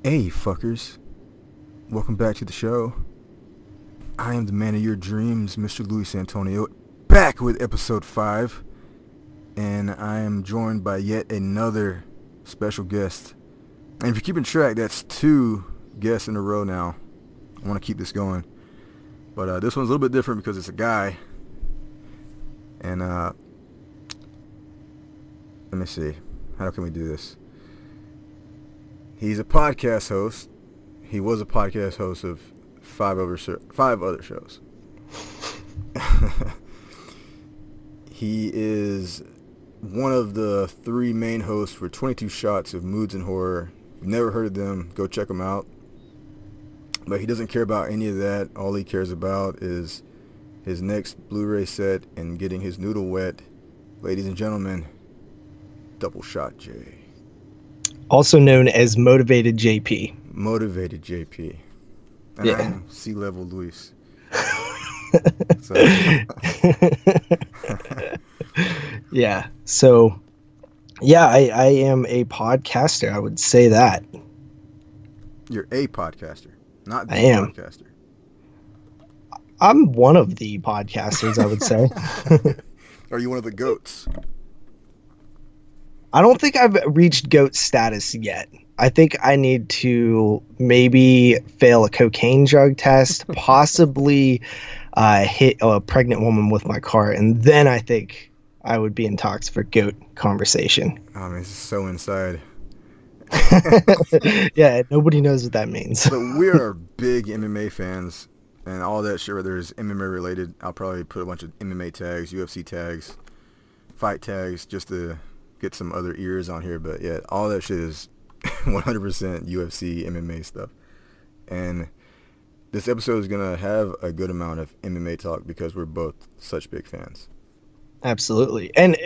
Hey, fuckers. Welcome back to the show. I am the man of your dreams, Mr. Luis Antonio, back with episode 5. And I am joined by yet another special guest. And if you're keeping track, that's 2 guests in a row now. I want to keep this going. But this one's a little bit different because it's a guy. And let me see. How can we do this? He's a podcast host. He was a podcast host of 5 other shows. He is one of the 3 main hosts for 22 Shots of Moods and Horror. If you've never heard of them, go check them out. But he doesn't care about any of that. All he cares about is his next Blu-ray set and getting his noodle wet. Ladies and gentlemen, Doubleshotj. Also known as Motivated JP. Motivated JP. And yeah. I'm C-level Luis. So. Yeah. So, yeah, I am a podcaster. I would say that. You're a podcaster, not the I am. podcaster. I'm one of the podcasters, I would say. Are you one of the goats? I don't think I've reached GOAT status yet. I think I need to maybe fail a cocaine drug test, possibly hit a pregnant woman with my car, and then I think I would be in talks for GOAT conversation. Oh, man, it's so inside. Yeah, nobody knows what that means. But we are big MMA fans, and all that shit, whether it's MMA related, I'll probably put a bunch of MMA tags, UFC tags, fight tags, just to get some other ears on here. But yeah, all that shit is 100% UFC MMA stuff. And this episode is going to have a good amount of MMA talk because we're both such big fans. Absolutely. And,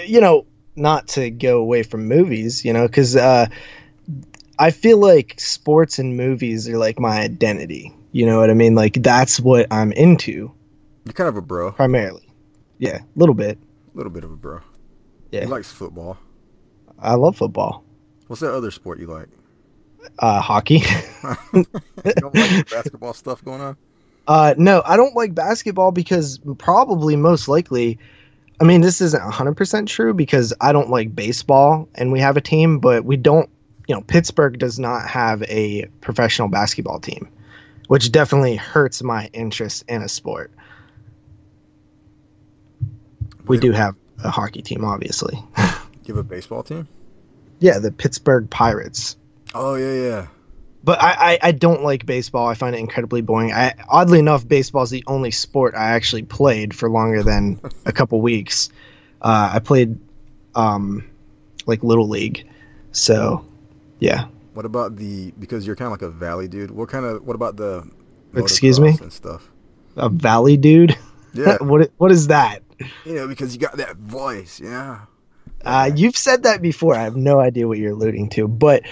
not to go away from movies, because I feel like sports and movies are like my identity. You know what I mean? Like, that's what I'm into. You're kind of a bro. Primarily. Yeah, a little bit. A little bit of a bro. Yeah. He likes football. I love football. What's that other sport you like? Hockey. You don't like the basketball stuff going on? No, I don't like basketball because probably most likely, I mean, this isn't 100% true because I don't like baseball and we have a team, but we don't, Pittsburgh does not have a professional basketball team, which definitely hurts my interest in a sport. We do have a hockey team, obviously. You have a baseball team? Yeah, the Pittsburgh Pirates. Oh, yeah. But I don't like baseball. I find it incredibly boring. Oddly enough, baseball is the only sport I actually played for longer than a couple weeks. I played like Little League. So, yeah. What about because you're kind of like a valley dude, what about the Excuse me? and stuff? A valley dude? Yeah. What is that? Because you got that voice, yeah. You've said that before. I have no idea what you're alluding to. But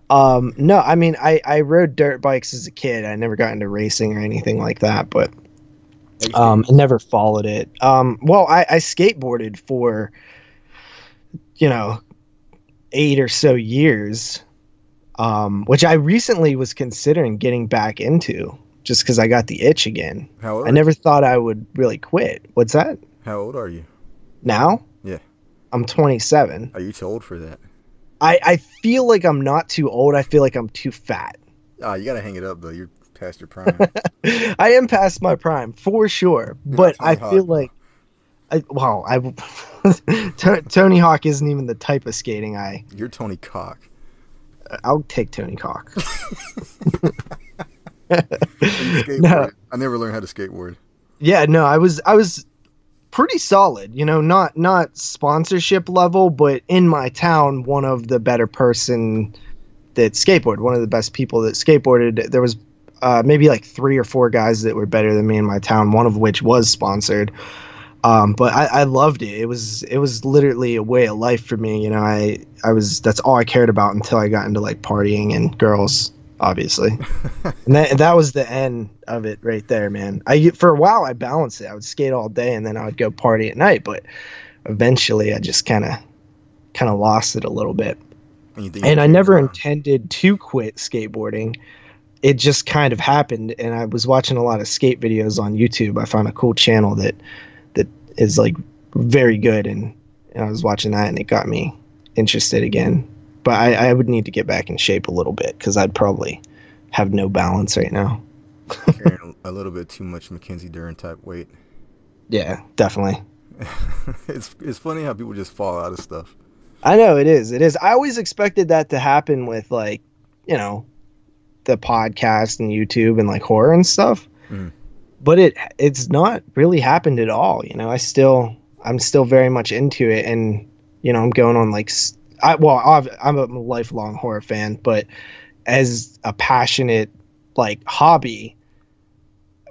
no, I mean, I rode dirt bikes as a kid. I never got into racing or anything like that, but I never followed it. Well, I skateboarded for, 8 or so years, which I recently was considering getting back into just because I got the itch again. How old? I never thought I would really quit. What's that? How old are you? Now? Yeah. I'm 27. Are you too old for that? I feel like I'm not too old. I feel like I'm too fat. Oh, you gotta hang it up though. You're past your prime. I am past my prime for sure, but I feel like Tony Hawk isn't even the type of skating You're Tony Cock. I'll take Tony Cock. No. I never learned how to skateboard. Yeah, no, I was pretty solid, not sponsorship level, but in my town, one of the better person that skateboarded, one of the best people that skateboarded. There was maybe like 3 or 4 guys that were better than me in my town, one of which was sponsored. But I loved it. It was literally a way of life for me. That's all I cared about until I got into like partying and girls, obviously. And that was the end of it right there, man. For a while I balanced it. I would skate all day and then I would go party at night, but eventually I just kind of lost it a little bit. And you think And it I carries never on? intended to quit skateboarding. It just kind of happened, and I was watching a lot of skate videos on YouTube. I found a cool channel that is like very good, and I was watching that, and it got me interested again. But I would need to get back in shape a little bit because I'd probably have no balance right now. Carrying a little bit too much Mackenzie Dern type weight. Yeah, definitely. It's funny how people just fall out of stuff. I know it is. It is. I always expected that to happen with like, you know, the podcast and YouTube and like horror and stuff. Mm. But it's not really happened at all. You know, I'm still very much into it, and you know, I'm going on like I'm a lifelong horror fan, but as a passionate like hobby,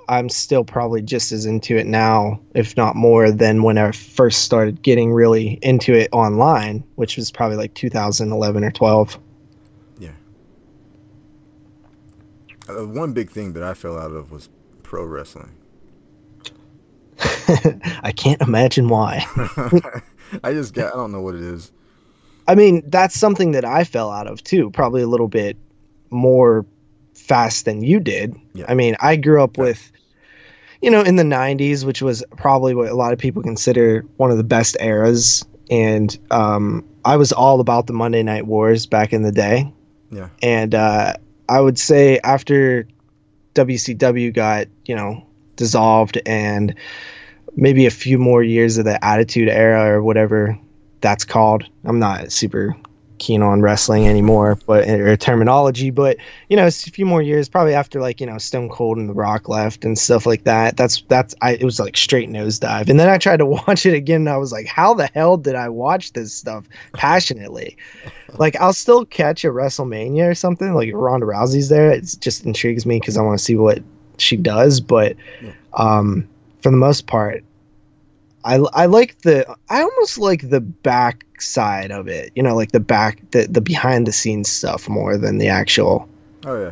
I'm still probably just as into it now, if not more, than when I first started getting really into it online, which was probably like 2011 or 12. Yeah. One big thing that I fell out of was pro wrestling. I can't imagine why. I don't know what it is. I mean, that's something that I fell out of too, probably a little bit more fast than you did. Yeah. I mean, I grew up with, you know, in the 90s, which was probably what a lot of people consider one of the best eras. And I was all about the Monday Night Wars back in the day. Yeah. And I would say after WCW got, you know, dissolved and maybe a few more years of the Attitude Era or whatever that's called. I'm not super keen on wrestling anymore, or terminology, but you know, it's a few more years, probably after like, you know, Stone Cold and The Rock left and stuff like that. It was like straight nosedive. And then I tried to watch it again, and I was like, how the hell did I watch this stuff passionately? Like, I'll still catch a WrestleMania or something, like Ronda Rousey's there. It just intrigues me because I want to see what she does. But for the most part, I almost like the back side of it, you know, like the behind the scenes stuff more than the actual. Oh yeah.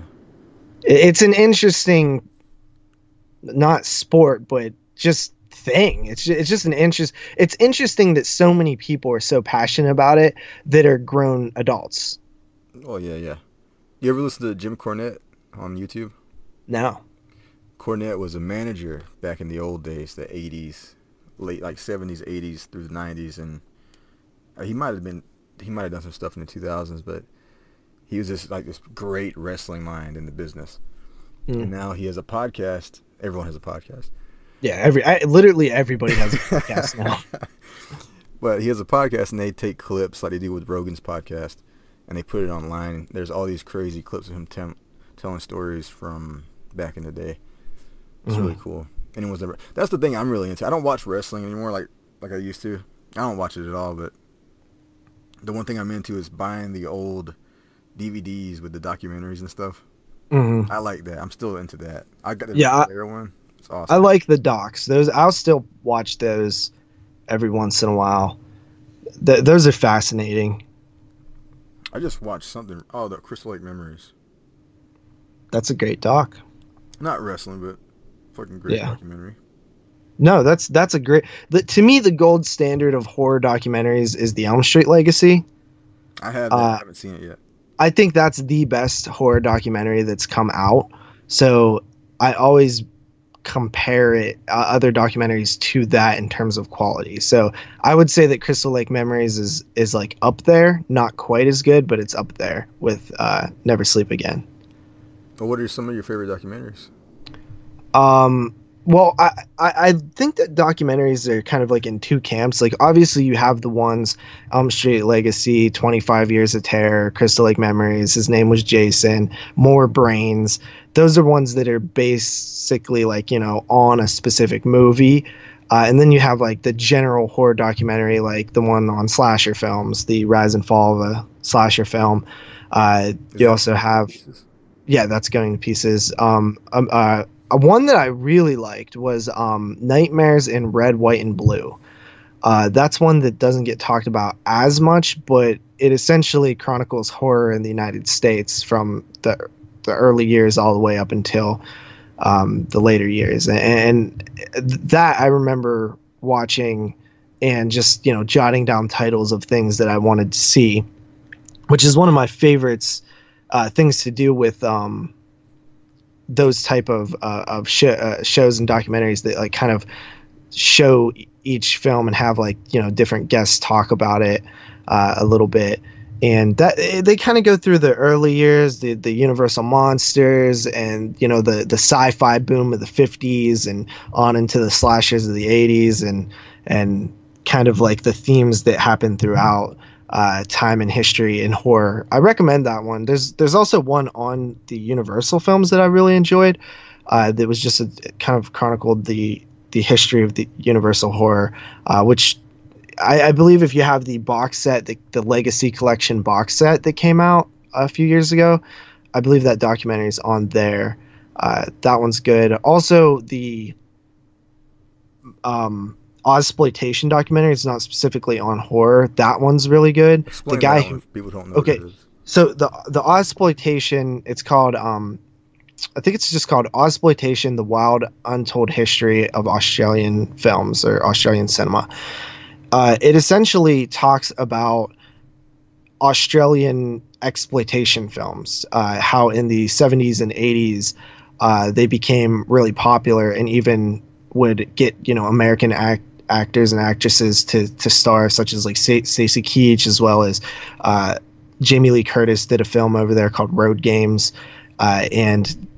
It's an interesting, not sport, but just thing. It's just it's interesting that so many people are so passionate about it that are grown adults. Oh yeah, yeah. You ever listen to Jim Cornette on YouTube? No. Cornette was a manager back in the old days, the 80s. Late like 70s, 80s through the 90s, and he might have done some stuff in the 2000s, but he was just like this great wrestling mind in the business. And now he has a podcast. Everyone has a podcast. Yeah, literally everybody has a podcast now. But he has a podcast, and they take clips like they do with Rogan's podcast, and they put it online. There's all these crazy clips of him telling stories from back in the day. It's really cool. That's the thing I'm really into. I don't watch wrestling anymore like I used to. I don't watch it at all, but the one thing I'm into is buying the old DVDs with the documentaries and stuff. Mm-hmm. I like that. I'm still into that. I got the player one. It's awesome. I like the docs. I'll still watch those every once in a while. Those are fascinating. I just watched something. Oh, the Crystal Lake Memories. That's a great doc. Not wrestling, but fucking great documentary. No, that's a great. To me, the gold standard of horror documentaries is the Elm Street Legacy. I haven't seen it yet. I think that's the best horror documentary that's come out. So I always compare other documentaries to that in terms of quality. So I would say that Crystal Lake Memories is like up there, not quite as good, but it's up there with Never Sleep Again. Well, what are some of your favorite documentaries? Well, I think that documentaries are kind of like in two camps. Like, obviously you have the ones, Elm Street Legacy, 25 Years of Terror, Crystal Lake Memories, His Name Was Jason, More Brains. Those are ones that are basically like, you know, on a specific movie. And then you have like the general horror documentary, like the one on slasher films, the rise and fall of a slasher film. You also have, that's Going to Pieces. One that I really liked was Nightmares in Red, White, and Blue. That's one that doesn't get talked about as much, but it essentially chronicles horror in the United States from the early years all the way up until the later years. And that I remember watching and just, you know, jotting down titles of things that I wanted to see. which is one of my favorites things to do with those type of shows and documentaries that like kind of show each film and have like, you know, different guests talk about it a little bit. And that they kind of go through the early years, the Universal monsters, and you know the sci-fi boom of the 50s and on into the slashers of the 80s, and kind of like the themes that happen throughout time and history in horror. I recommend that one. There's also one on the Universal films that I really enjoyed. That was just kind of chronicled the history of the Universal horror, which I believe if you have the box set, the Legacy Collection box set that came out a few years ago, I believe that documentary is on there. That one's good. Also, the Ozploitation documentary is not specifically on horror. That one's really good. Explain the guy that one if people don't know what it is. So the Ozploitation, it's called I think it's just called Ozploitation: The Wild Untold History of Australian Films or Australian Cinema. It essentially talks about Australian exploitation films, how in the 70s and 80s they became really popular and even would get, you know, American actors and actresses to star, such as like Stacey Keach, as well as Jamie Lee Curtis did a film over there called Road Games, and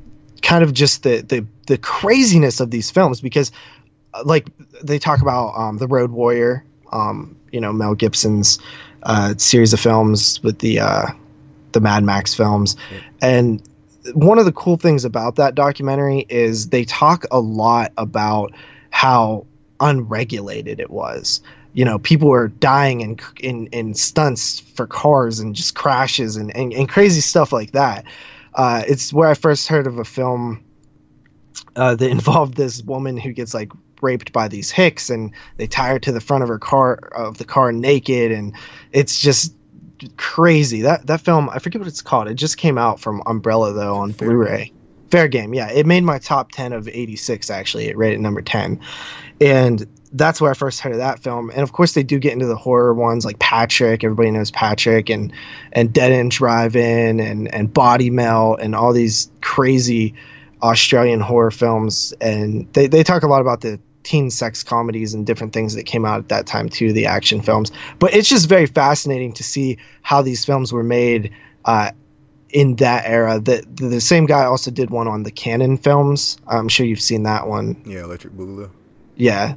kind of just the craziness of these films, because like they talk about The Road Warrior, you know, Mel Gibson's series of films with the Mad Max films. Yeah. And one of the cool things about that documentary is they talk a lot about how unregulated it was. You know, people were dying in stunts for cars and just crashes and crazy stuff like that. It's where I first heard of a film that involved this woman who gets like raped by these hicks, and they tie her to the front of the car naked, and it's just crazy. That film, I forget what it's called. It just came out from Umbrella though on Blu-ray. Fair Game, yeah. It made my top 10 of 86 actually. It rated number 10. And that's where I first heard of that film. And of course they do get into the horror ones like Patrick, everybody knows Patrick, and Dead End Drive-In and Body Melt and all these crazy Australian horror films. And they talk a lot about the teen sex comedies and different things that came out at that time too, the action films. But it's just very fascinating to see how these films were made in that era. The same guy also did one on the Cannon films. I'm sure you've seen that one. Yeah, Electric Boogaloo. Yeah.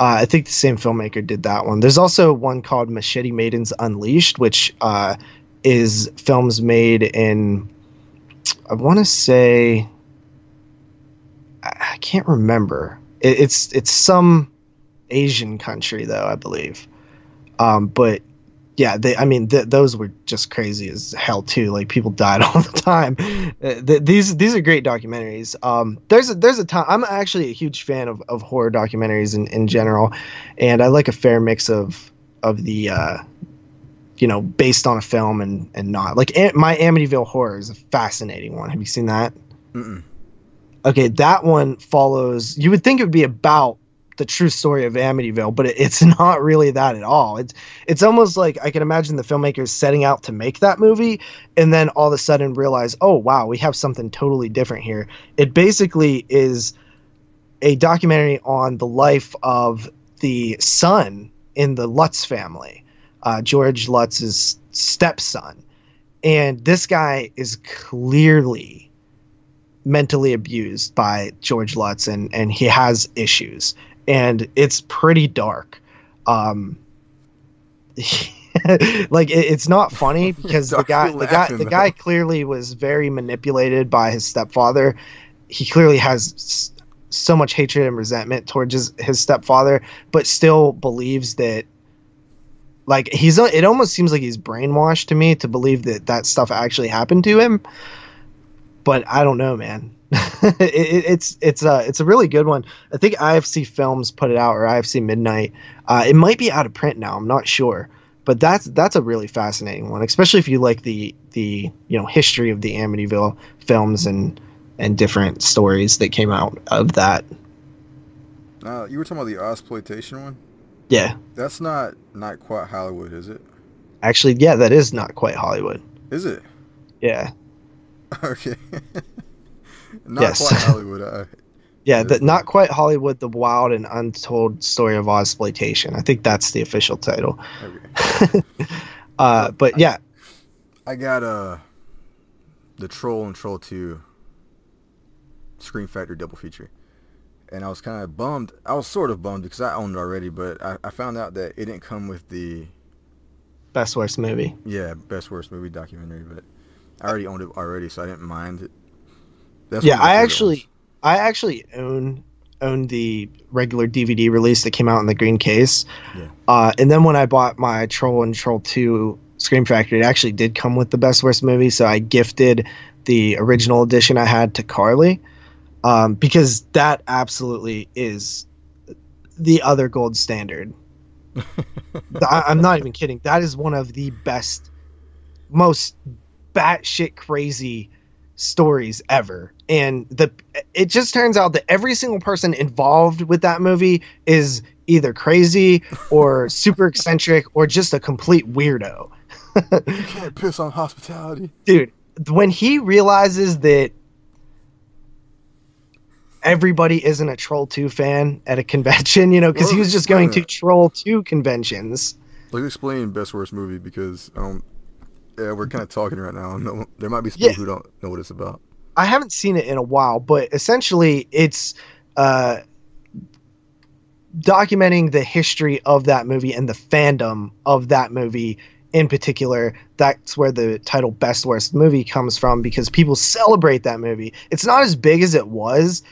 I think the same filmmaker did that one. There's also one called Machete Maidens Unleashed, which is films made in, I want to say, I can't remember. It's some Asian country though, I believe. But yeah, those were just crazy as hell too. Like people died all the time. These are great documentaries. There's a time. I'm actually a huge fan of horror documentaries in general, and I like a fair mix of the you know, based on a film and not. Like My Amityville Horror is a fascinating one. Have you seen that? Mm-mm. Okay, that one follows. You would think it would be about the true story of Amityville, but it's not really that at all. It's almost like I can imagine the filmmakers setting out to make that movie and then all of a sudden realize, oh wow, we have something totally different here. It basically is a documentary on the life of the son in the Lutz family, George Lutz's stepson, and this guy is clearly mentally abused by George Lutz, and he has issues, and it's pretty dark. Like it's not funny because the guy clearly was very manipulated by his stepfather. He clearly has so much hatred and resentment towards his stepfather, but still believes that, like, it almost seems like he's brainwashed to me to believe that stuff actually happened to him. But I don't know, man. It's a really good one. I think IFC Films put it out, or IFC Midnight. It might be out of print now. I'm not sure, but that's a really fascinating one, especially if you like the you know, history of the Amityville films and different stories that came out of that. You were talking about the Ozploitation one. Yeah, that's not quite Hollywood, is it? Actually, yeah, that is Not Quite Hollywood. Is it? Yeah. Okay. Not Yes. Quite Hollywood. Yeah, Not Quite Hollywood, The Wild and Untold Story of Ozploitation. I think that's the official title. Okay. But yeah. I got the Troll and Troll 2 Scream Factory double feature. And I was kind of bummed. I was sort of bummed because I owned it already, but I found out that it didn't come with the Best Worst Movie. Yeah, Best Worst Movie documentary, but I already owned it already, so I didn't mind it. That's Yeah, I actually own the regular DVD release that came out in the green case. Yeah. And then when I bought my Troll and Troll 2 Scream Factory, it actually did come with the Best Worst Movie, so I gifted the original edition I had to Carly, because that absolutely is the other gold standard. I'm not even kidding. That is one of the best, most batshit crazy stories ever. And it just turns out that every single person involved with that movie is either crazy or super eccentric or just a complete weirdo. You can't piss on hospitality. Dude, when he realizes that everybody isn't a Troll 2 fan at a convention, because he was just going to Troll 2 conventions. Let's explain Best Worst Movie, because we're kind of talking right now. No, there might be some people who don't know what it's about. I haven't seen it in a while, but essentially it's documenting the history of that movie and the fandom of that movie in particular. That's where the title Best Worst Movie comes from, because people celebrate that movie. It's not as big as it was,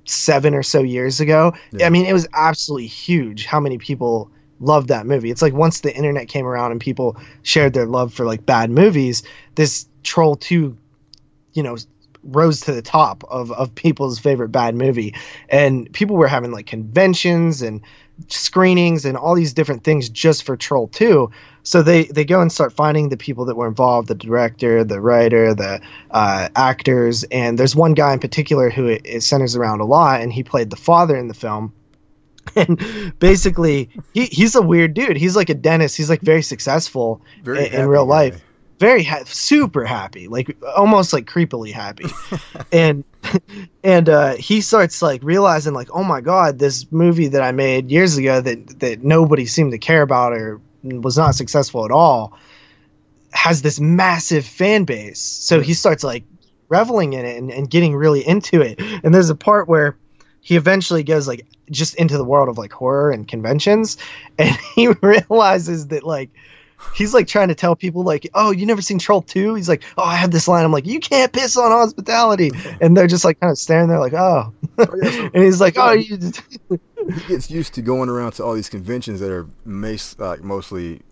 7 or so years ago. Yeah. I mean, it was absolutely huge how many people loved that movie. It's like once the internet came around and people shared their love for like bad movies, this Troll 2, rose to the top of people's favorite bad movie. And people were having like conventions and screenings and all these different things just for Troll 2. So they go and start finding the people that were involved, the director, the writer, the actors. And there's one guy in particular who it centers around a lot, and he played the father in the film. And basically, he's a weird dude. He's like a dentist. He's like very successful in real life. Very super happy, like almost like creepily happy. and he starts like realizing like, oh my God, this movie that I made years ago that nobody seemed to care about or was not successful at all has this massive fan base. So he starts like reveling in it and getting really into it. And there's a part where he eventually goes like just into the world of like horror and conventions, and he realizes that like he's like trying to tell people like, oh, you never seen Troll 2? He's like, oh, I have this line. I'm like, you can't piss on hospitality. And they're just like kind of staring there like, oh. And he's like, oh, you. He gets used to going around to all these conventions that are mostly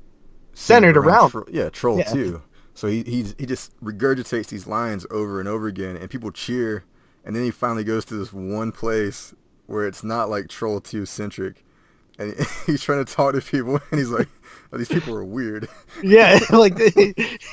centered around Troll 2. So he just regurgitates these lines over and over again, and people cheer. And then he finally goes to this one place where it's not like Troll 2 centric, and he's trying to talk to people, and he's like, oh, these people are weird. Yeah, like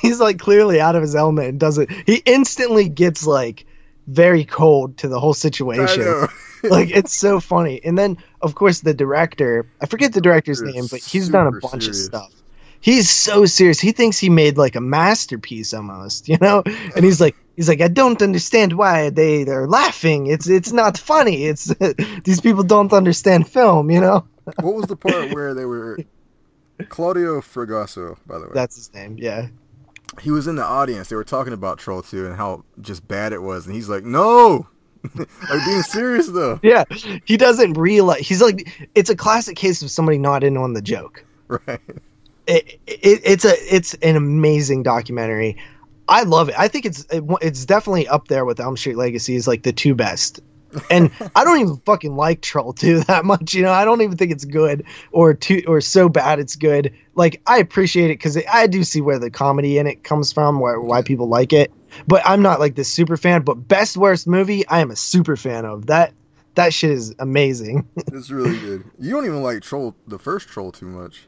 he's like clearly out of his element and he instantly gets like very cold to the whole situation. I know. Like, it's so funny. And then of course the director, I forget the director's name, but he's done a bunch of stuff. He's so serious. He thinks he made like a masterpiece almost, And he's like, I don't understand why they're laughing. It's not funny. It's these people don't understand film, What was the part where they were Claudio Fragasso, by the way? That's his name, yeah. He was in the audience. They were talking about Troll 2 and how just bad it was, and he's like, no! Like, being serious, though. Yeah, he doesn't realize. He's like, it's a classic case of somebody not in on the joke. Right. It's an amazing documentary. I love it. I think it's definitely up there with Elm Street Legacy as like the two best. And I don't even fucking like Troll 2 that much, I don't even think it's good or so bad it's good. Like, I appreciate it because I do see where the comedy in it comes from, why people like it. But I'm not like this super fan. But Best Worst Movie, I am a super fan of. That shit is amazing. It's really good. You don't even like the first Troll too much.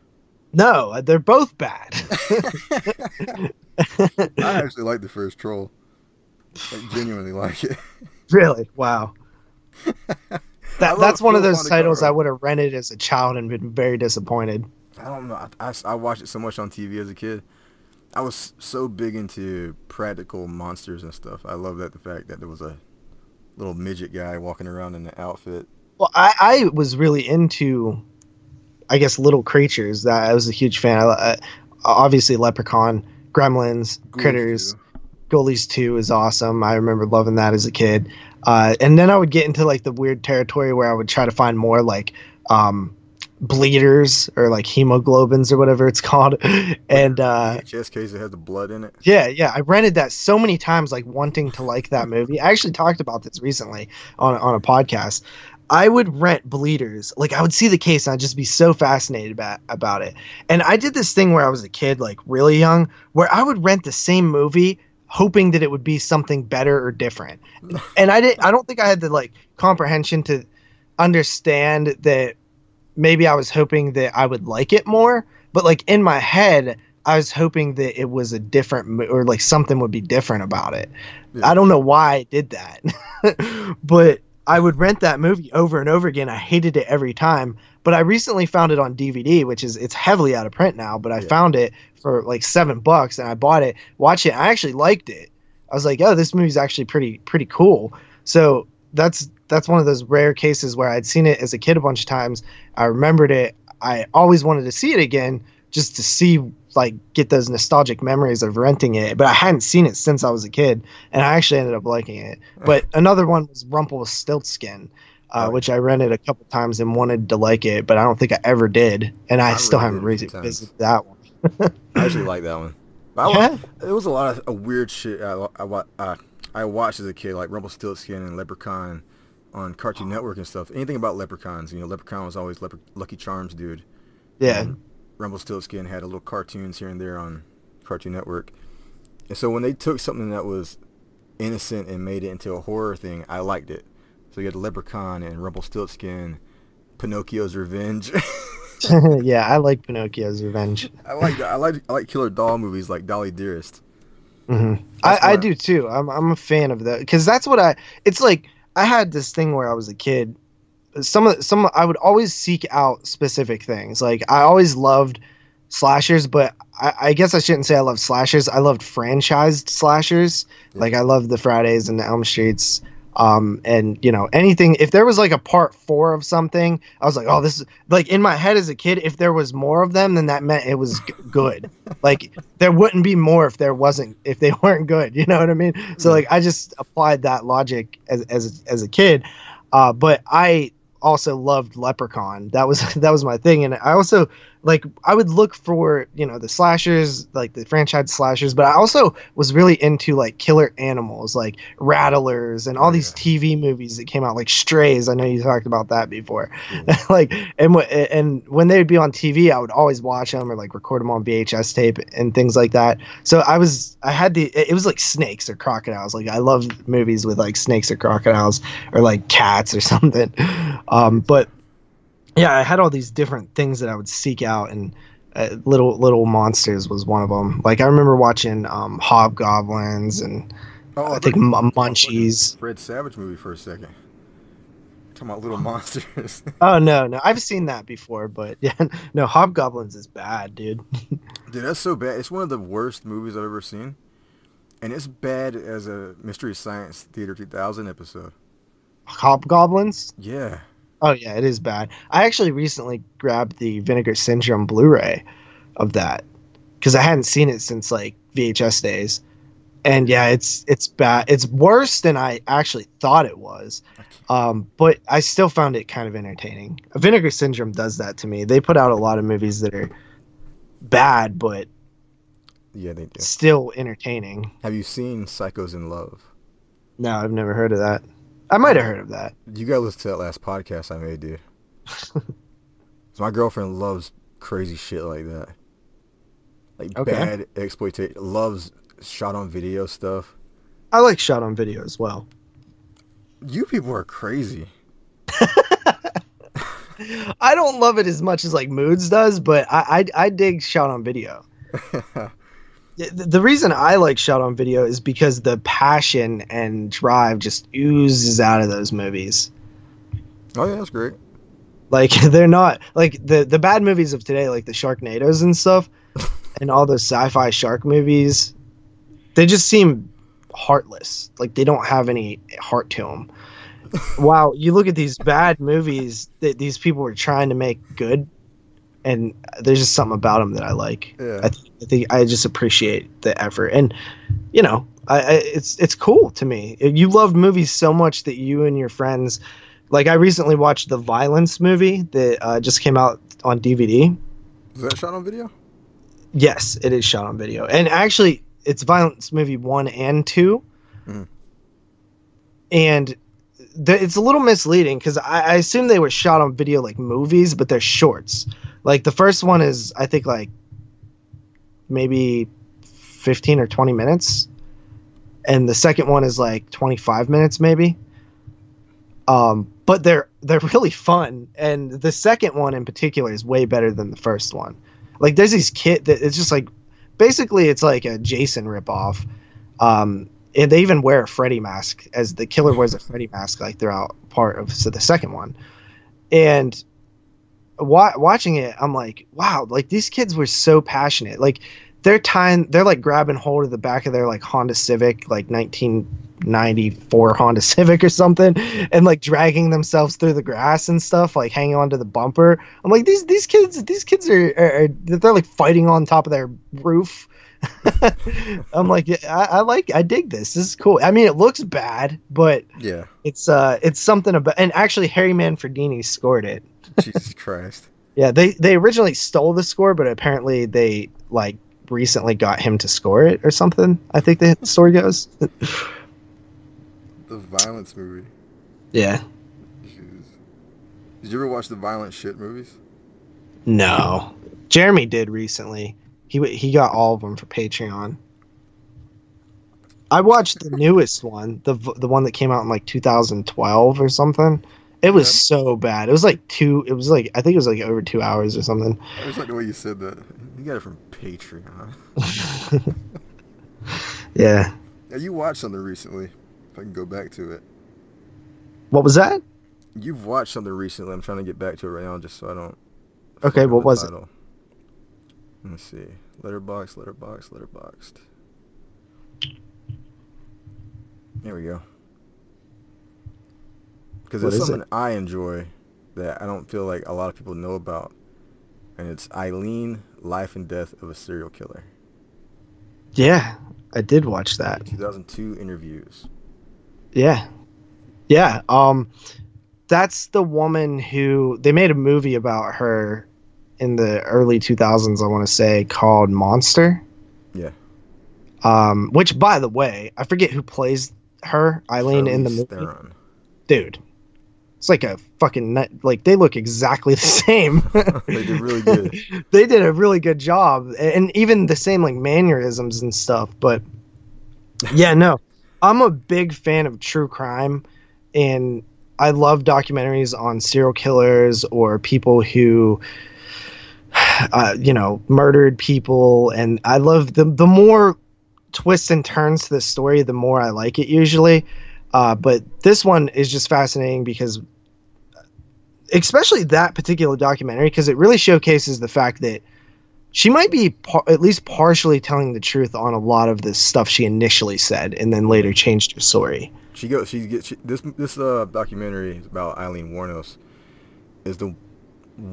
No, they're both bad. I actually like the first Troll. I genuinely like it. Really? Wow. That's one of those titles I would have rented as a child and been very disappointed. I don't know. I watched it so much on TV as a kid. I was so big into practical monsters and stuff. I love the fact that there was a little midget guy walking around in the outfit. Well, I was really into, I guess, little creatures. That I was a huge fan. Obviously, Leprechaun, Gremlins, Ghoulies Critters. too. Ghoulies 2 is awesome. I remember loving that as a kid. And then I would get into like the weird territory where I would try to find more like bleeders or like hemoglobins or whatever it's called. And VHS case that has the blood in it. yeah, I rented that so many times, like wanting to like that movie. I actually talked about this recently on a podcast. I would rent bleeders. Like I would see the case and I'd just be so fascinated about it. And I did this thing where I was a kid, like really young, where I would rent the same movie hoping that it would be something better or different. And I don't think I had the like comprehension to understand that maybe I was hoping that I would like it more, but like in my head, I was hoping that it was a different or like something would be different about it. Yeah. I don't know why I did that, but I would rent that movie over and over again. I hated it every time, but I recently found it on DVD, it's heavily out of print now, but I found it for like $7 and I bought it, watched it. I actually liked it. I was like, oh, this movie's actually pretty cool. So that's one of those rare cases where I'd seen it as a kid a bunch of times. I remembered it. I always wanted to see it again just to see, like, get those nostalgic memories of renting it. But I hadn't seen it since I was a kid, and I actually ended up liking it. But another one was Rumpelstiltskin, which I rented a couple times and wanted to like it, but I don't think I ever did. And I still haven't revisited that one. I actually like that one. It was a lot of weird shit I watched as a kid, like Rumpelstiltskin and Leprechaun on Cartoon Network and stuff. Anything about leprechauns, Leprechaun was always Lucky Charms dude. Yeah. And Rumpelstiltskin had a little cartoons here and there on Cartoon Network. And so when they took something that was innocent and made it into a horror thing, I liked it. So you had Leprechaun and Rumpelstiltskin, Pinocchio's Revenge. Yeah, I like Pinocchio's Revenge. I like killer doll movies like Dolly Dearest. Mm-hmm. I do too. I'm a fan of that because that's what it's like. I had this thing where I was a kid. I would always seek out specific things. Like I always loved slashers, but I guess I shouldn't say I loved slashers. I loved franchised slashers. Yeah. Like I loved the Fridays and the Elm Streets. And anything, if there was like a part 4 of something, I was like, oh, this is like in my head as a kid. If there was more of them, then that meant it was good. Like there wouldn't be more if they weren't good. You know what I mean? So like I just applied that logic as a kid. But I also loved Leprechaun. That was my thing. And I also I would look for, the slashers, like the franchise slashers, but I also was really into like killer animals, like Rattlers and all these TV movies that came out, like Strays. I know you talked about that before. And when they would be on TV, I would always watch them or like record them on VHS tape and things like that. So it was like snakes or crocodiles. Like I love movies with like snakes or crocodiles or like cats or something. But yeah, I had all these different things that I would seek out, and little monsters was one of them. Like I remember watching Hobgoblins and I think Munchies. Fred Savage movie for a second. Talking about little monsters. Oh no, I've seen that before, but yeah, no, Hobgoblins is bad, dude. Dude, that's so bad. It's one of the worst movies I've ever seen, and it's bad as a Mystery Science Theater 3000 episode. Hobgoblins? Yeah. Oh yeah, it is bad. I actually recently grabbed the Vinegar Syndrome Blu-ray of that because I hadn't seen it since like VHS days, and yeah, it's bad. It's worse than I actually thought it was, but I still found it kind of entertaining. Vinegar Syndrome does that to me. They put out a lot of movies that are bad, but yeah, they do. Still entertaining. Have you seen Psychos in Love? No, I've never heard of that. I might have heard of that. You gotta listen to that last podcast I made, dude. So my girlfriend loves crazy shit like that. Like bad exploitation. Loves shot on video stuff. I like shot on video as well. You people are crazy. I don't love it as much as like Moods does, but I dig shot on video. The reason I like shot on video is because the passion and drive just oozes out of those movies. Oh yeah, that's great. Like they're not like the bad movies of today, like the Sharknadoes and stuff, and all those sci-fi shark movies. They just seem heartless. Like they don't have any heart to them. Wow, you look at these bad movies that these people were trying to make good, and there's just something about them that I like. Yeah. I think I just appreciate the effort, and you know, it's cool to me. You love movies so much that you and your friends, like I recently watched the Violence movie that just came out on DVD. Is that shot on video? Yes, it is shot on video, and actually, it's Violence movie 1 and 2, and it's a little misleading because I assume they were shot on video like movies, but they're shorts. Like the first one is, I think, like maybe 15 or 20 minutes, and the second one is like 25 minutes maybe. But they're really fun, and the second one in particular is way better than the first one. Like there's these kid that it's just like basically it's like a Jason ripoff. And they even wear a Freddy mask, as the killer wears a Freddy mask like throughout part of the second one. And watching it, I'm like, wow, like these kids were so passionate. Like they're like grabbing hold of the back of their like Honda Civic, like 1994 Honda Civic or something, and like dragging themselves through the grass and stuff, like hanging onto the bumper. I'm like, these kids are they're like fighting on top of their roof. I'm like, I dig this. This is cool. I mean, it looks bad, but yeah, it's something about. And actually, Harry Manfredini scored it. Jesus Christ. Yeah, they originally stole the score, but apparently they like recently got him to score it or something. I think the story goes. The Violence movie. Yeah. Jeez. Did you ever watch the violent shit movies? No, Jeremy did recently. He got all of them for Patreon. I watched the newest one, the one that came out in like 2012 or something. It was so bad. It was like I think it was like over 2 hours or something. I just like the way you said that. You got it from Patreon. Yeah. Yeah, you watched something recently. If I can go back to it. What was that? You've watched something recently. I'm trying to get back to it right now just so I don't. Okay, what was it? Let me see. Letterboxd. Here we go. Because it's something I enjoy that I don't feel like a lot of people know about. And it's Eileen, Life and Death of a Serial Killer. Yeah, I did watch that. 2002 interviews. Yeah. Yeah. That's the woman who they made a movie about her in the early 2000s, I want to say, called Monster. Yeah. Which, by the way, I forget who plays her, Eileen, in the movie. Theron. Dude, it's like a fucking nut. Like they look exactly the same. They did really good. They did a really good job, and even the same like mannerisms and stuff. But yeah, no, I'm a big fan of true crime, and I love documentaries on serial killers or people who murdered people, and I love the more twists and turns to the story, the more I like it usually. But this one is just fascinating because, especially that particular documentary, because it really showcases the fact that she might be at least partially telling the truth on a lot of the stuff she initially said, and then later changed her story. This documentary is about Eileen Wuornos. Is the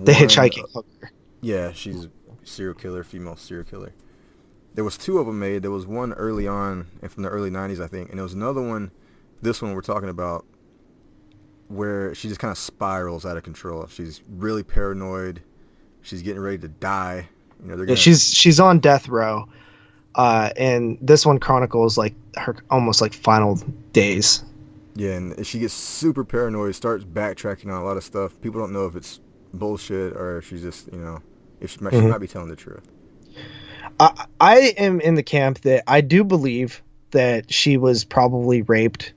hitchhiking hooker. Yeah, she's a female serial killer. There was two of them made. There was one early on, and from the early 90s, I think. And there was another one, this one we're talking about, where she just kind of spirals out of control. She's really paranoid. She's getting ready to die. She's on death row. And this one chronicles like her almost like final days. Yeah, and she gets super paranoid, starts backtracking on a lot of stuff. People don't know if it's bullshit or if she's just, if she might be telling the truth. I am in the camp that I do believe that she was probably raped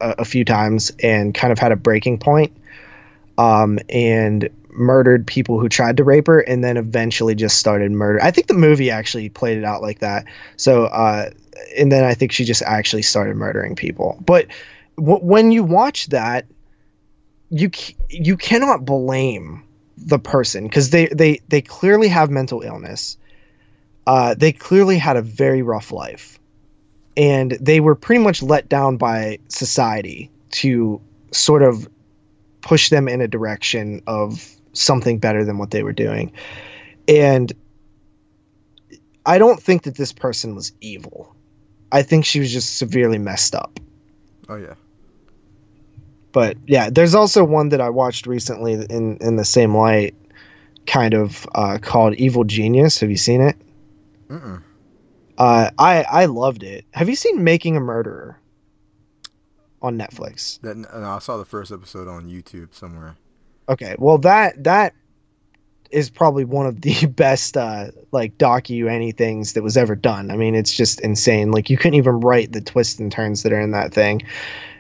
a few times and kind of had a breaking point, and murdered people who tried to rape her, and then eventually just started murder. I think the movie actually played it out like that. So, and then I think she just actually started murdering people. But when you watch that, you cannot blame the person, because they clearly have mental illness. They clearly had a very rough life, and they were pretty much let down by society to sort of push them in a direction of something better than what they were doing. And I don't think that this person was evil. I think she was just severely messed up. Oh yeah. But yeah, there's also one that I watched recently in the same light, kind of called Evil Genius. Have you seen it? Mm-mm. I loved it. Have you seen Making a Murderer on Netflix? No, I saw the first episode on YouTube somewhere. Okay, well that is probably one of the best like docu-anythings that was ever done. I mean, it's just insane. Like, you couldn't even write the twists and turns that are in that thing.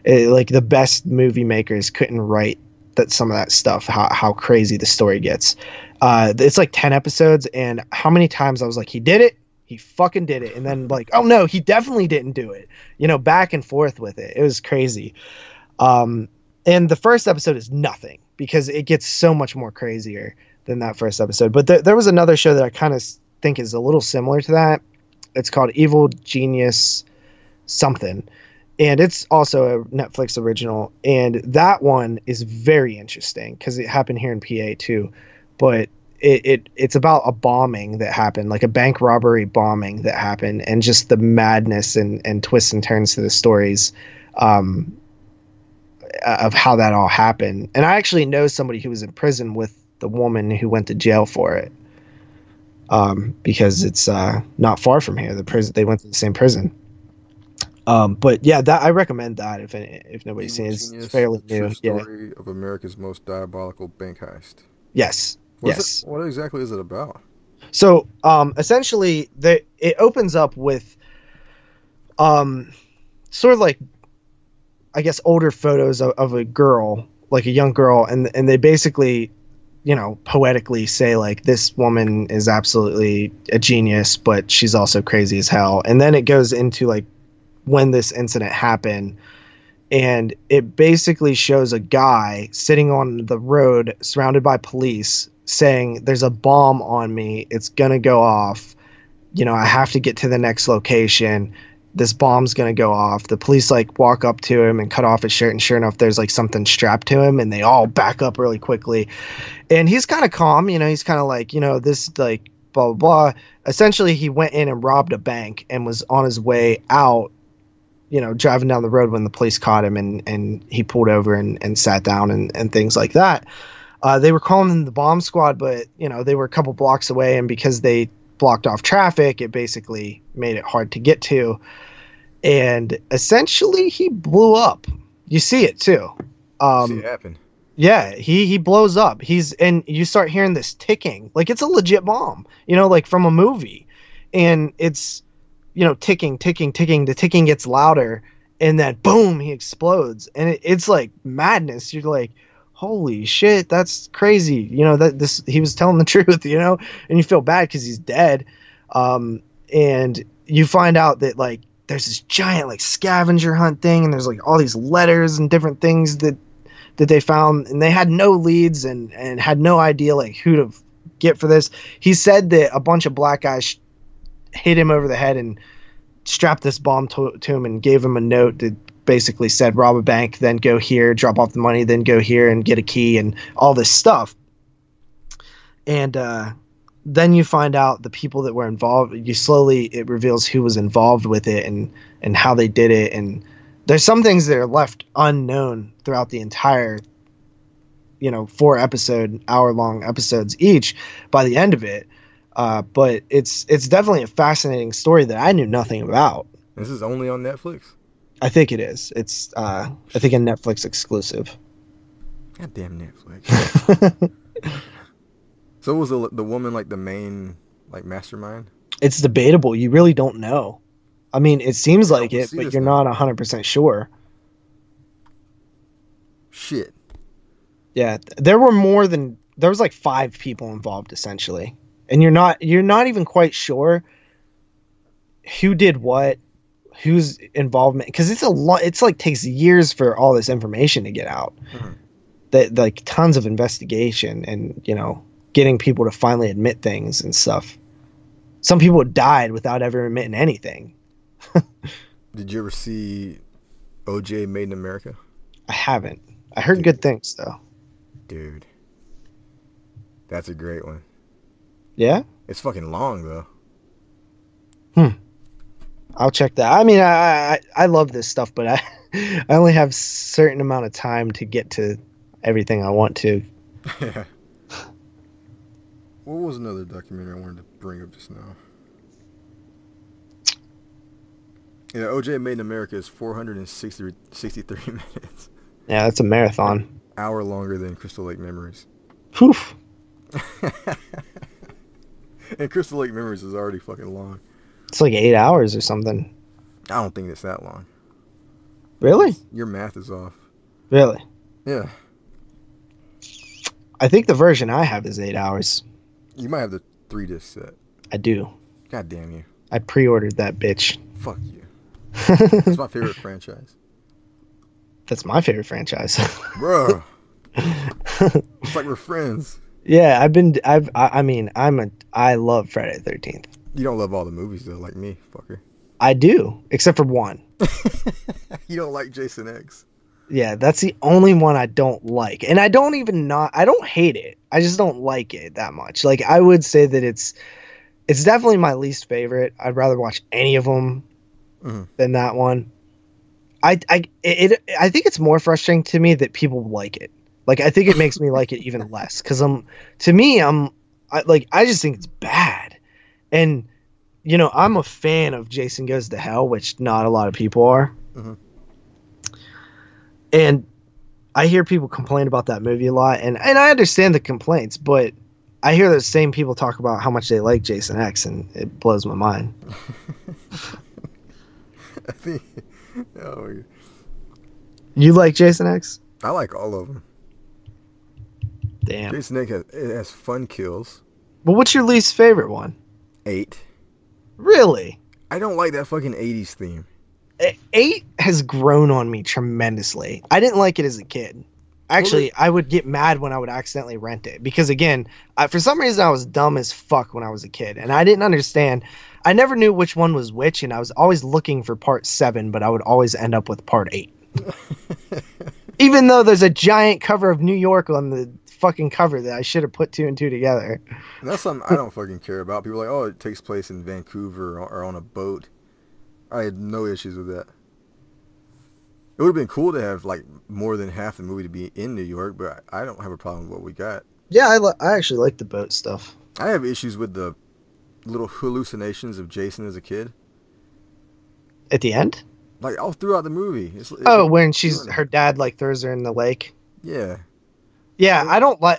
Like, the best movie makers couldn't write some of that stuff, how crazy the story gets. It's like 10 episodes, and how many times I was like, he did it, he fucking did it, and then like, oh no, he definitely didn't do it, back and forth with it. It was crazy. And the first episode is nothing, because it gets so much more crazier than that first episode. But there was another show that I kind of think is a little similar to that. It's called Evil Genius something, and it's also a Netflix original, and that one is very interesting because it happened here in PA too. But it's about a bombing that happened, like a bank robbery bombing that happened, and just the madness and twists and turns to the stories of how that all happened. And I actually know somebody who was in prison with the woman who went to jail for it, because it's not far from here. They went to the same prison. But yeah, that I recommend that if nobody's seen it. It's fairly new. True story of America's most diabolical bank heist. Yes. What exactly is it about? So essentially, it opens up with sort of like, I guess, older photos of a girl, like a young girl, and they basically, poetically say like, this woman is absolutely a genius, but she's also crazy as hell. And then it goes into like when this incident happened, and it basically shows a guy sitting on the road surrounded by police saying, there's a bomb on me, it's gonna go off, I have to get to the next location, this bomb's gonna go off. The police like walk up to him and cut off his shirt, and sure enough, there's like something strapped to him, and they all back up really quickly. And he's kind of calm, he's kind of like, this like blah blah blah. Essentially, he went in and robbed a bank and was on his way out, driving down the road when the police caught him, and he pulled over and sat down and things like that. They were calling them the bomb squad, but they were a couple blocks away, and because they blocked off traffic, it basically made it hard to get to. And essentially, he blew up. You see it too. See it happen. Yeah, he blows up. And you start hearing this ticking, like it's a legit bomb, like from a movie, and it's ticking. The ticking gets louder, and then boom, he explodes, and it's like madness. You're like, holy shit, that's crazy. He was telling the truth, and you feel bad because he's dead. And you find out that like there's this giant like scavenger hunt thing, and there's like all these letters and different things that they found, and they had no leads and had no idea like who to get for this. He said that a bunch of black guys hit him over the head and strapped this bomb to him and gave him a note that basically said, rob a bank, then go here, drop off the money, then go here and get a key and all this stuff. And then you find out the people that were involved. It reveals who was involved with it and how they did it. And there's some things that are left unknown throughout the entire 4 hour-long episodes each by the end of it. But it's definitely a fascinating story that I knew nothing about. This is only on Netflix? I think it is. It's I think a Netflix exclusive. Goddamn Netflix. So was the woman like the main like mastermind? It's debatable. You really don't know. I mean, it seems like it, but you're not 100% sure. Shit. Yeah, there was like 5 people involved essentially. And you're not even quite sure who did what, whose involvement, because it's like takes years for all this information to get out. Mm-hmm. that like tons of investigation and, you know, getting people to finally admit things and stuff. Some people died without ever admitting anything. Did you ever see OJ Made in America? I haven't. I heard good things though. Dude, that's a great one. Yeah? It's fucking long though. I'll check that. I mean, I love this stuff, but I only have certain amount of time to get to everything I want to. Yeah. What was another documentary I wanted to bring up just now? Yeah, OJ Made in America is 463 minutes. Yeah, that's a marathon. An hour longer than Crystal Lake Memories. Poof. And Crystal Lake Memories is already fucking long. It's like 8 hours or something. I don't think it's that long. Really? Your math is off. Really? Yeah. I think the version I have is 8 hours. You might have the 3-disc set. I do. God damn you. I pre-ordered that bitch. Fuck you. It's my favorite franchise. That's my favorite franchise. Bro. It's like we're friends. Yeah, I love Friday the 13th. You don't love all the movies though, like me, fucker. I do, except for one. You don't like Jason X. Yeah, that's the only one I don't like. And I don't hate it. I just don't like it that much. Like, I would say that it's definitely my least favorite. I'd rather watch any of them than that one. I think it's more frustrating to me that people like it. Like, I think it makes me like it even less because I just think it's bad. And, you know, I'm a fan of Jason Goes to Hell, which not a lot of people are. Mm-hmm. And I hear people complain about that movie a lot, and I understand the complaints, but I hear those same people talk about how much they like Jason X, and it blows my mind. I think, you like Jason X? I like all of them. Damn. Jason X has fun kills. But what's your least favorite one? 8. Really? I don't like that fucking 80s theme. 8 has grown on me tremendously. I didn't like it as a kid. Actually, I would get mad when I would accidentally rent it. Because, again, for some reason I was dumb as fuck when I was a kid. And I didn't understand. I never knew which one was which. And I was always looking for part 7. But I would always end up with part 8. Even though there's a giant cover of New York on the fucking cover that I should have put 2 and 2 together. And that's something I don't fucking care about. People are like, oh, it takes place in Vancouver or on a boat. I had no issues with that. It would have been cool to have like more than half the movie to be in New York, but I don't have a problem with what we got. Yeah, I actually like the boat stuff. I have issues with the little hallucinations of Jason as a kid. At the end? Like all throughout the movie. When her dad like throws her in the lake. Yeah. Yeah,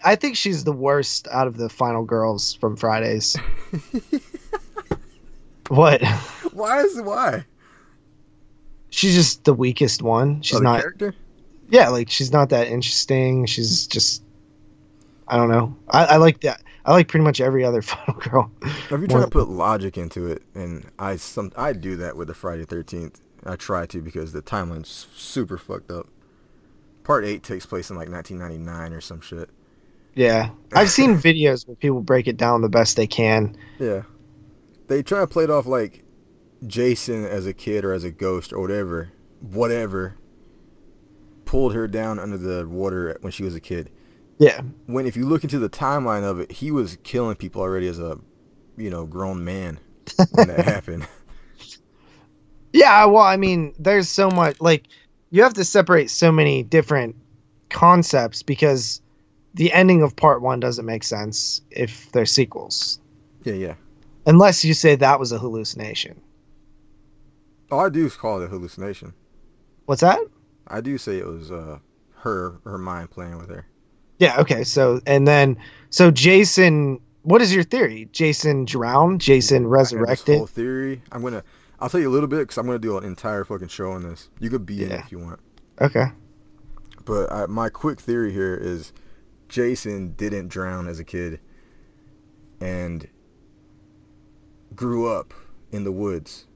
I think she's the worst out of the final girls from Fridays. What? Why? She's just the weakest one. She's not character? Yeah, like she's not that interesting. She's just I don't know. I like that. I like pretty much every other final girl. If you're trying to put logic into it, and I do that with the Friday 13th. I try to because the timeline's super fucked up. Part 8 takes place in like 1999 or some shit. Yeah. I've seen videos where people break it down the best they can. Yeah. They try to play it off like Jason as a kid or as a ghost or whatever, pulled her down under the water when she was a kid. Yeah. When if you look into the timeline of it, he was killing people already as a, grown man when that happened. Yeah, well, I mean, there's so much, like, you have to separate so many different concepts because the ending of part 1 doesn't make sense if they're sequels. Yeah. Unless you say that was a hallucination. Oh, I do call it a hallucination. What's that? I do say it was her mind playing with her. Yeah, okay, so Jason, what is your theory? Jason drowned? Jason resurrected? This whole theory, I'll tell you a little bit because I'm going to do an entire fucking show on this. You could be in it if you want. Okay. But my quick theory here is Jason didn't drown as a kid and grew up in the woods.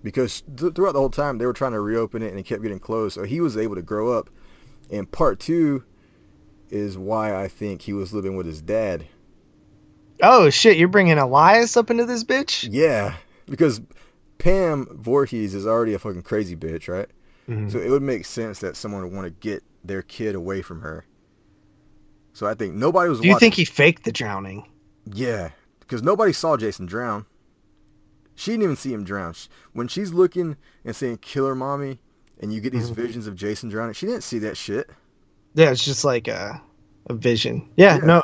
Because throughout the whole time, they were trying to reopen it and it kept getting closed. So he was able to grow up And part 2 is why I think he was living with his dad. Oh shit, you're bringing Elias up into this bitch? Yeah, because Pam Voorhees is already a fucking crazy bitch, right? Mm-hmm. So it would make sense that someone would want to get their kid away from her. So I think nobody was Do you watching. think he faked the drowning? Yeah, because nobody saw Jason drown. She didn't even see him drown. When she's looking and saying "killer mommy," and you get these visions of Jason drowning, she didn't see that shit. Yeah, it's just like a vision. Yeah, no,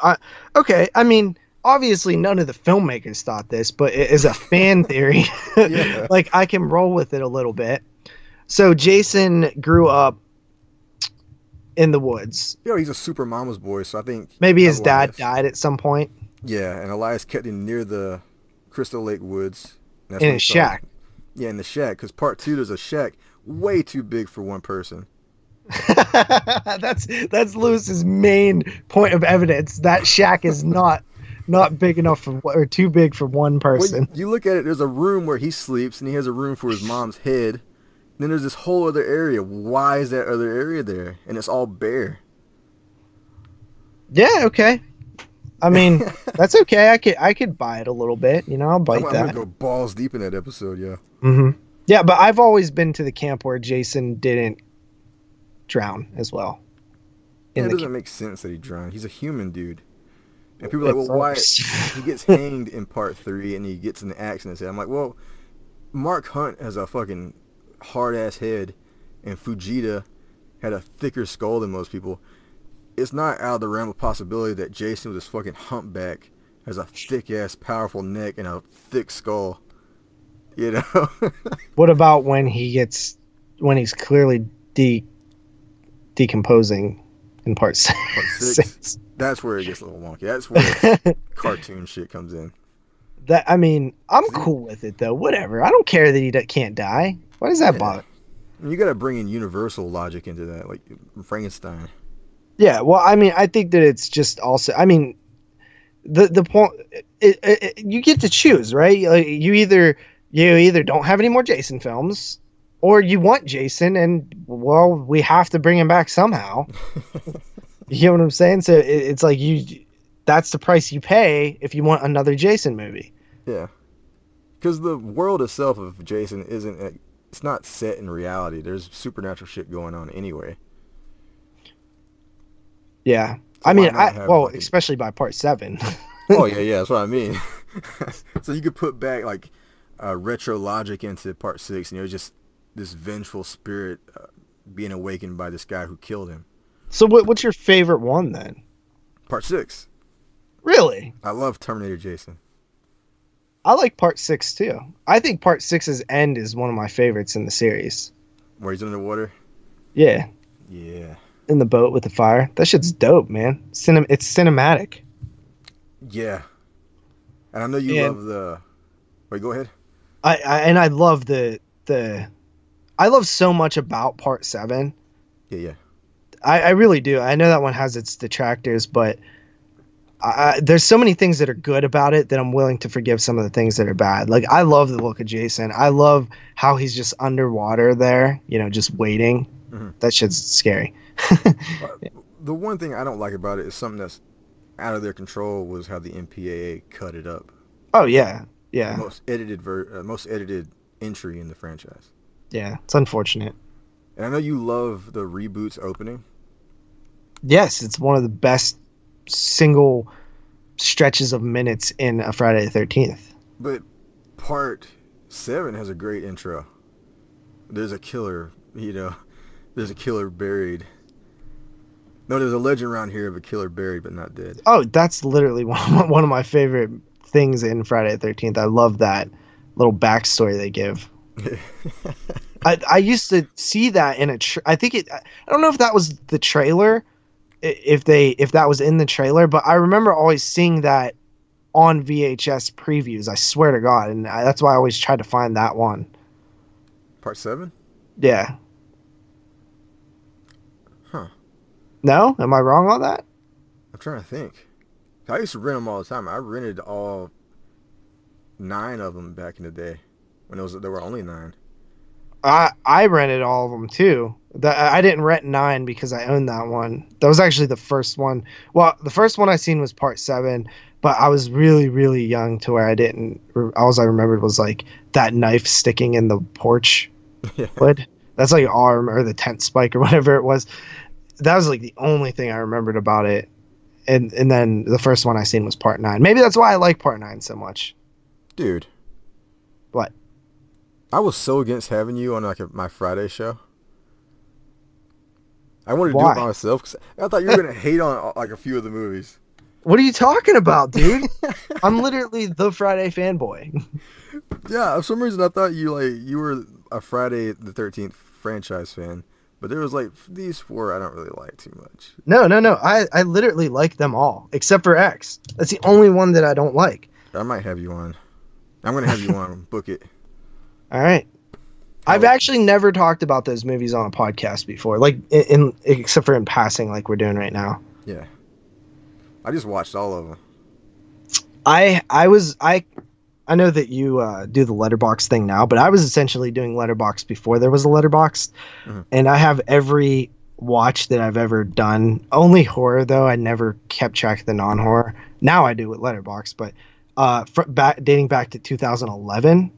okay. I mean, obviously none of the filmmakers thought this, but it is a fan theory. Yeah. Like, I can roll with it a little bit. So Jason grew up in the woods. You know, he's a super mama's boy, so I think Maybe his dad died at some point. Yeah, and Elias kept him near the Crystal Lake woods. That's in his shack. Yeah, in the shack, because part 2 there's a shack way too big for one person. That's Lewis's main point of evidence. That shack is not big enough for, or too big for one person. Well, you look at it, there's a room where he sleeps, and he has a room for his mom's head. And then there's this whole other area. Why is that other area there? And it's all bare. Yeah, okay. I mean, that's okay. I could buy it a little bit. You know, I'll bite that. I'm gonna go balls deep in that episode, yeah. Mm-hmm. Yeah, but I've always been to the camp where Jason didn't drown as well. It doesn't make sense that he drowned. He's a human dude. And people are like, well, why? He gets hanged in part 3 and he gets in the accident. I'm like, well, Mark Hunt has a fucking hard-ass head and Fujita had a thicker skull than most people. It's not out of the realm of possibility that Jason with his fucking humpback has a thick-ass, powerful neck and a thick skull. You know? What about when he's clearly decomposing in part 6? That's where it gets a little wonky. That's where cartoon shit comes in. I mean, I'm cool with it though. Whatever. I don't care that he can't die. Why does that bother? You got to bring in universal logic into that, like Frankenstein. Yeah. Well, I mean, I think that it's just also. I mean, the point. You get to choose, right? Like, you either don't have any more Jason films, or you want Jason, and well, we have to bring him back somehow. You know what I'm saying? So it's like that's the price you pay if you want another Jason movie. Yeah. Because the world itself of Jason it's not set in reality. There's supernatural shit going on anyway. Yeah. So I mean, especially by part 7. Oh, yeah, that's what I mean. So you could put back, like, retro logic into part 6, and just this vengeful spirit being awakened by this guy who killed him. So what's your favorite one then? Part 6. Really? I love Terminator Jason. I like part 6 too. I think part 6's end is one of my favorites in the series. Where he's underwater? Yeah. Yeah. In the boat with the fire. That shit's dope, man. It's cinematic. Yeah. And I know you love the... Wait, go ahead. I love I love so much about part 7. Yeah. I really do. I know that one has its detractors, but there's so many things that are good about it that I'm willing to forgive some of the things that are bad. Like, I love the look of Jason. I love how he's just underwater there, just waiting. Mm-hmm. That shit's scary. The one thing I don't like about it is something that's out of their control was how the MPAA cut it up. Oh, yeah. Yeah. The most edited entry in the franchise. Yeah, it's unfortunate. And I know you love the reboot's opening. Yes, it's one of the best single stretches of minutes in a Friday the 13th. But part 7 has a great intro. There's a killer, there's a killer buried. No, there's a legend around here of a killer buried but not dead. Oh, that's literally one of my favorite things in Friday the 13th. I love that little backstory they give. I used to see that in I don't know if that was the trailer, if that was in the trailer, but I remember always seeing that on VHS previews. I swear to God, and that's why I always tried to find that one. Part 7? Yeah. Huh. No? Am I wrong on that? I'm trying to think. I used to rent them all the time. I rented all 9 of them back in the day when there were only 9. I rented all of them too. I didn't rent 9 because I owned that one. That was actually the first one. Well, the first one I seen was part 7, but I was really, really young to where I didn't. All I remembered was like that knife sticking in the porch Yeah. wood. That's like arm or the tent spike or whatever it was. That was like the only thing I remembered about it. And then the first one I seen was part 9. Maybe that's why I like part 9 so much. Dude. What? I was so against having you on like my Friday show. I wanted to Why? do it by myself because I thought you were gonna hate on like a few of the movies. What are you talking about, dude? I'm literally the Friday fanboy. Yeah, for some reason I thought you were a Friday the 13th franchise fan, but there was like these 4 I don't really like too much. No. I literally like them all except for X. That's the only one that I don't like. I might have you on. I'm gonna have you on. Book it. All right. I've actually never talked about those movies on a podcast before, like except for in passing, like we're doing right now. Yeah. I just watched all of them. I know that you do the letterboxd thing now, but I was essentially doing letterboxd before there was a letterboxd, and I have every watch that I've ever done. Only horror though. I never kept track of the non-horror. Now I do with letterboxd, but dating back to 2011.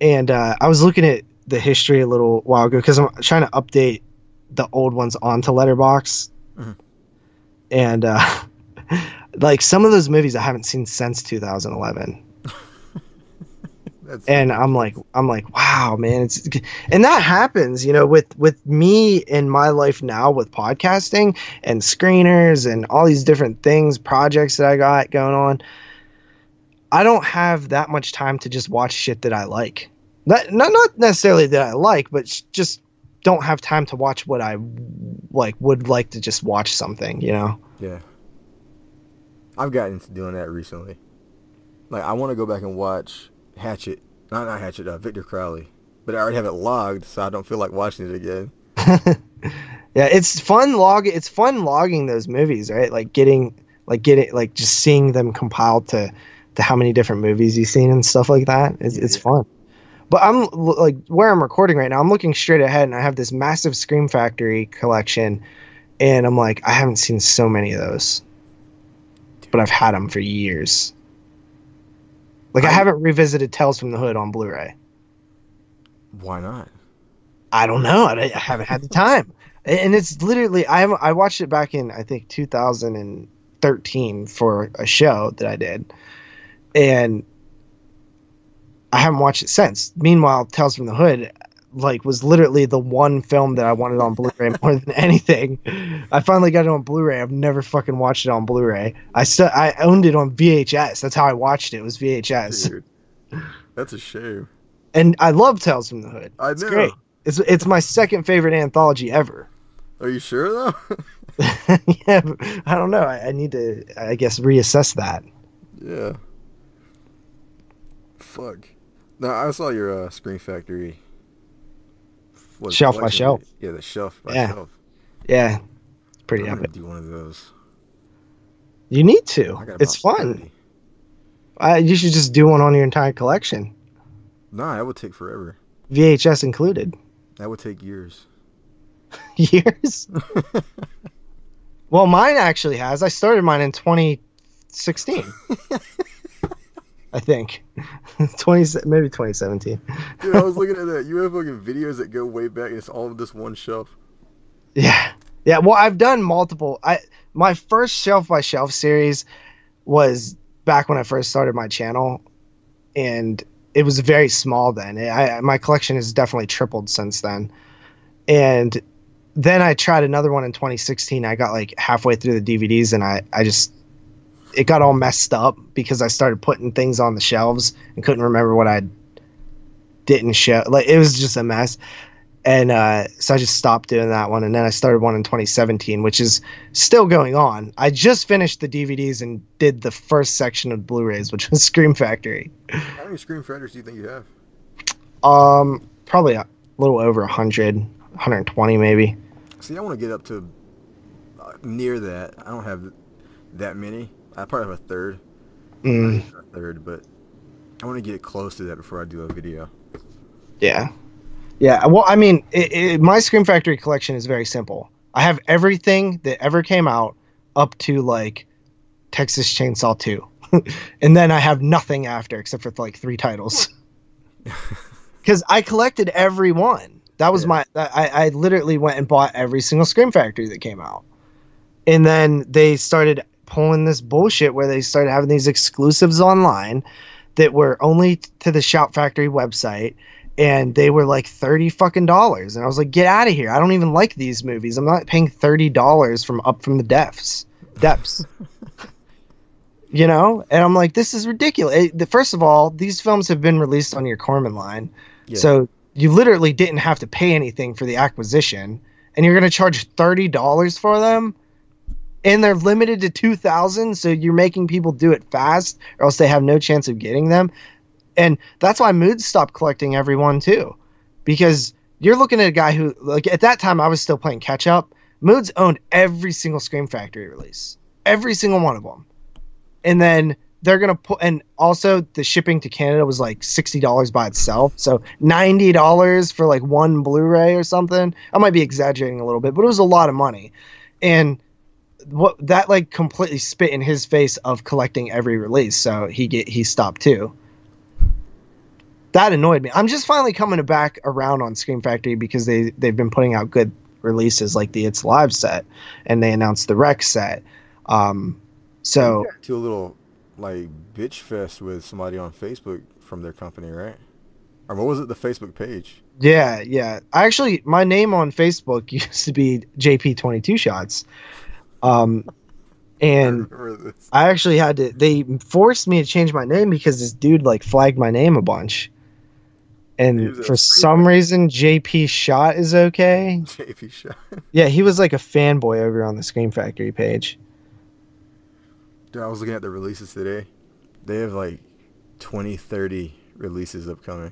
And I was looking at the history a little while ago because I'm trying to update the old ones onto letterboxd. And like some of those movies I haven't seen since 2011. And I'm like, wow, man, and that happens, with me in my life now with podcasting and screeners and all these different things, projects that I got going on. I don't have that much time to just watch shit that I like. Not necessarily that I like, but just don't have time to watch what I would like to just watch something, Yeah. I've gotten into doing that recently. Like, I want to go back and watch Hatchet. Not Hatchet, Victor Crowley. But I already have it logged, so I don't feel like watching it again. Yeah, it's fun logging those movies, right? Just seeing them compiled to how many different movies you've seen and stuff like that. It's fun. But I'm like where I'm recording right now, I'm looking straight ahead and I have this massive Scream Factory collection and I'm like, I haven't seen so many of those. But I've had them for years. Like I haven't revisited Tales from the Hood on Blu-ray. Why not? I don't know. I haven't had the time. And it's literally I watched it back in I think 2013 for a show that I did. And I haven't watched it since. Meanwhile, Tales from the Hood was literally the one film that I wanted on Blu-ray more than anything. I finally got it on Blu-ray. I've never fucking watched it on Blu-ray. I owned it on VHS. That's how I watched it. It was VHS. Dude, that's a shame. And I love Tales from the Hood. It's great. It's my second favorite anthology ever. Are you sure though? Yeah, I don't know. I need to, I guess, reassess that. Yeah. Fuck. No, I saw your Scream Factory. Shelf by shelf. Yeah, the shelf by shelf. Yeah. It's pretty I'm epic. gonna do one of those. You need to. It's fun. You should just do one on your entire collection. Nah, that would take forever. VHS included. That would take years. Years? Well, mine actually has. I started mine in 2016. I think. Maybe 2017. Dude, I was looking at that. You have fucking videos that go way back and it's all this one shelf. Yeah. Yeah, well, I've done multiple. My first shelf by shelf series was back when I first started my channel, and it was very small then. My collection has definitely tripled since then. And then I tried another one in 2016. I got like halfway through the DVDs and it got all messed up because I started putting things on the shelves and couldn't remember what I didn't show. Like, it was just a mess. And so I just stopped doing that one. And then I started one in 2017, which is still going on. I just finished the DVDs and did the first section of Blu-rays, which was Scream Factory. How many Scream Factories do you think you have? Probably a little over 100, 120 maybe. See, I want to get up to near that. I don't have that many. I probably have a third. A third, but I want to get close to that before I do a video. Yeah. Yeah, well, I mean, my Scream Factory collection is very simple. I have everything that ever came out up to like Texas Chainsaw 2. And then I have nothing after except for like 3 titles. Because I collected every one. That was I literally went and bought every single Scream Factory that came out. And then they started pulling this bullshit where they started having these exclusives online that were only to the Shout Factory website. And they were like $30 fucking. And I was like, get out of here. I don't even like these movies. I'm not paying $30 from the depths. You know? And I'm like, this is ridiculous. First of all, these films have been released on your Corman line. Yeah. So you literally didn't have to pay anything for the acquisition. And you're going to charge $30 for them? And they're limited to 2,000, so you're making people do it fast, or else they have no chance of getting them. And that's why Moods stopped collecting everyone too, because you're looking at a guy who, like, at that time I was still playing catch up. Moods owned every single Scream Factory release, every single one of them. And then they're going to put, and also the shipping to Canada was like $60 by itself. So $90 for like one Blu-ray or something. I might be exaggerating a little bit, but it was a lot of money. And what that like completely spit in his face of collecting every release. So he stopped too. That annoyed me. I'm just finally coming back around on Scream Factory because they've been putting out good releases like the It's Live set, and they announced the Rex set. So you got to a little like bitch fest with somebody on Facebook from their company, right? Or what was it? The Facebook page? Yeah. My name on Facebook used to be JP22 Shots. And I actually had to. They forced me to change my name because this dude like flagged my name a bunch. And for some reason, JP Shot is okay. JP Shot. Yeah, he was like a fanboy over on the Scream Factory page. Dude, I was looking at the releases today. They have like 20, 30 releases upcoming.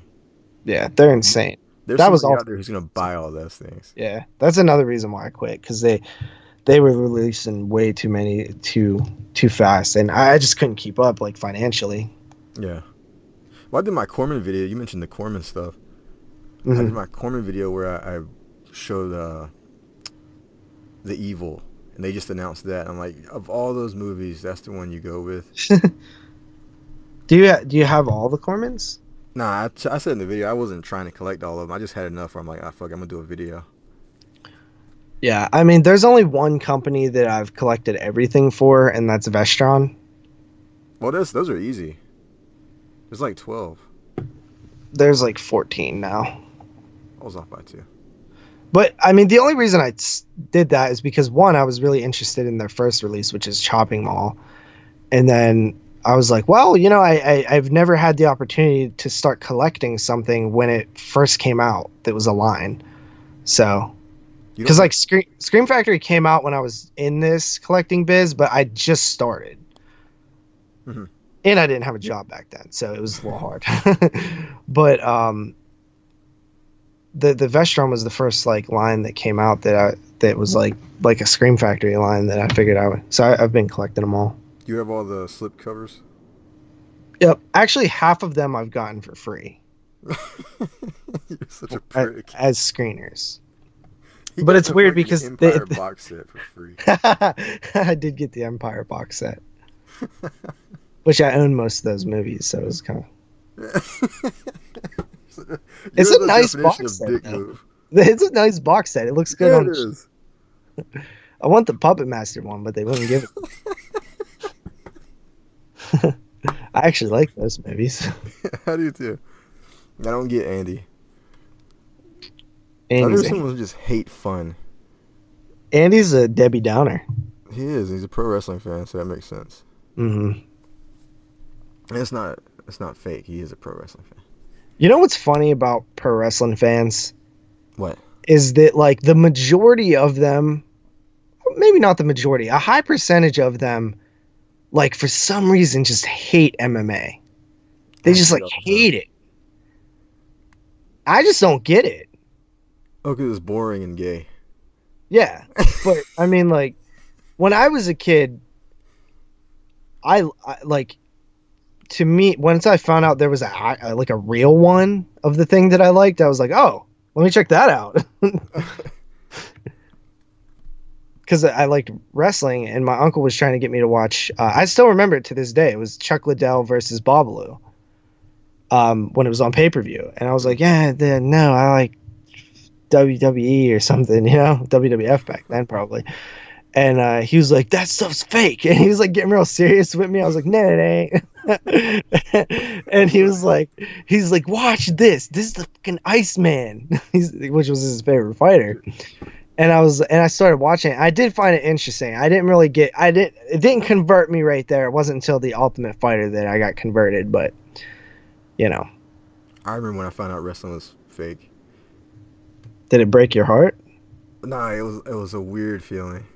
Yeah, they're insane. There's somebody out there who's going to buy all those things. Yeah, that's another reason why I quit, because they were releasing way too many too fast, and I just couldn't keep up, like, financially. Yeah. Well, I did my Corman video. You mentioned the Corman stuff. Mm-hmm. I did my Corman video where I showed The Evil, and they just announced that. I'm like, of all those movies, that's the one you go with. Do you have all the Cormans? Nah, I said in the video I wasn't trying to collect all of them. I just had enough where I'm like, fuck, I'm gonna do a video. Yeah, I mean, there's only one company that I've collected everything for, and that's Vestron. Well, those are easy. There's like 12. There's like 14 now. I was off by 2. But, I mean, the only reason I did that is because, one, I was really interested in their first release, which is Chopping Mall. And then I was like, well, you know, I've never had the opportunity to start collecting something when it first came out that was a line. So, because, like, Scream Factory came out when I was in this collecting biz, but I just started. Mm-hmm. And I didn't have a job back then, so it was a little hard. But the Vestron was the first like line that came out that was like a Scream Factory line that I figured I would. So I've been collecting them all. You have all the slip covers? Yep. Actually, half of them I've gotten for free. You're such a prick. As screeners. But it's weird because Empire box set for free. I did get the Empire box set. Which I own most of those movies, so it was kind of... It's a nice box set. It's a nice box set. It looks good on... It is. I want the Puppet Master one, but they wouldn't give it. I actually like those movies. How do you too? I don't get Andy. Andy's someone who just hate fun. Andy's a Debbie Downer. He is. He's a pro wrestling fan, so that makes sense. Mm-hmm. And it's not fake. He is a pro wrestling fan. You know what's funny about pro wrestling fans? What? Is that like the majority of them, maybe not the majority, a high percentage of them, like for some reason just hate MMA. They just like hate it. I just don't get it. Oh, because it's boring and gay. Yeah, but I mean, like, when I was a kid, I like, to me, once I found out there was a real one of the thing that I liked, I was like, oh, Let me check that out. Because I liked wrestling, and my uncle was trying to get me to watch. I still remember it to this day. It was Chuck Liddell versus Babalu when it was on pay-per-view. And I was like, yeah, no, I like WWE or something, WWF back then probably. And he was like, that stuff's fake. And he was like getting real serious with me. I was like, no, it ain't. And he's like, watch this. This is the fucking Iceman, which was his favorite fighter. And I started watching it. I did find it interesting. It didn't convert me right there. It wasn't until the Ultimate Fighter that I got converted, but I remember when I found out wrestling was fake. Did it break your heart? Nah, it was a weird feeling.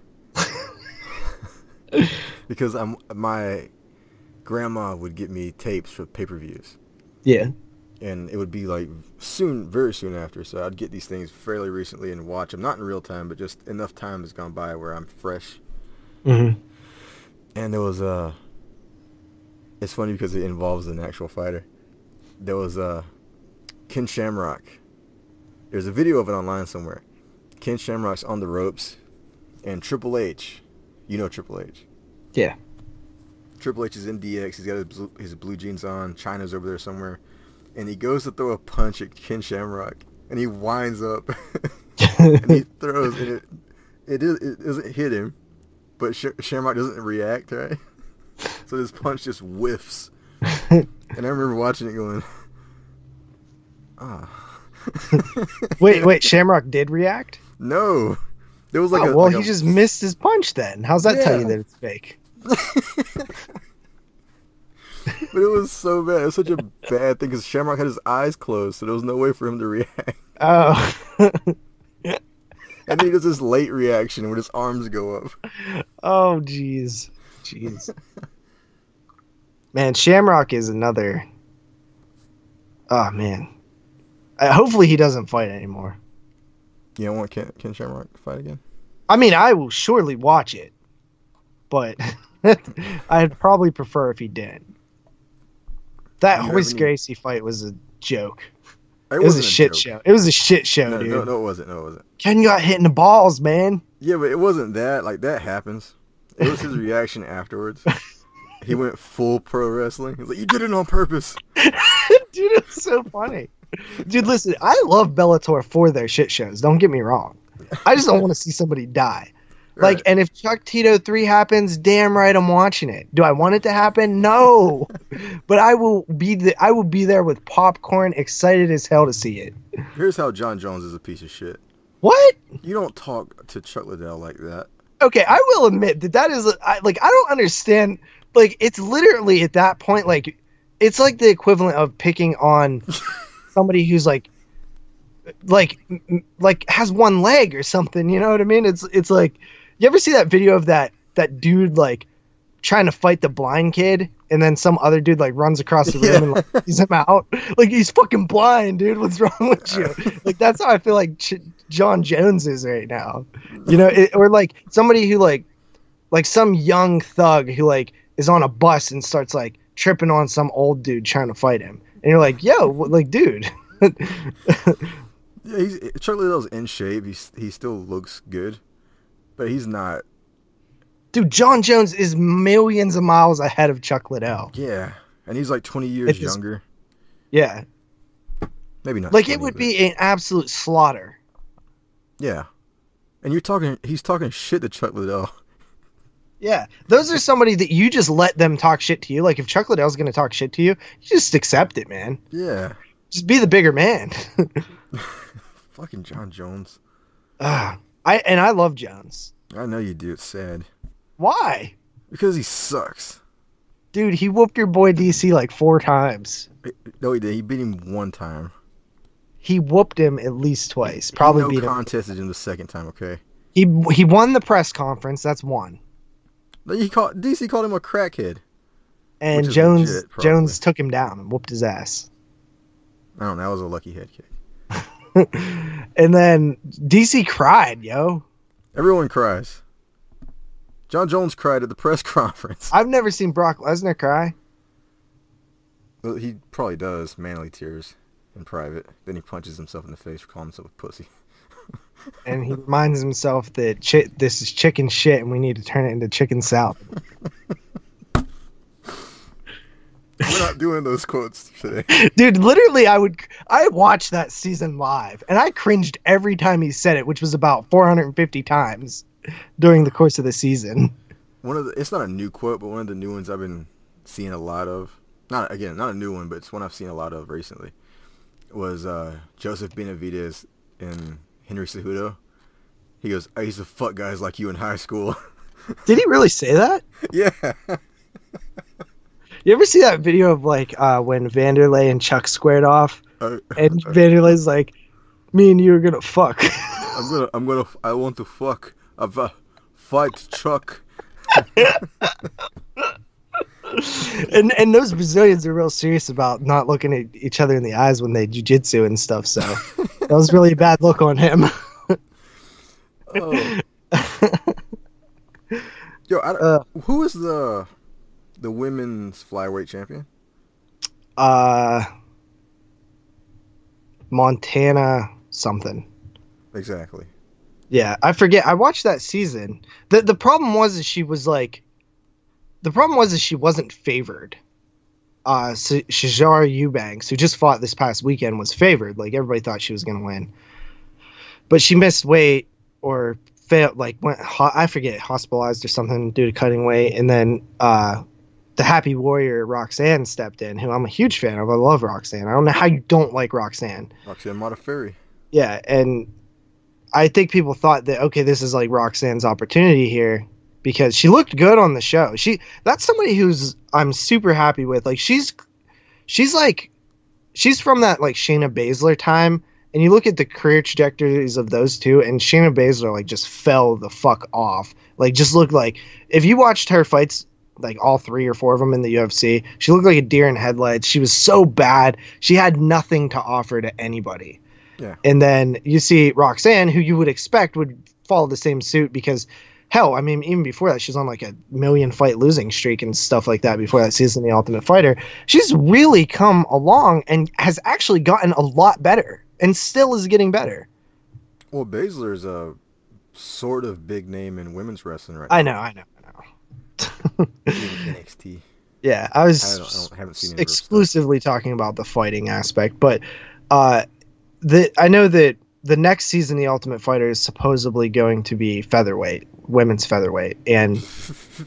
Because my grandma would get me tapes for pay-per-views. Yeah. And it would be like very soon after. So I'd get these things fairly recently and watch them. Not in real time, but just enough time has gone by where I'm fresh. Mm-hmm. And there was it's funny because it involves an actual fighter. There was Ken Shamrock. There's a video of it online somewhere. Ken Shamrock's on the ropes, and Triple H. You know Triple H. Yeah. Triple H is in DX. He's got his blue jeans on. Chyna's over there somewhere. And he goes to throw a punch at Ken Shamrock. And he winds up. And he throws. And it doesn't hit him. But Shamrock doesn't react, right? So this punch just whiffs. And I remember watching it going, Wait, Shamrock did react? No. There was like he just missed his punch then. How's that tell you that it's fake? But it was so bad. It was such a bad thing because Shamrock had his eyes closed, so there was no way for him to react. Oh. And then he does this late reaction when his arms go up. Oh, jeez. Man, Shamrock is another... Oh, man. Hopefully he doesn't fight anymore. You don't want Ken Shamrock to fight again? I mean, I will surely watch it. But I'd probably prefer if he didn't. That Hoist Gracie fight was a joke. It was a shit show. It was a shit show, dude. No, it wasn't. Ken got hit in the balls, man. Yeah, but it wasn't that. Like, that happens. It was his reaction afterwards. He went full pro wrestling. He was like, you did it on purpose. Dude, it's so funny. Dude, listen, I love Bellator for their shit shows. Don't get me wrong. I just don't want to see somebody die. Like, and if Chuck Tito 3 happens, damn right I'm watching it. Do I want it to happen? No. But I will be there with popcorn, excited as hell to see it. Here's how John Jones is a piece of shit. What? You don't talk to Chuck Liddell like that. Okay, I will admit that is I don't understand. Like, it's literally at that point, like, it's like the equivalent of picking on somebody who's like has one leg or something. You know what I mean? It's like, you ever see that video of that dude like trying to fight the blind kid, and then some other dude like runs across the room and like sees him out? Like, he's fucking blind, dude. What's wrong with you? Like, that's how I feel like John Jones is right now. You know, or like somebody who like some young thug who like is on a bus and starts like tripping on some old dude trying to fight him, and you're like, yo, like, dude. Yeah, Chuck Liddell's in shape. He still looks good, but he's not. Dude, John Jones is millions of miles ahead of Chuck Liddell. Yeah, and he's like 20 years younger. Yeah. Maybe not. Like, 20, it would be an absolute slaughter. Yeah. And he's talking shit to Chuck Liddell. Yeah. Those are somebody that you just let them talk shit to you. Like, if Chuck Liddell's going to talk shit to you, you just accept it, man. Yeah. Just be the bigger man. Fucking John Jones. I love Jones. I know you do. It's sad. Why? Because he sucks. Dude, he whooped your boy DC like 4 times. No, he did. He beat him 1 time. He whooped him at least twice. Probably beat him. Contested him the 2nd time, okay? He won the press conference. That's 1. DC called him a crackhead. And Jones took him down and whooped his ass. I don't know. That was a lucky head kick. And then DC cried, yo. Everyone cries. John Jones cried at the press conference. I've never seen Brock Lesnar cry. Well, he probably does. Manly tears. in private. Then he punches himself in the face for calling himself a pussy. And he reminds himself that this is chicken shit and we need to turn it into chicken salad. We're not doing those quotes today. Dude, literally, I watched that season live, and I cringed every time he said it, which was about 450 times during the course of the season. It's not a new quote, but one of the new ones I've been seeing a lot of. Not a new one, but it's one I've seen a lot of recently. Was Joseph Benavidez in Henry Cejudo. He goes, "I used to fuck guys like you in high school." Did he really say that? Yeah. You ever see that video of like when Vanderlei and Chuck squared off, and Vanderlei's like, "Me and you are gonna fuck." I want to fuck. Fight Chuck. And those Brazilians are real serious about not looking at each other in the eyes when they jiu-jitsu and stuff. So that was really a bad look on him. Oh. Yo, who is the women's flyweight champion? Montana something. Exactly. Yeah, I forget. I watched that season. The problem was she wasn't favored. Shajara Eubanks, who just fought this past weekend, was favored. Like everybody thought she was going to win, but she missed weight or failed. Like I forget, hospitalized or something due to cutting weight, and then the Happy Warrior Roxanne stepped in, who I'm a huge fan of. I love Roxanne. I don't know how you don't like Roxanne. Roxanne Modafferi. Yeah, and I think people thought that, okay, this is like Roxanne's opportunity here because she looked good on the show. That's somebody who's I'm super happy with. Like she's from that like Shayna Baszler time, and you look at the career trajectories of those two, and Shayna Baszler like just fell the fuck off. Like just looked like if you watched her fights, like all 3 or 4 of them in the UFC, she looked like a deer in headlights. She was so bad. She had nothing to offer to anybody. Yeah. And then you see Roxanne, who you would expect would follow the same suit because, hell, I mean, even before that, she's on like a 1,000,000 fight losing streak and stuff like that before that season, The Ultimate Fighter. She's really come along and has actually gotten a lot better and still is getting better. Well, Baszler's a sort of big name in women's wrestling right now. I know. NXT. Yeah, I haven't seen exclusively talking about the fighting aspect, but I know that the next season, The Ultimate Fighter is supposedly going to be featherweight, women's featherweight, and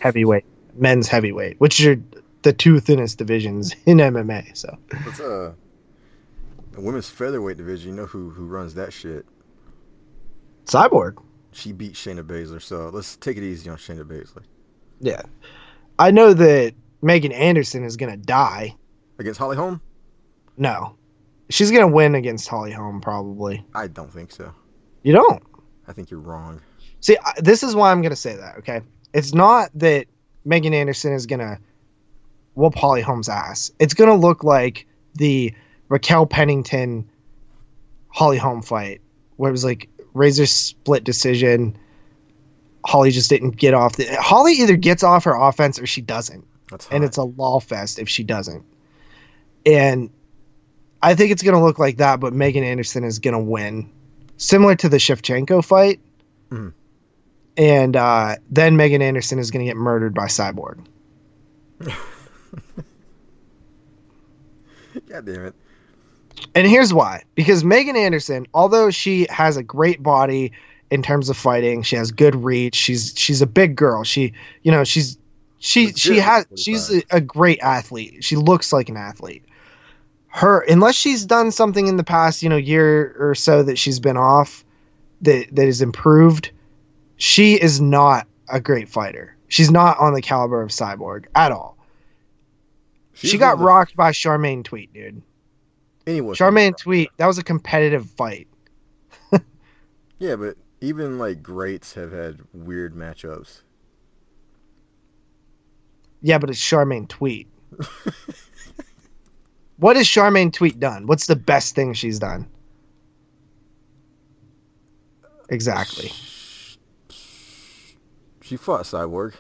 heavyweight, men's heavyweight, which are the 2 thinnest divisions in MMA. So, what's the women's featherweight division? You know who runs that shit? Cyborg. She beat Shayna Baszler, so let's take it easy on Shayna Baszler. Yeah, I know that Megan Anderson is gonna die against Holly Holm. No. She's going to win against Holly Holm, probably. I don't think so. You don't? I think you're wrong. See, this is why I'm going to say that, okay? It's not that Megan Anderson is going to whoop Holly Holm's ass. It's going to look like the Raquel Pennington Holly Holm fight, where it was like razor split decision. Holly just didn't get off. Holly either gets off her offense or she doesn't. And it's a law fest if she doesn't. And I think it's going to look like that, but Megan Anderson is going to win. Similar to the Shevchenko fight. Mm-hmm. And then Megan Anderson is going to get murdered by Cyborg. God damn it. And here's why. Because Megan Anderson, although she has a great body in terms of fighting, she has good reach, she's a big girl. She's a great athlete. She looks like an athlete. Unless she's done something in the past, year or so that she's been off that is improved, she is not a great fighter. She's not on the caliber of Cyborg at all. She got rocked by Charmaine Tweet, dude. Charmaine Tweet, that was a competitive fight. Yeah, but even like greats have had weird matchups. Yeah, but it's Charmaine Tweet. What has Charmaine Tweet done? What's the best thing she's done? Exactly. She fought Cyborg.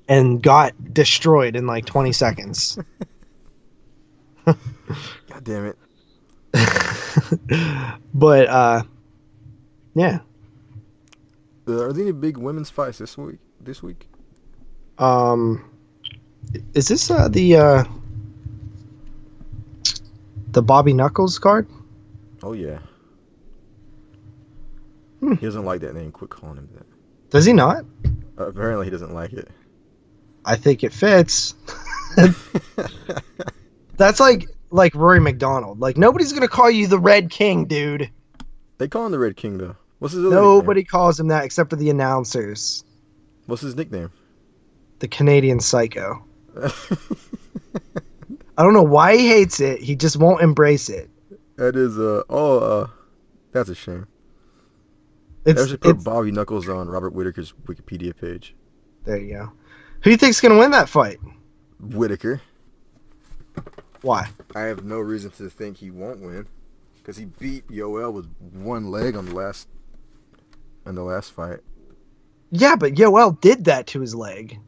And got destroyed in like 20 seconds. God damn it. But yeah. Are there any big women's fights this week? This week? Is this the Bobby Knuckles card? Oh yeah. Hmm. He doesn't like that name. Quit calling him that. Does he not? Apparently he doesn't like it. I think it fits. That's like Rory McDonald. Like, nobody's gonna call you the Red King, dude. They call him the Red King though. What's his other Nobody nickname? calls him that except for the announcers. What's his nickname? The Canadian Psycho. I don't know why he hates it. He just won't embrace it. That is that's a shame. They should put Bobby Knuckles on Robert Whittaker's Wikipedia page. There you go. Who do you think's gonna win that fight? Whittaker. Why? I have no reason to think he won't win, because he beat Yoel with one leg on the last fight. Yeah, but Yoel did that to his leg.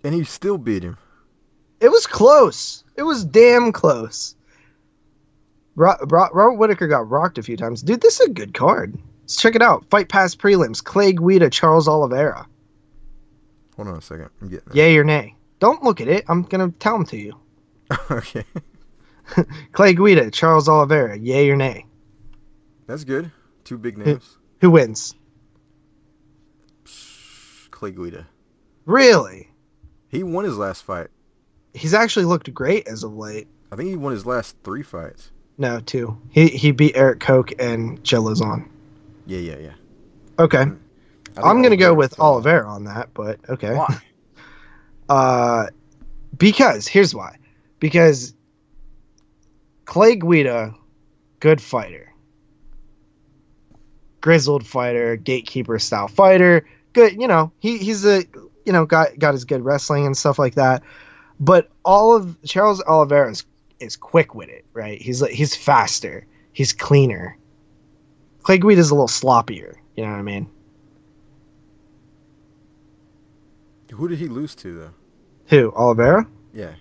And he still beat him. It was close. It was damn close. Robert Whittaker got rocked a few times. Dude, this is a good card. Let's check it out. Fight past prelims. Clay Guida, Charles Oliveira. Hold on a second. I'm getting it. Yay or nay? Don't look at it. I'm going to tell them to you. Okay. Clay Guida, Charles Oliveira. Yay or nay? That's good. Two big names. Who wins? Clay Guida. Really? He won his last fight. He's actually looked great as of late. I think he won his last 3 fights. No, 2. He beat Eric Koch and Joe Lozon. Yeah. Okay. I'm going to go with Oliveira on that, but okay. Why? Because, here's why. Because Clay Guida, good fighter. Grizzled fighter, gatekeeper style fighter. Good, he's a, got his good wrestling and stuff like that. But all of Charles Oliveira is quick with it, right? He's faster. He's cleaner. Clay Guida's a little sloppier. You know what I mean? Who did he lose to, though? Who? Oliveira? Yeah.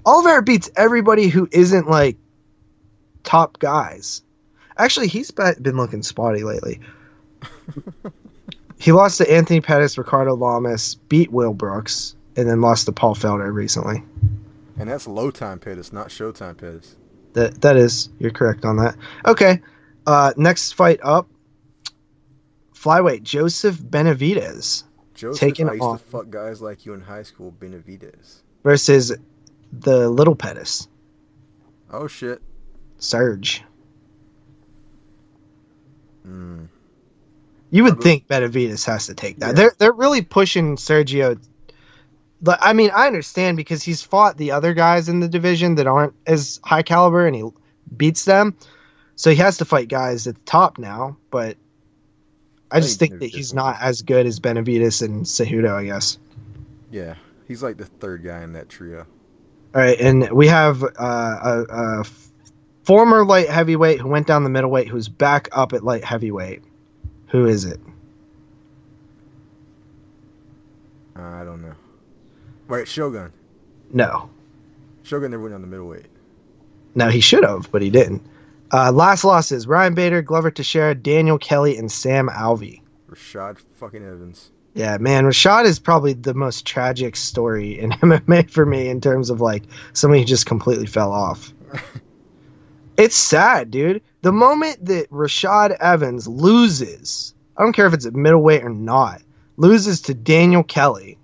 Oliveira beats everybody who isn't, like, top guys. Actually, he's been looking spotty lately. He lost to Anthony Pettis, Ricardo Lamas, beat Will Brooks, and then lost to Paul Felder recently. And that's low time Pettis, not showtime Pettis. That is, you're correct on that. Okay, next fight up, flyweight Joseph Benavidez. Joseph, taking I used on to fuck guys like you in high school, Benavidez. Versus the little Pettis, Oh, shit. Serge. Mm. You would think Benavidez has to take that. Yeah. They're really pushing Sergio. But I mean, I understand because he's fought the other guys in the division that aren't as high caliber, and he beats them. So he has to fight guys at the top now. But I just think that he's not as good as Benavidez and Cejudo, I guess. Yeah, he's like the third guy in that trio. All right, and we have a former light heavyweight who went down the middleweight who's back up at light heavyweight. Who is it? I don't know. Wait, Shogun. No. Shogun never went down the middleweight. No, he should have, but he didn't. Last losses: Ryan Bader, Glover Teixeira, Daniel Kelly, and Sam Alvey. Rashad fucking Evans. Yeah, man, Rashad is probably the most tragic story in MMA for me in terms of like somebody who just completely fell off. It's sad, dude. The moment that Rashad Evans loses, I don't care if it's at middleweight or not, loses to Daniel Kelly,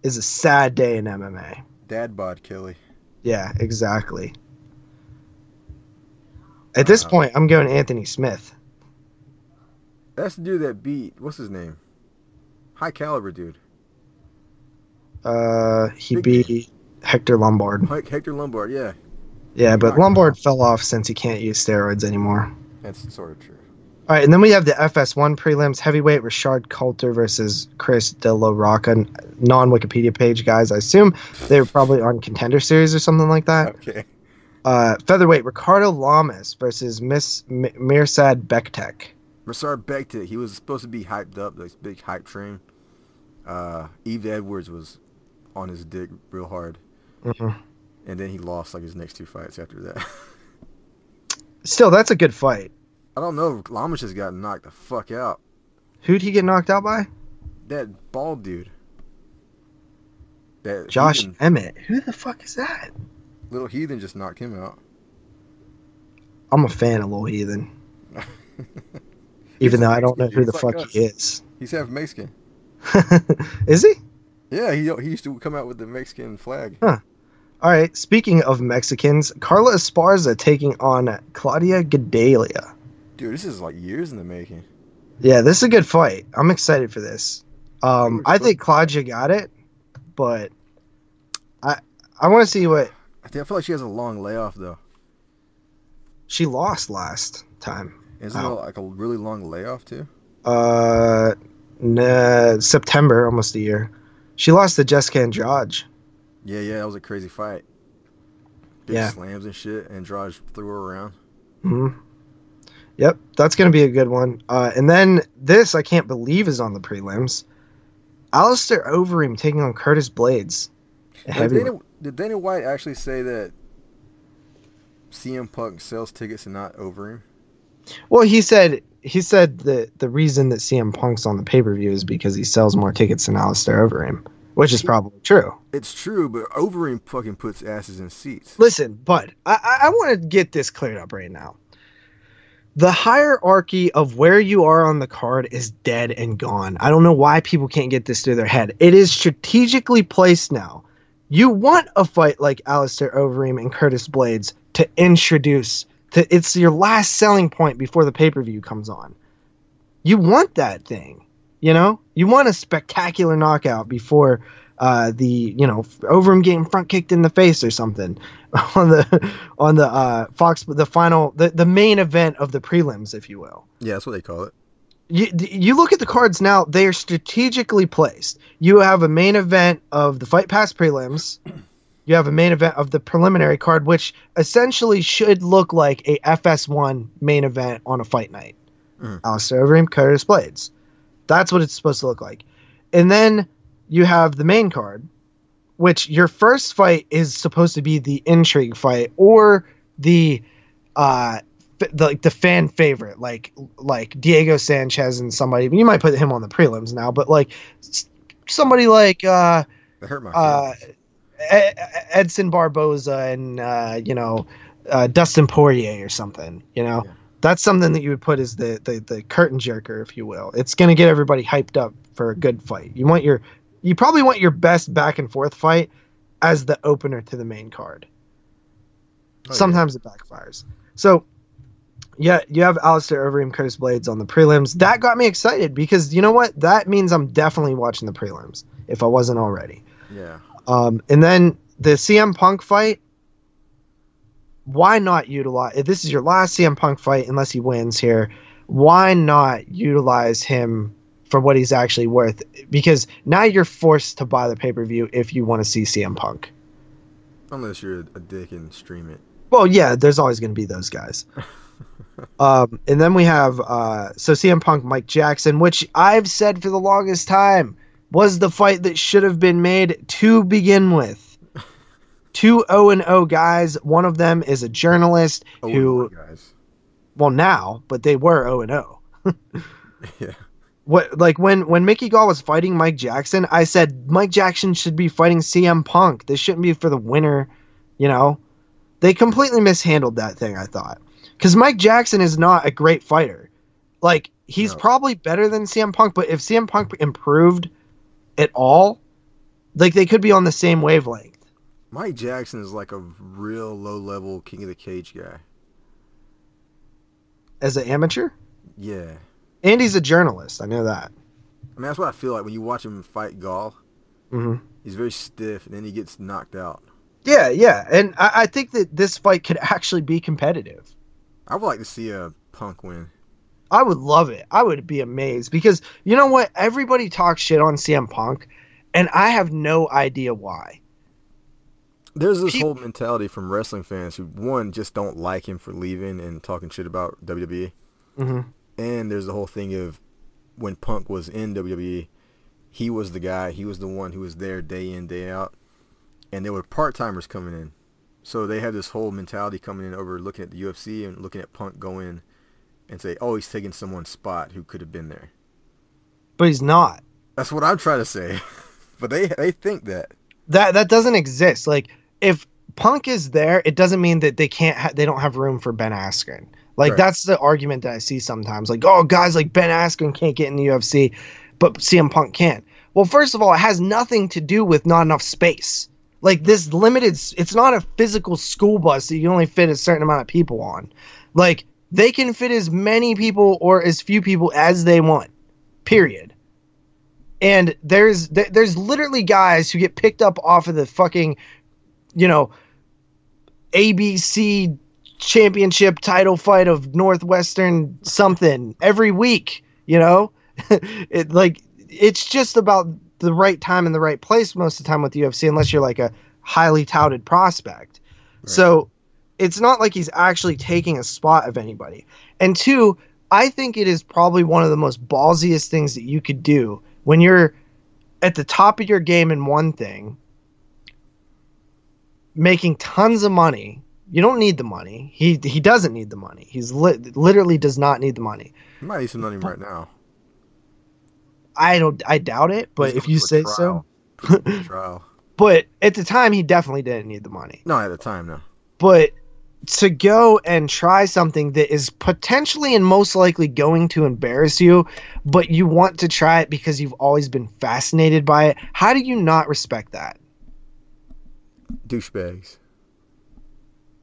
is a sad day in MMA. Dad bod Kelly. Yeah, exactly. At this point, I'm going Anthony Smith. That's the dude that beat, what's his name? High caliber dude. He Big beat Hector Lombard. Hector Lombard, yeah. Yeah, but Lombard fell off since he can't use steroids anymore. That's sort of true. All right, and then we have the FS1 prelims, heavyweight Rashard Coulter versus Chris De La Rocca, non-Wikipedia page guys. I assume they were probably on Contender Series or something like that. Okay. Featherweight Ricardo Lamas versus Mirsad Bektek. Mirsad Bektik, he was supposed to be hyped up, this big hype train. Eve Edwards was on his dick real hard. Mm-hmm. And then he lost like his next 2 fights after that. Still, that's a good fight. I don't know if Llama just got knocked the fuck out. Who'd he get knocked out by? That bald dude. That Josh heathen, Emmett. Who the fuck is that? little heathen just knocked him out. I'm a fan of Lil Heathen. Even though I don't know who the fuck he is. He's half Mexican. Is he? Yeah, he used to come out with the Mexican flag. Huh. All right. Speaking of Mexicans, Carla Esparza taking on Claudia Gadelha. Dude, this is like years in the making. Yeah, this is a good fight. I'm excited for this. I think Claudia got it, but I want to see what. I feel like she has a long layoff though. She lost last time. Isn't it like a really long layoff too? September, almost a year. She lost to Jessica Andrade. Yeah, that was a crazy fight. Big slams and shit. Andrade threw her around. Mm-hmm. Yep, that's going to be a good one. And then this, I can't believe, is on the prelims. Alistair Overeem taking on Curtis Blades. Did Dana White actually say that CM Punk sells tickets and not Overeem? Well, he said that the reason that CM Punk's on the pay-per-view is because he sells more tickets than Alistair Overeem, which is probably true. It's true, but Overeem fucking puts asses in seats. Listen, bud, I want to get this cleared up right now. The hierarchy of where you are on the card is dead and gone. I don't know why people can't get this through their head. It is strategically placed now. You want a fight like Alistair Overeem and Curtis Blades to introduce. It's your last selling point before the pay-per-view comes on. You want that thing, you know? You want a spectacular knockout before Overeem getting front kicked in the face or something on the Fox, the main event of the prelims, if you will. Yeah, that's what they call it. You look at the cards now; they are strategically placed. You have a main event of the Fight Pass prelims. You have a main event of the preliminary card, which essentially should look like a FS1 main event on a fight night. Alistair Overeem, Curtis Blades. That's what it's supposed to look like. And then you have the main card, which your first fight is supposed to be the intrigue fight or the fan favorite, like Diego Sanchez and somebody. You might put him on the prelims now, but like somebody like That hurt my feelings. Edson Barboza and Dustin Poirier or something. That's something that you would put as the curtain jerker, if you will. It's going to get everybody hyped up for a good fight. You probably want your best back and forth fight as the opener to the main card. Sometimes it backfires. So yeah, you have Alistair Overeem, Curtis Blades on the prelims. That got me excited because you know what? That means I'm definitely watching the prelims if I wasn't already. Yeah. And then the CM Punk fight, why not utilize, if this is your last CM Punk fight, unless he wins here, why not utilize him for what he's actually worth? Because now you're forced to buy the pay-per-view if you want to see CM Punk. Unless you're a dick and stream it. Well, yeah, there's always going to be those guys. And then we have CM Punk, Mike Jackson, which I've said for the longest time was the fight that should have been made to begin with. 2 0-0 guys. One of them is a journalist well, now, but they were 0-0. Yeah. When Mickey Gall was fighting Mike Jackson, I said Mike Jackson should be fighting CM Punk. This shouldn't be for the winner, They completely mishandled that thing, I thought. Because Mike Jackson is not a great fighter. He's probably better than CM Punk, but if CM Punk improved at all, they could be on the same wavelength. Mike Jackson is like a real low-level King of the Cage guy. As an amateur? Yeah. And he's a journalist. I know that. I mean, that's what I feel like when you watch him fight Gall. Mm-hmm. He's very stiff, and then he gets knocked out. Yeah. And I think that this fight could actually be competitive. I would like to see a Punk win. I would love it. I would be amazed because you know what? Everybody talks shit on CM Punk, and I have no idea why. There's this whole mentality from wrestling fans who, one, just don't like him for leaving and talking shit about WWE. Mm-hmm. And there's the whole thing of when Punk was in WWE, he was the guy, he was the one who was there day in, day out. And there were part-timers coming in. So they have this whole mentality coming in over looking at the UFC and looking at Punk go in and say, oh, he's taking someone's spot who could have been there. But he's not. That's what I'm trying to say. But they think that. That doesn't exist. Like, if Punk is there, it doesn't mean that they don't have room for Ben Askren. Like, that's the argument that I see sometimes. Like, oh, guys like Ben Askren can't get in the UFC, but CM Punk can. Well, first of all, it has nothing to do with not enough space. Like, this limited, it's not a physical school bus that you only fit a certain amount of people on. Like, they can fit as many people or as few people as they want, period. And there's literally guys who get picked up off of the fucking, you know, ABC championship title fight of Northwestern something every week, you know? It's just about the right time and the right place most of the time with the UFC, unless you're like a highly touted prospect. Right. So it's not like he's actually taking a spot of anybody. And two, I think it is probably one of the most ballsiest things that you could do when you're at the top of your game in one thing, making tons of money. You don't need the money. He doesn't need the money. He's literally does not need the money. He might need some money right now. I doubt it, but if you say so. Trial. But at the time, he definitely didn't need the money. No, at the time, no. But to go and try something that is potentially and most likely going to embarrass you, but you want to try it because you've always been fascinated by it, how do you not respect that? Douchebags.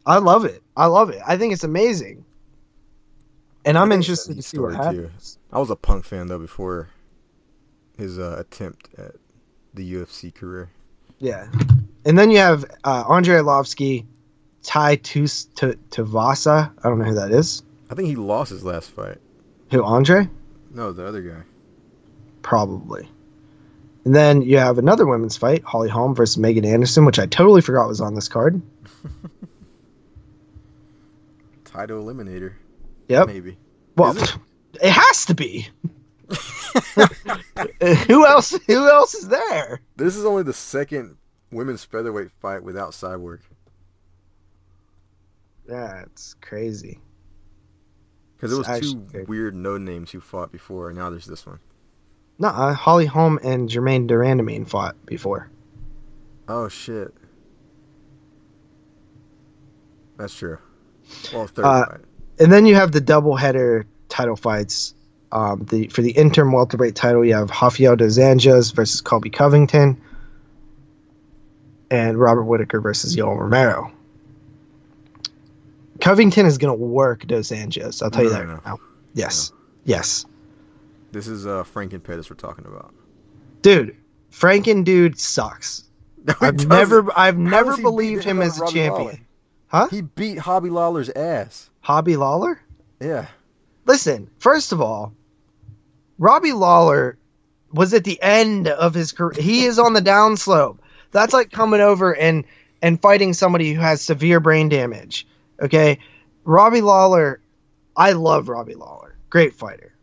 I love it. I think it's amazing. And I'm interested to see what happens. Too. I was a Punk fan, though, before his attempt at the UFC career. Yeah. And then you have Andrei Arlovsky, Tai Tuivasa. I don't know who that is. I think he lost his last fight. Who, Andre? No, the other guy. Probably. And then you have another women's fight, Holly Holm versus Megan Anderson, which I totally forgot was on this card. Title eliminator. Yep. Maybe. Well, it has to be. Who else is there? This is only the second women's featherweight fight without Cyborg. Yeah, it's crazy. Because it was two weird no names who fought before, and now there's this one. No, Holly Holm and Jermaine Durandamine fought before. Oh shit. That's true. Well, third fight. And then you have the doubleheader title fights. For the interim welterweight title, you have Rafael dos Anjos versus Colby Covington, and Robert Whittaker versus Yoel Romero. Covington is going to work Dos Anjos. I'll tell you that right now. Yes. No. Yes. This is Franken Pettis we're talking about. Dude, Franken dude sucks. No, I've never believed him as a champion. Lawler? Huh? He beat Hobby Lawler's ass. Hobby Lawler? Yeah. Listen, first of all, Robbie Lawler was at the end of his career. He is on the downslope. That's like coming over and fighting somebody who has severe brain damage. Okay? Robbie Lawler, I love Robbie Lawler. Great fighter.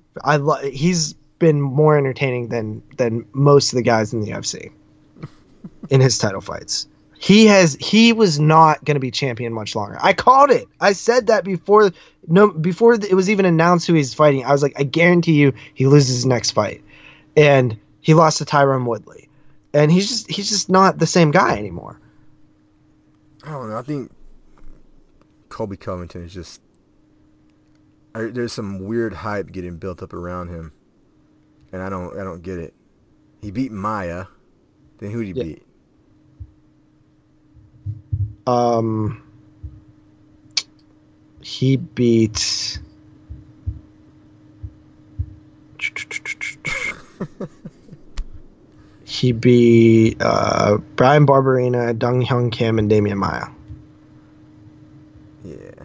He's been more entertaining than most of the guys in the UFC in his title fights. He was not going to be champion much longer. I called it. I said that before it was even announced who he's fighting. I was like, I guarantee you he loses his next fight. And he lost to Tyron Woodley. And he's just not the same guy anymore. I don't know. I think Colby Covington is just there's some weird hype getting built up around him. And I don't get it. He beat Maya. Then who did he beat? He beat Brian Barberina, Dong Hyun Kim, and Damian Maya. Yeah,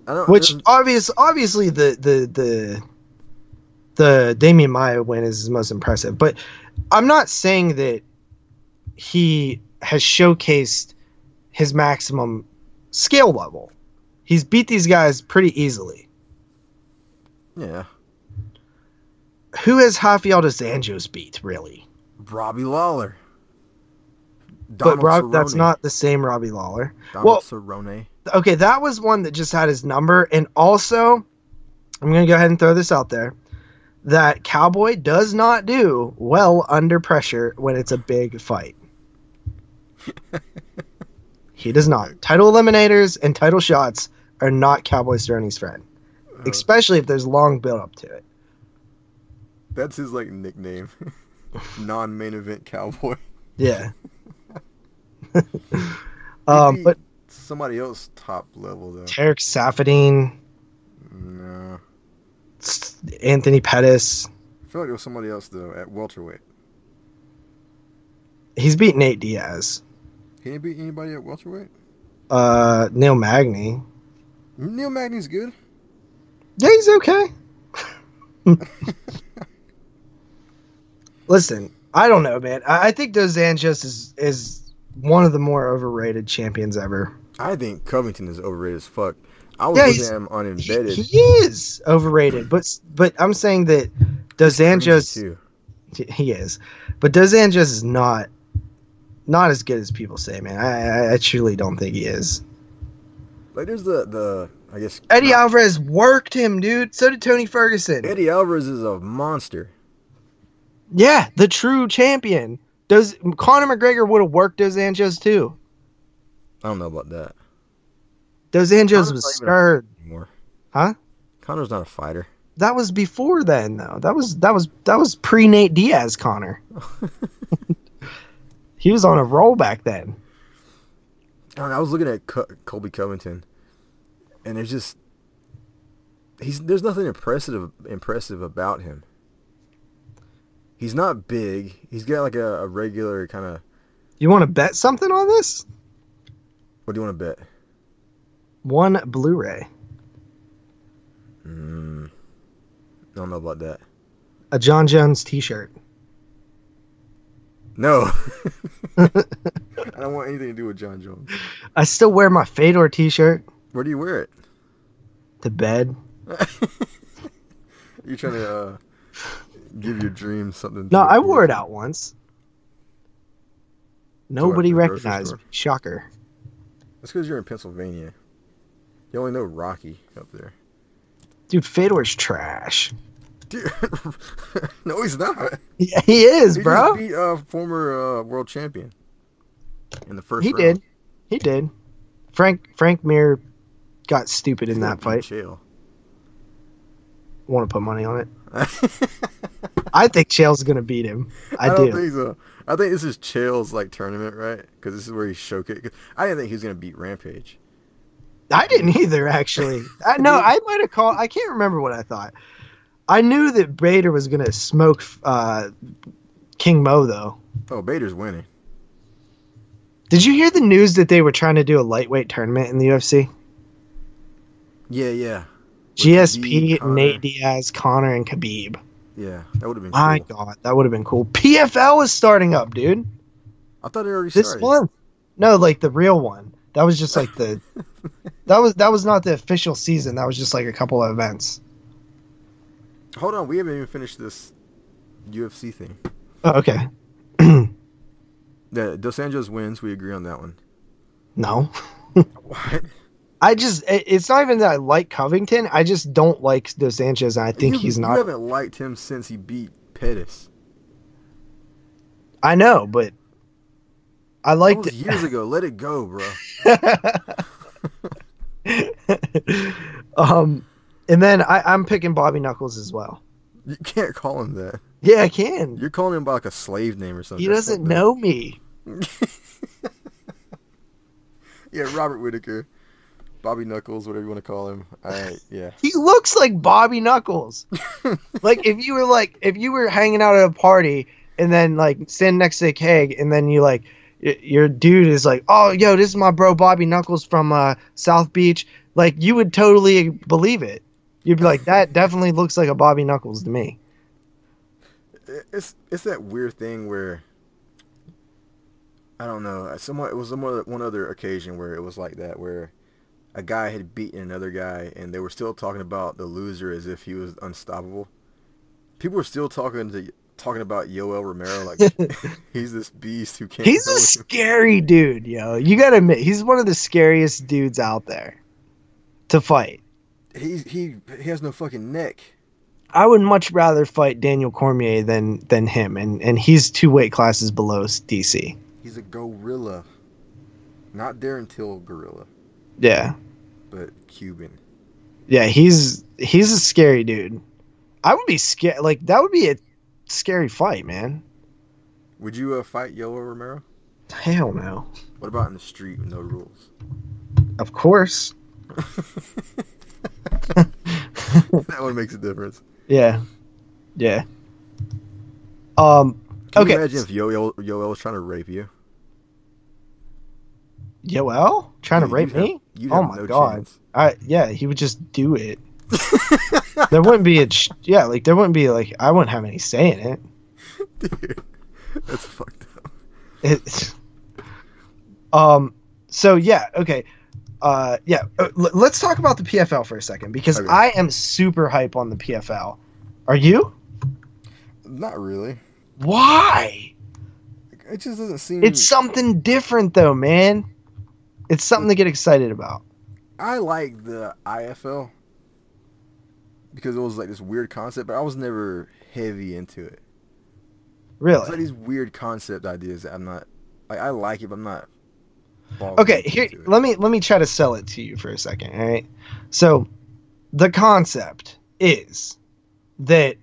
obviously the Damian Maya win is his most impressive, but I'm not saying that he has showcased his maximum skill level. He's beat these guys pretty easily. Yeah. Who has Rafael dos Anjos beat, really? Robbie Lawler. Donald Cerrone. That's not the same Robbie Lawler. Donald Cerrone. Okay, that was one that just had his number. And also, I'm going to go ahead and throw this out there, that Cowboy does not do well under pressure when it's a big fight. He does not. Title eliminators and title shots are not Cowboy Cerrone's friend, especially if there's long build up to it. That's his like nickname. Non-main event Cowboy. Yeah. But somebody else top level though. Tarek Safadine. No. Anthony Pettis. I feel like it was somebody else though at welterweight. He's beat Nate Diaz. Can he beat anybody at welterweight? Neil Magny. Neil Magny's good. Yeah, he's okay. Listen, I don't know, man. I think Dos Anjos is one of the more overrated champions ever. I think Covington is overrated as fuck. I was looking at him on Embedded. He is overrated, but I'm saying that Dos Anjos, he is, but Dos Anjos is not as good as people say, man. I truly don't think he is. Like there's the I guess Eddie Alvarez worked him, dude. So did Tony Ferguson. Eddie Alvarez is a monster. Yeah, the true champion. Conor McGregor would have worked Dos Anjos too. I don't know about that. Dos Anjos was scared. Huh? Conor's not a fighter. That was before then, though. That was pre Nate Diaz Conor. He was on a roll back then. I was looking at Colby Covington, and there's nothing impressive about him. He's not big. He's got like a regular kind of. You want to bet something on this? What do you want to bet? One Blu-ray. I don't know about that. A John Jones T-shirt. No. I don't want anything to do with John Jones. I still wear my Fedor T-shirt. Where do you wear it? To bed. You're trying to give your dreams something. No, I wore it out once. Nobody recognized me. Shocker. That's because you're in Pennsylvania. You only know Rocky up there. Dude, Fedor's trash. Dude, no, he's not. Yeah, he is, bro. He just beat former world champion in the first round. He did. Frank Mir got stupid in that fight. Chael. Want to put money on it? I think Chael's gonna beat him. I don't think so. I think this is Chael's like tournament, right? Because this is where he showcased. I didn't think he was gonna beat Rampage. I didn't either, actually. I might have called. I can't remember what I thought. I knew that Bader was gonna smoke King Mo though. Oh, Bader's winning. Did you hear the news that they were trying to do a lightweight tournament in the UFC? Yeah. GSP, Nate Diaz, Conor, and Khabib. Yeah, that would have been cool. My God, that would have been cool. PFL is starting up, dude. I thought it already started. This month. No, like the real one. That was just like the... that was not the official season. That was just like a couple of events. Hold on, we haven't even finished this UFC thing. Oh, okay. Dos Anjos wins. We agree on that one. No. What? It's not even that I like Covington. I just don't like Dos Anjos, and I think he's not. You haven't liked him since he beat Pettis. I know, but I liked it years ago. Let it go, bro. And then I'm picking Bobby Knuckles as well. You can't call him that. Yeah, I can. You're calling him by like a slave name or something. He doesn't know me. Yeah, Robert Whitaker. Bobby Knuckles, whatever you want to call him. Yeah. He looks like Bobby Knuckles. Like if you were hanging out at a party and then like standing next to a keg and then you like your dude is like, "Oh, yo, this is my bro Bobby Knuckles from South Beach." Like you would totally believe it. You'd be like, "That definitely looks like a Bobby Knuckles to me." It's that weird thing where I don't know. It was one other occasion where it was like that, where a guy had beaten another guy, and they were still talking about the loser as if he was unstoppable. People were still talking to talking about Yoel Romero like he's this beast who can't. He's a scary dude, yo. You gotta admit, he's one of the scariest dudes out there to fight. He has no fucking neck. I would much rather fight Daniel Cormier than him, and he's 2 weight classes below DC. He's a gorilla, not Darren Till gorilla. Yeah, but Cuban. Yeah, he's a scary dude. I would be scared. Like, that would be a scary fight, man. Would you fight Yoel Romero? Hell no. What about in the street with no rules? Of course. That one makes a difference. Yeah. Yeah. Can okay. you imagine if Yoel was trying to rape you? Yoel? Trying to rape me? Oh my god. Yeah, he would just do it. There wouldn't be there wouldn't be like, I wouldn't have any say in it. Dude, that's fucked up. So yeah, okay. Let's talk about the PFL for a second, because okay. I am super hype on the PFL. Are you? Not really. Why? It just doesn't seem... It's something different though, man. It's something to get excited about. I like the IFL because it was like this weird concept, but I was never heavy into it. Really? It's like these weird concept ideas that I'm not... Like, I like it, but I'm not... Okay, here, let me try to sell it to you for a second, all right? So, the concept is that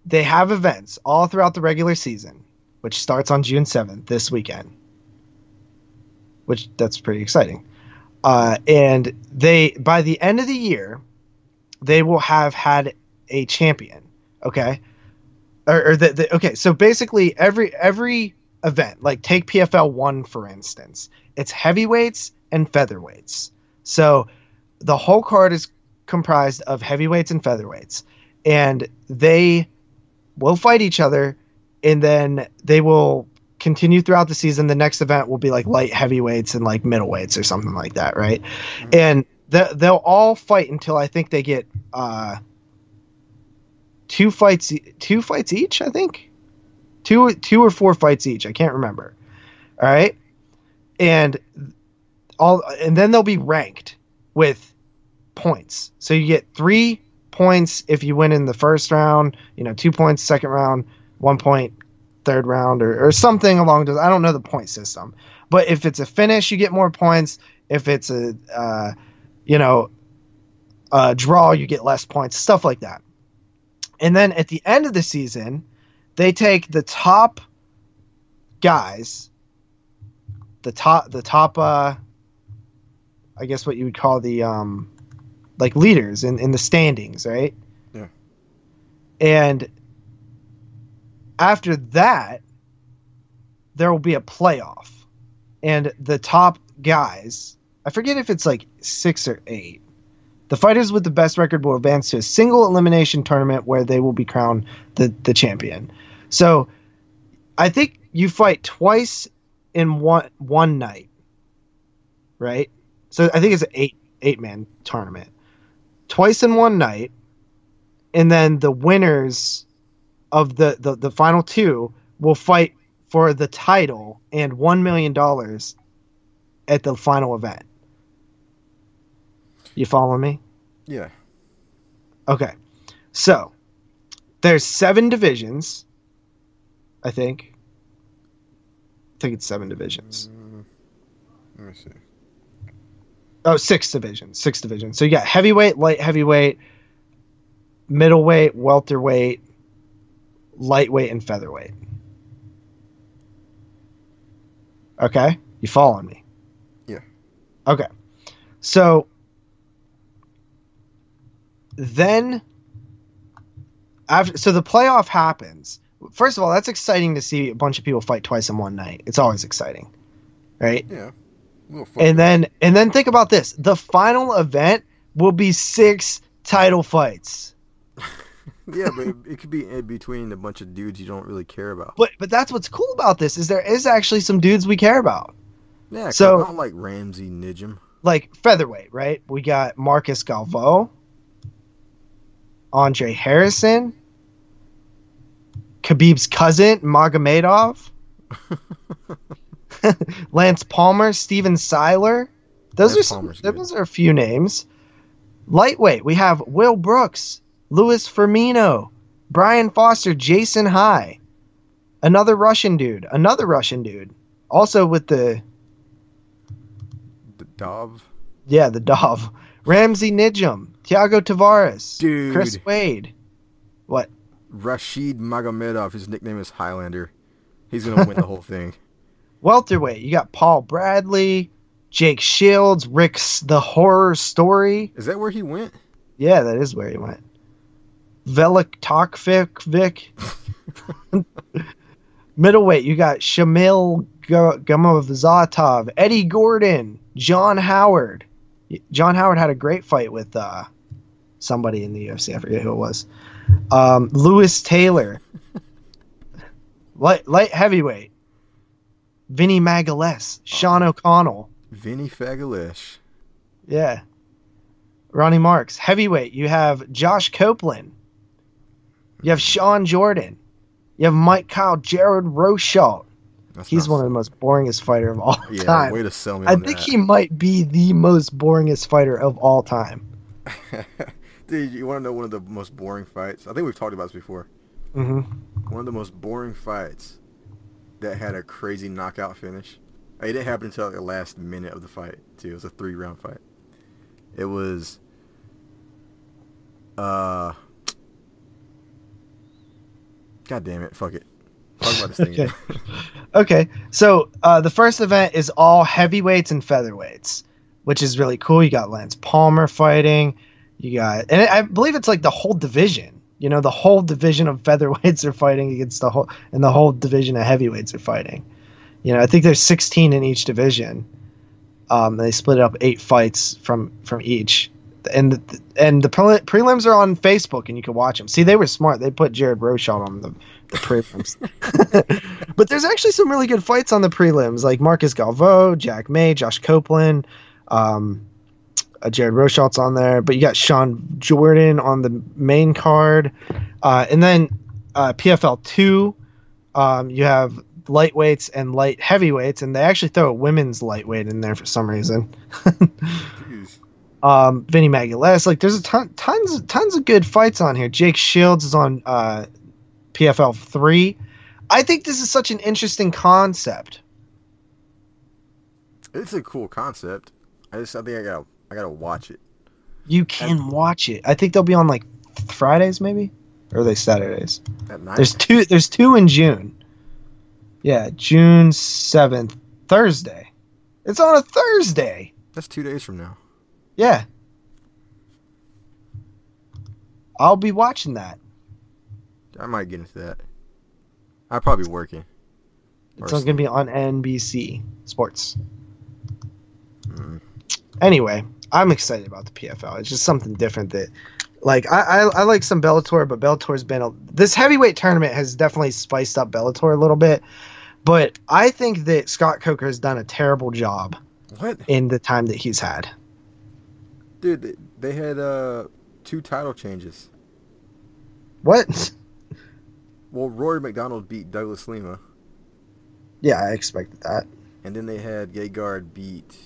they have events all throughout the regular season, which starts on June 7th, this weekend. That's pretty exciting. And by the end of the year, they will have had a champion, okay? Okay, so basically every event, like take PFL 1 for instance, it's heavyweights and featherweights. So the whole card is comprised of heavyweights and featherweights, and they will fight each other, and then they will continue throughout the season. The next event will be like light heavyweights and like middleweights or something like that, right? Mm-hmm. And they'll all fight until I think they get 2 fights each, I think. 2 or 4 fights each, I can't remember. All right? And then they'll be ranked with points. So you get 3 points if you win in the first round, 2 points second round, 1 point third round, or something along those. I don't know the point system. But if it's a finish, you get more points. If it's a draw, you get less points, stuff like that. And then at the end of the season, they take the top guys, the top I guess what you would call the like leaders in the standings, right? Yeah. And after that, there will be a playoff. And the top guys, I forget if it's like 6 or 8. The fighters with the best record will advance to a single elimination tournament where they will be crowned the champion. So I think you fight twice in one night, right? So I think it's an 8-man tournament. Twice in one night, and then the winners of the final 2 will fight for the title and $1 million at the final event. You follow me? Yeah. Okay. So, there's 7 divisions, I think. I think it's 7 divisions. Let me see. Oh, 6 divisions. 6 divisions. So you got heavyweight, light heavyweight, middleweight, welterweight, lightweight, and featherweight. Okay? You following me? Yeah. Okay. So then so the playoff happens. First of all, that's exciting to see a bunch of people fight twice in one night. It's always exciting. Right? Yeah. And then think about this. The final event will be 6 title fights. Yeah, but it could be in between a bunch of dudes you don't really care about. But that's what's cool about this is there is actually some dudes we care about. Yeah, so I don't like Ramsey Nijum. Like featherweight, right? We got Marcus Galvo, Andre Harrison, Khabib's cousin, Magomedov. Lance Palmer, Steven Seiler. Those are a few names. Lightweight, we have Will Brooks, Louis Firmino, Brian Foster, Jason High, another Russian dude, also with the Dov. Yeah, the Dov. Ramsey Nijum, Thiago Tavares, dude. Chris Wade. What? Rashid Magomedov. His nickname is Highlander. He's gonna win the whole thing. Welterweight, you got Paul Bradley, Jake Shields, Rick's The Horror Story. Is that where he went? Yeah, that is where he went. Velik Tokvik. Middleweight, you got Shamil Gamavzatov, Eddie Gordon, John Howard. John Howard had a great fight with somebody in the UFC. I forget who it was. Lewis Taylor. Light heavyweight. Vinny Magalhaes, Sean O'Connell. Vinny Fagalesh. Yeah. Ronnie Marks. Heavyweight, you have Josh Copeland. You have Sean Jordan. You have Mike Kyle, Jared Rosholt. He's one of the most boringest fighter of all time. Way to sell me I think he might be the most boringest fighter of all time. Dude, you want to know one of the most boring fights? I think we've talked about this before. Mm-hmm. One of the most boring fights that had a crazy knockout finish. It didn't happen until the last minute of the fight, too. It was a 3-round fight. It was... God damn it. Fuck it. Talk about this thing. Okay. So the first event is all heavyweights and featherweights, which is really cool. You got Lance Palmer fighting. You got, and I believe it's like the whole division. You know, the whole division of featherweights are fighting against the whole division of heavyweights are fighting. You know, I think there's 16 in each division. They split up 8 fights from each. And the prelims are on Facebook, and you can watch them. See, they were smart. They put Jared Rosholt on the prelims. But there's actually some really good fights on the prelims, like Marcus Galvo, Jack May, Josh Copeland, Jared Rosholt's on there. But you got Sean Jordan on the main card. And then PFL 2, you have lightweights and light heavyweights, and they actually throw a women's lightweight in there for some reason. Vinny Magalhaes, like there's tons of good fights on here. Jake Shields is on PFL 3. I think this is such an interesting concept. It's a cool concept. I think I gotta watch it. You can watch it. I think they'll be on like Fridays maybe, or are they Saturdays? At night. There's two in June. Yeah, June 7th, Thursday. It's on a Thursday. That's 2 days from now. Yeah. I'll be watching that. I might get into that. I'll probably be working. It's going to be on NBC Sports. Anyway, I'm excited about the PFL. It's just something different that, like, I like some Bellator, but Bellator's been this heavyweight tournament has definitely spiced up Bellator a little bit. But I think that Scott Coker has done a terrible job in the time that he's had. Dude, they had 2 title changes. What? Well, Rory McDonald beat Douglas Lima. Yeah, I expected that. And then they had Gegard beat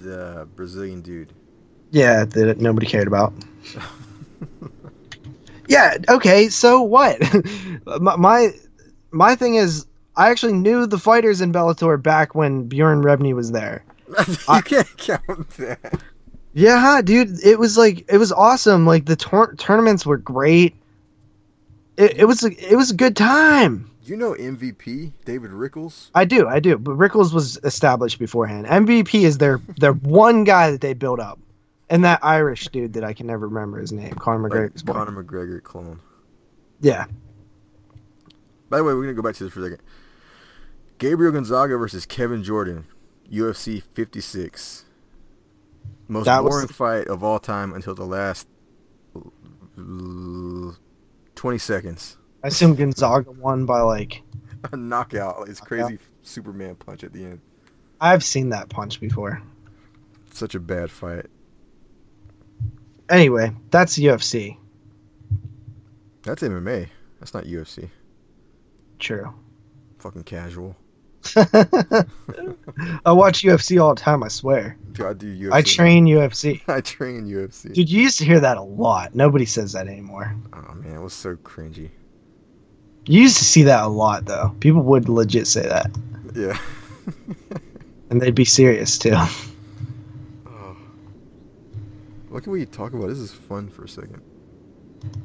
the Brazilian dude. Yeah, that nobody cared about. Yeah, okay, so what? My thing is, I actually knew the fighters in Bellator back when Bjorn Rebney was there. You can't count that. Yeah, dude, it was awesome. Like the tournaments were great. It was a good time. You know MVP David Rickles? I do. But Rickles was established beforehand. MVP is their one guy that they built up, and that Irish dude that I can never remember his name, Conor McGregor's boy. Conor McGregor clone. Yeah. By the way, we're gonna go back to this for a second. Gabriel Gonzaga versus Kevin Jordan, UFC 56. Most boring fight of all time until the last 20 seconds. I assume Gonzaga won by like a knockout. Like, it's crazy Superman punch at the end. I've seen that punch before. Such a bad fight. Anyway, that's UFC. That's MMA. That's not UFC. True. Fucking casual. I watch UFC all the time, I swear. Dude, I do UFC. I train UFC. I train UFC. Dude, you used to hear that a lot. Nobody says that anymore. Oh man, it was so cringy. You used to see that a lot, though. People would legit say that. Yeah. And they'd be serious, too. Oh. What can we talk about? This is fun for a second.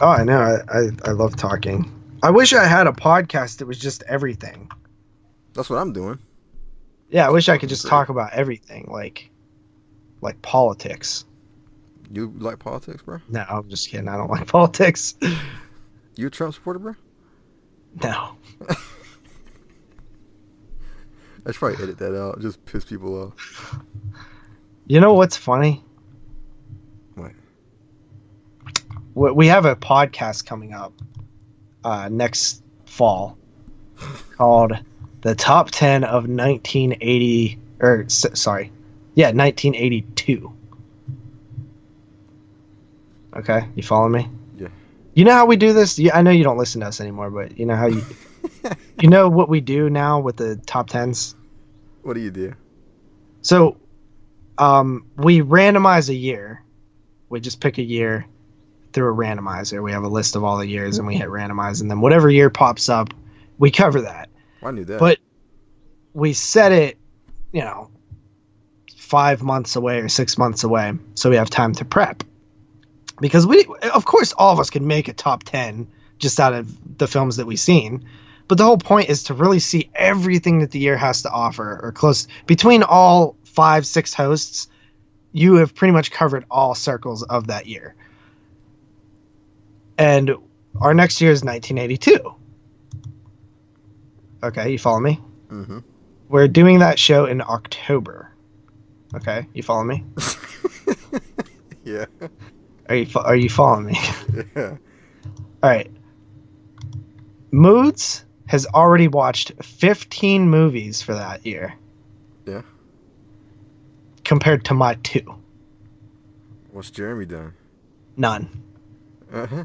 Oh, I know. I love talking. I wish I had a podcast that was just everything. That's what I'm doing. Yeah, I wish I could just talk about everything, like politics. You like politics, bro? No, I'm just kidding. I don't like politics. You a Trump supporter, bro? No. I should probably edit that out. Just piss people off. You know what's funny? What? We have a podcast coming up next fall called The Top 10 of 1980, 1982. Okay, you follow me? Yeah. You know how we do this? I know you don't listen to us anymore, but you know how you... You know what we do now with the top 10s? What do you do? So, we randomize a year. We just pick a year through a randomizer. We have a list of all the years, and we hit randomize, and then whatever year pops up, we cover that. Well, I knew that. But we set it, 5 months away or 6 months away, so we have time to prep. Because of course, all of us can make a top 10 just out of the films that we've seen. But the whole point is to really see everything that the year has to offer, or close. Between all 5-6 hosts, you have pretty much covered all circles of that year. And our next year is 1982. Okay, you follow me? Mm-hmm. We're doing that show in October. Okay, you follow me? Yeah. Are you following me? Yeah. All right. Moods has already watched 15 movies for that year. Yeah. Compared to my 2. What's Jeremy done? None. Uh-huh.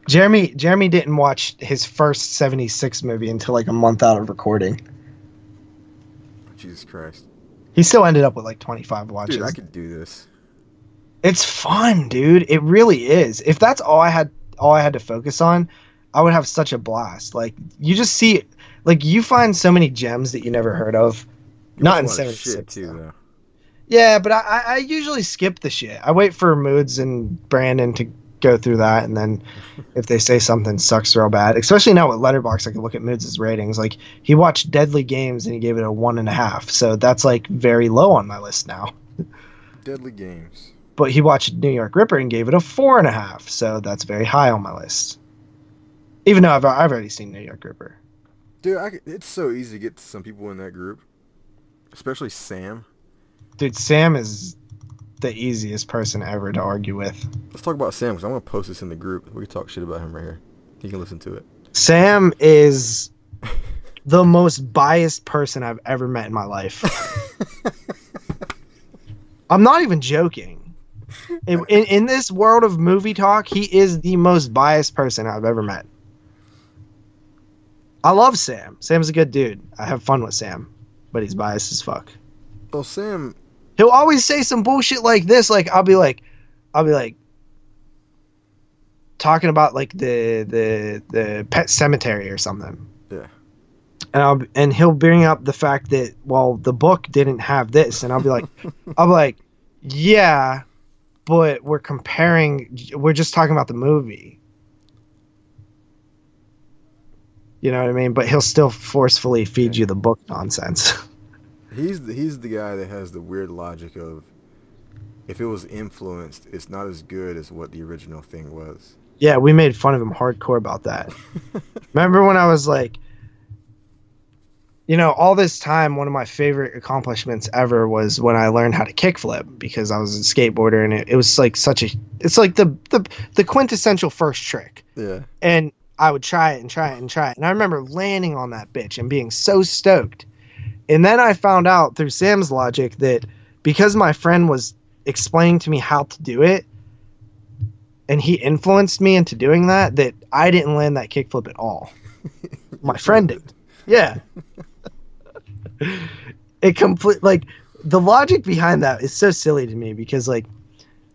Jeremy didn't watch his first 76 movie until like a month out of recording. Jesus Christ. He still ended up with like 25 watches. Dude, I could do this. It's fun, dude. It really is. If that's all I had to focus on, I would have such a blast. Like, you just see, like, you find so many gems that you never heard of. Not in 76 too, though. Yeah, but I usually skip the shit. I wait for Moods and Brandon to go through that, and then if they say something sucks real bad, especially now with letterboxd, I can look at Moods' ratings. Like, he watched Deadly Games and he gave it a 1.5, so that's like very low on my list now. Deadly Games. But he watched New York Ripper and gave it a 4.5, so that's very high on my list. Even though I've already seen New York Ripper. Dude, it's so easy to get to some people in that group, especially Sam. Dude, Sam is the easiest person ever to argue with. Let's talk about Sam, because I'm going to post this in the group. We can talk shit about him right here. You can listen to it. Sam is the most biased person I've ever met in my life. I'm not even joking. In this world of movie talk, he is the most biased person I've ever met. I love Sam. Sam's a good dude. I have fun with Sam, but he's biased as fuck. Well, Sam... He'll always say some bullshit like this. Like, I'll be like talking about like the Pet Cemetery or something. Yeah. And he'll bring up the fact that, well, the book didn't have this, and I'll be like, yeah, but we're just talking about the movie. You know what I mean? But he'll still forcefully feed you the book nonsense. He's the guy that has the weird logic of, if it was influenced, it's not as good as what the original thing was. Yeah, we made fun of him hardcore about that. Remember when I was like, all this time, one of my favorite accomplishments ever was when I learned how to kickflip, because I was a skateboarder, and it was like it's like the quintessential first trick. Yeah. And I would try it and try it and try it. And I remember landing on that bitch and being so stoked. And then I found out through Sam's logic that because my friend was explaining to me how to do it, and he influenced me into doing that I didn't land that kickflip at all. My friend did. Yeah. It like the logic behind that is so silly to me because like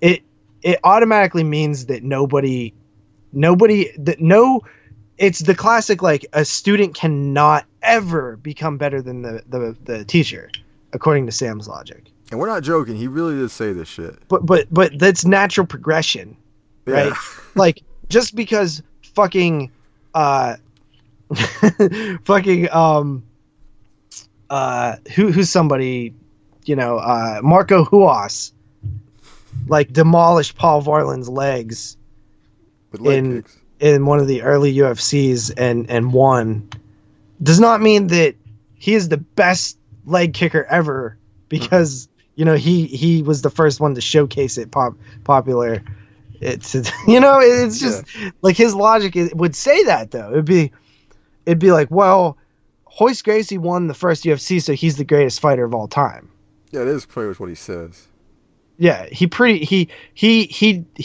it automatically means that it's the classic like a student cannot ever become better than the teacher, according to Sam's logic. And we're not joking. He really did say this shit. But that's natural progression, right? Yeah. Like just because fucking who's somebody, Marco Huas like demolished Paul Varlin's legs With leg kicks. In one of the early UFCs and won, does not mean that he is the best leg kicker ever because he was the first one to showcase it popular. It's just like his logic would say that though. It'd be like, well, Hoist Gracie won the first UFC, so he's the greatest fighter of all time. Yeah, that is pretty much what he says. Yeah, he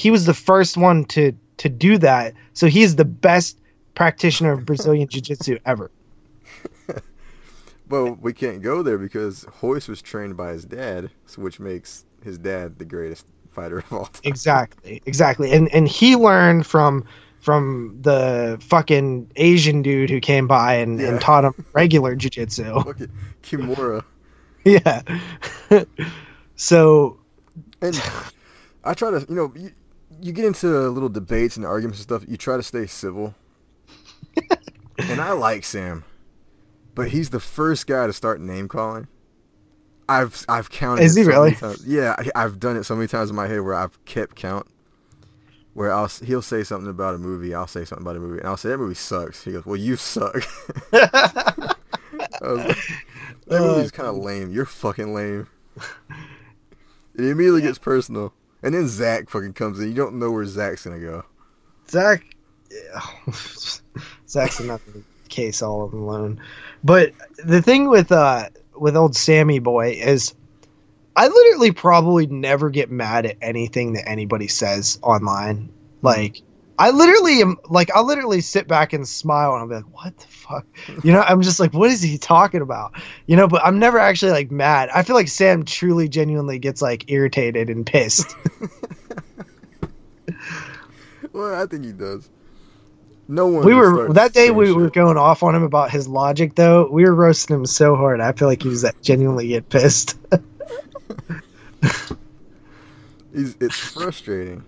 was the first one to do that, so he's the best practitioner of Brazilian Jiu-Jitsu ever. Well, we can't go there because Hoist was trained by his dad, which makes his dad the greatest fighter of all time. Exactly. And he learned from the fucking Asian dude who came by and taught him regular jiu-jitsu. Look at Kimura. Yeah. So... And I try to, you get into little debates and arguments and stuff. You try to stay civil. And I like Sam, but he's the first guy to start name calling. I've counted. Is he really? Yeah, I've done it so many times in my head where I've kept count. Where he'll say something about a movie, I'll say something about a movie, and I'll say that movie sucks. He goes, "Well, you suck." I was like, that movie's kind of lame. You're fucking lame. It immediately gets personal. And then Zach fucking comes in. You don't know where Zach's going to go. Zach's another case all alone. But the thing with old Sammy boy is I literally probably never get mad at anything that anybody says online. Like, I'll literally sit back and smile and I'll be like, what the fuck? I'm just like, what is he talking about? But I'm never actually like mad. I feel like Sam truly genuinely gets like irritated and pissed. Well, I think he does. No one. We were going off on him about his logic though. We were roasting him so hard. I feel like he was genuinely get pissed. It's frustrating.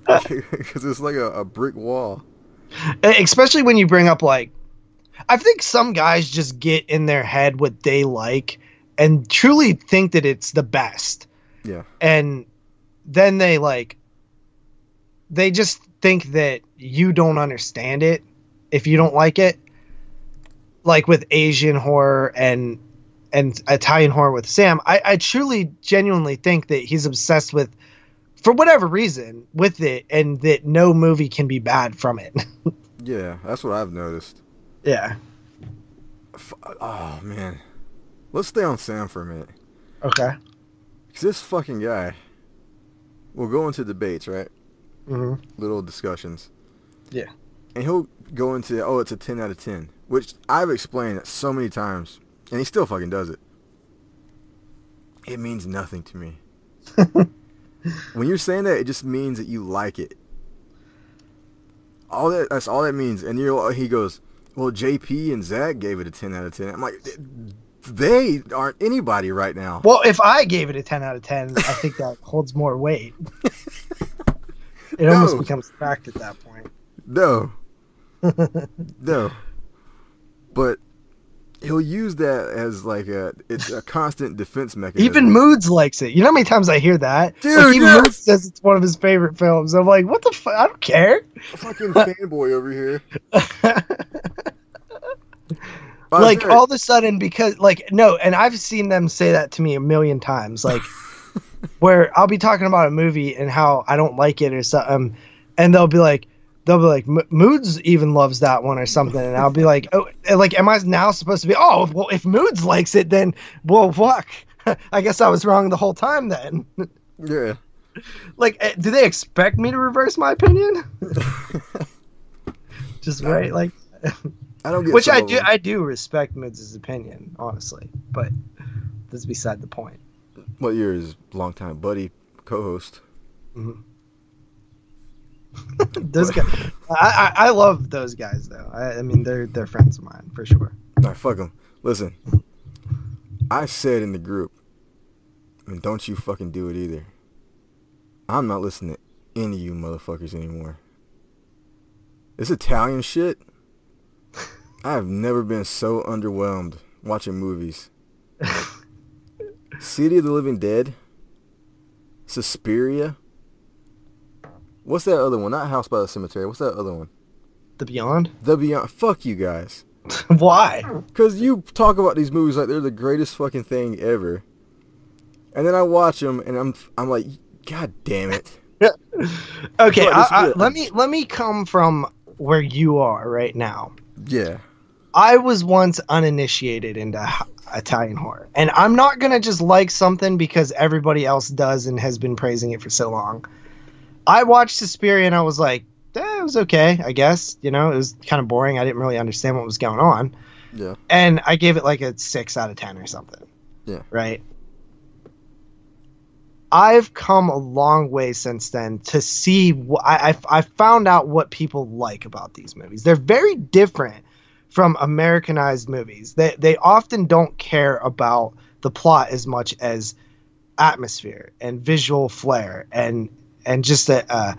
Because it's like a brick wall. Especially when you bring up like, I think some guys just get in their head what they like and truly think that it's the best. Yeah. And then they just think that you don't understand it if you don't like it. Like with Asian horror and Italian horror with Sam, I truly genuinely think that he's obsessed with, for whatever reason, with it, and that no movie can be bad from it. Yeah, that's what I've noticed. Yeah. Oh, man. Let's stay on Sam for a minute. Okay. Because this fucking guy will go into debates, right? Mm-hmm. Little discussions. Yeah. And he'll go into, it's a 10 out of 10. Which I've explained it so many times. And he still fucking does it. It means nothing to me. When you're saying that, it just means that you like it. That's all that means. And he goes, well, JP and Zach gave it a 10 out of 10. I'm like, they aren't anybody right now. Well, if I gave it a 10 out of 10, I think that holds more weight. It almost becomes fact at that point. No. No. But he'll use that as like it's a constant defense mechanism. Even Moods likes it. You know how many times I hear that? Dude, like, even Moods says it's one of his favorite films. I'm like, what the fuck? I don't care. A fucking fanboy over here. Like, all of a sudden, because, like, no, and I've seen them say that to me a million times. Like, where I'll be talking about a movie and how I don't like it or something, and they'll be like, Moods even loves that one or something, and I'll be like, oh, like, am I now supposed to be, oh, well, if Moods likes it, then, well, fuck, I guess I was wrong the whole time then. Yeah. Like, do they expect me to reverse my opinion? Just right, like. I don't get Which some I of do. them. I do respect Mids' opinion, honestly, but that's beside the point. What you're his longtime buddy, co-host. Mm-hmm. Those guys, I love those guys though. I mean, they're friends of mine for sure. Nah, fuck them. Listen, I said in the group, and don't you fucking do it either. I'm not listening to any of you motherfuckers anymore. This Italian shit, I have never been so underwhelmed watching movies. City of the Living Dead, Suspiria. What's that other one? Not House by the Cemetery. What's that other one? The Beyond? The Beyond. Fuck you guys. Why? Because you talk about these movies like they're the greatest fucking thing ever. And then I watch them and I'm like, God damn it. Okay, let me come from where you are right now. Yeah. I was once uninitiated into Italian horror. And I'm not going to just like something because everybody else does and has been praising it for so long. I watched Suspiria and I was like, it was okay, I guess. You know, it was kind of boring. I didn't really understand what was going on. Yeah. And I gave it like a 6 out of 10 or something. Yeah. Right? I've come a long way since then to see I found out what people like about these movies. They're very different from Americanized movies. They often don't care about the plot as much as atmosphere and visual flair and just a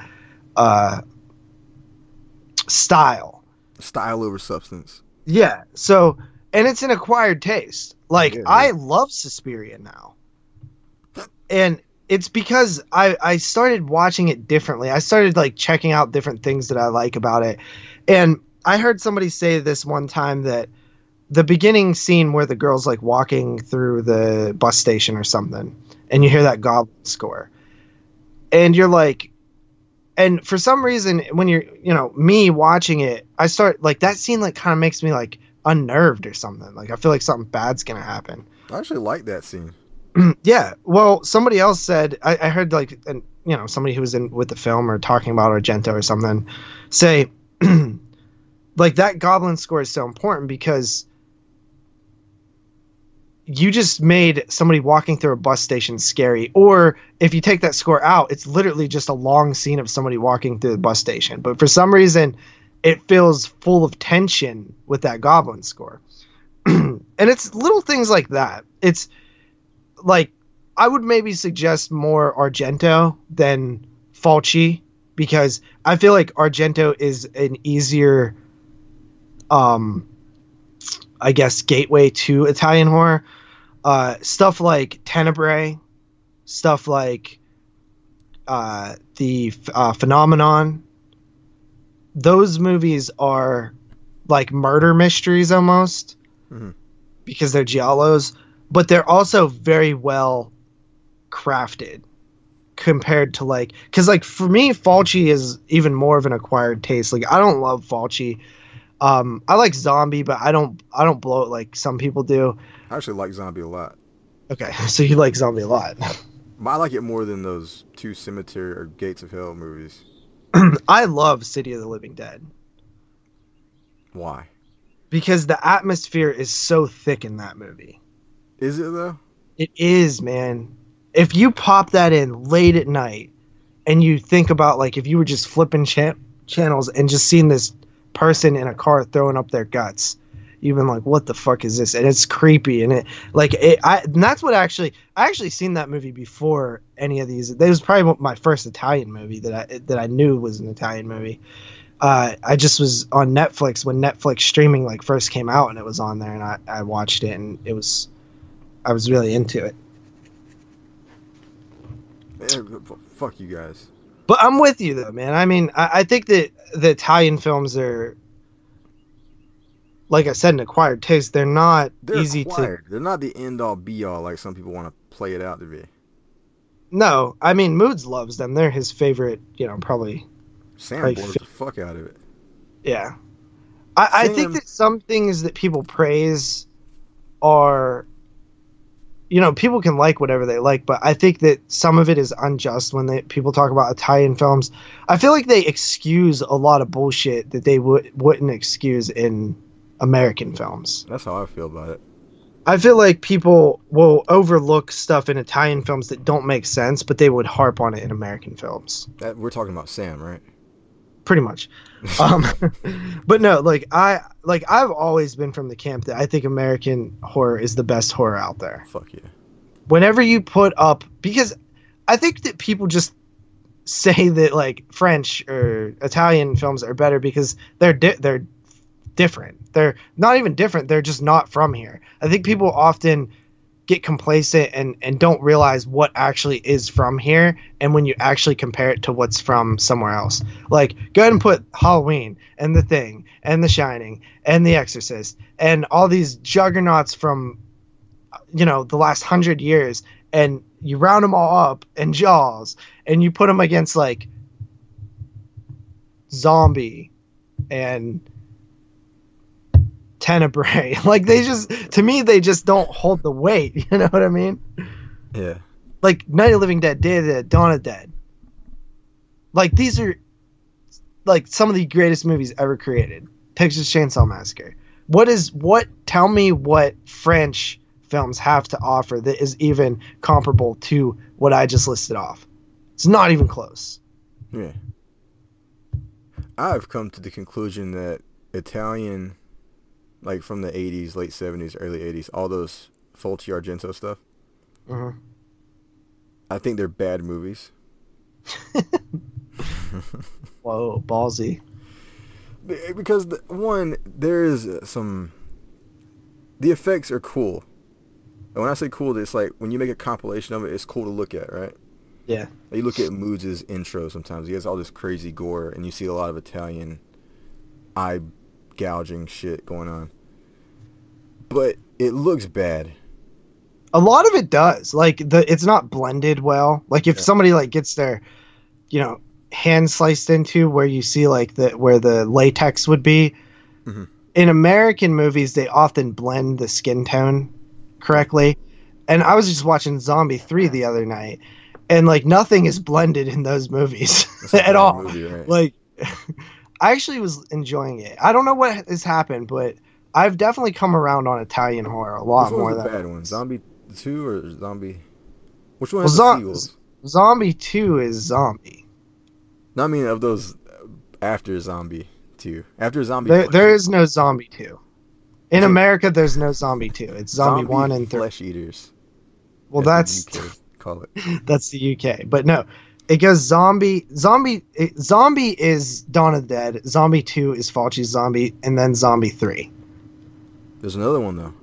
style. Style over substance. Yeah. So, and it's an acquired taste. Like, Yeah. I love Suspiria now. And it's because I started watching it differently. I started like checking out different things that I like about it. And I heard somebody say this one time that the beginning scene where the girl's like walking through the bus station or something, and you hear that goblin score, and you're like, and for some reason when you're, me watching it, I start like that scene like kind of makes me like unnerved or something. Like I feel like something bad's gonna happen. I actually like that scene. Yeah. Well, somebody else said, I heard like, somebody who was in with the film or talking about Argento or something say like that goblin score is so important because you just made somebody walking through a bus station scary. Or if you take that score out, it's literally just a long scene of somebody walking through the bus station. But for some reason, it feels full of tension with that goblin score. And it's little things like that. It's like, I would maybe suggest more Argento than Fulci, because I feel like Argento is an easier, I guess, gateway to Italian horror. Stuff like Tenebrae, stuff like the Phenomenon. Those movies are like murder mysteries almost, because they're giallos, but they're also very well crafted compared to like, because like for me, Fulci is even more of an acquired taste. Like I don't love Fulci. I like Zombie, but I don't blow it like some people do. I actually like Zombie a lot. Okay, so you like Zombie a lot. But I like it more than those two Cemetery or Gates of Hell movies. I love City of the Living Dead. Why? Because the atmosphere is so thick in that movie. Is it though? It is, man. If you pop that in late at night and you think about like if you were just flipping channels and just seeing this person in a car throwing up their guts, you've been like, what the fuck is this? And it's creepy, and and that's what I actually seen that movie before any of these. It was probably my first Italian movie that I knew was an Italian movie. I just was on Netflix when Netflix streaming like first came out, and it was on there, and I watched it, and I was really into it. Fuck you guys. But I'm with you though, man. I mean, I think that the Italian films are, like I said, an acquired taste. They're easy acquired. They're not the end all be all like some people want to play it out to be. No, I mean Moods loves them. They're his favorite, probably. Sam blows the fuck out of it. Yeah. I think that some things that people praise are, you know, people can like whatever they like, but I think that some of it is unjust when people talk about Italian films. I feel like they excuse a lot of bullshit that they wouldn't excuse in American films. That's how I feel about it. I feel like people will overlook stuff in Italian films that don't make sense, but they would harp on it in American films. We're talking about Sam, right? Pretty much. But no, I've always been from the camp that I think American horror is the best horror out there. Fuck yeah. Whenever you put up, because I think that people just say that like French or Italian films are better because they're different. They're not even different. They're just not from here. I think people often get complacent and don't realize what actually is from here. And when you actually compare it to what's from somewhere else, like go ahead and put Halloween and The Thing and The Shining and The Exorcist and all these juggernauts from, you know, the last 100 years, and you round them all up, and Jaws, and you put them against like Zombie and Tenebrae. Like they just, to me, they just don't hold the weight. You know what I mean? Yeah. Like Night of the Living Dead, Day of the Dead, Dawn of the Dead. Like these are like some of the greatest movies ever created. Texas Chainsaw Massacre. Tell me what French films have to offer that is even comparable to what I just listed off. It's not even close. Yeah. I've come to the conclusion that Italian, like from the 80s, late 70s, early 80s, all those Fulci Argento stuff, I think they're bad movies. Whoa, ballsy. Because, one, there is the effects are cool. And when I say cool, it's like when you make a compilation of it, it's cool to look at, right? Yeah. Like you look at Moods' intro sometimes. He has all this crazy gore, and you see a lot of Italian eye gouging shit going on. But it looks bad. A lot of it does. Like it's not blended well. Like if somebody like gets their, you know, hand sliced into where you see like where the latex would be. Mm-hmm. In American movies, they often blend the skin tone correctly. And I was just watching Zombie 3 the other night, and like nothing is blended in those movies at all. Movie, right? Like I actually was enjoying it. I don't know what has happened, but I've definitely come around on Italian horror a lot more than the bad one. Zombie 2 or Zombie? Which one has the sequels? Zombie 2 is Zombie. No, I mean of those after Zombie 2. After Zombie there is no Zombie 2. In America, there's no Zombie 2. It's Zombie 1 and 3. Flesh Eaters. Well, that's the UK, call it. That's the UK. But no, it goes Zombie is Dawn of the Dead. Zombie 2 is Fulci's Zombie, and then Zombie 3. There's another one though.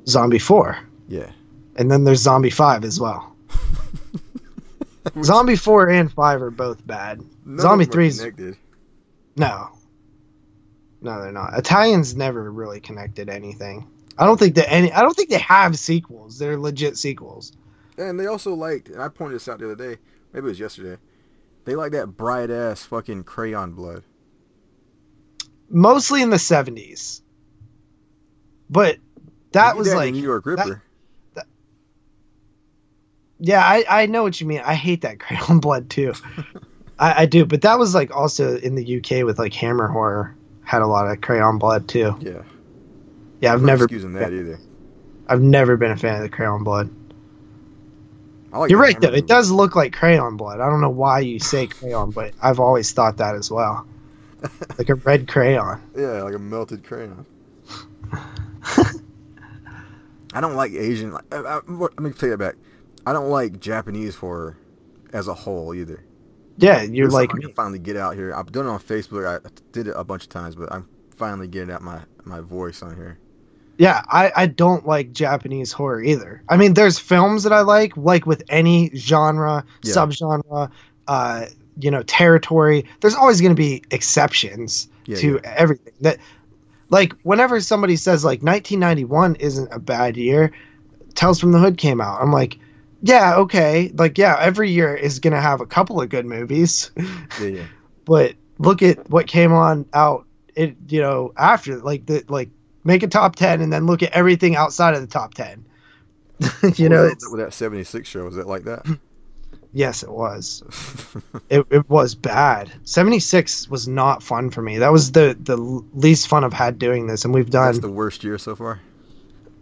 Zombie 4. Yeah. And then there's Zombie 5 as well. Zombie 4 and 5 are both bad. Zombie 3 is connected. No, they're not. Italians never really connected anything. I don't think they have sequels. They're legit sequels. And they also liked, and I pointed this out the other day, maybe it was yesterday, they like that bright ass fucking crayon blood. Mostly in the 70s. But that was like New York Ripper. Yeah, I know what you mean. I hate that crayon blood too. I do, but that was like also in the UK with like Hammer Horror had a lot of crayon blood too. Yeah. Yeah, I'm not excusing that either. I've never been a fan of the crayon blood. Like You're right though. It does look like crayon blood. I don't know why you say crayon, but I've always thought that as well. Like a red crayon. Yeah, like a melted crayon. I don't like Asian. Let me take that back. I don't like Japanese horror as a whole either. Yeah, you're like me. I can finally get out here. I've done it on Facebook. I did it a bunch of times, but I'm finally getting out my voice on here. Yeah, I don't like Japanese horror either. I mean, there's films that I like with any genre, subgenre, territory. There's always going to be exceptions to everything. That, like, whenever somebody says, like, 1991 isn't a bad year, Tales from the Hood came out. I'm like, yeah, okay. Like, yeah, every year is going to have a couple of good movies. Yeah. But look at what came out, after, make a top 10 and then look at everything outside of the top 10. You What know, was up it's with that 76 show? Was it like that? yes, it was. It was bad. 76 was not fun for me. That was the least fun I've had doing this, and we've That's done. the worst year so far.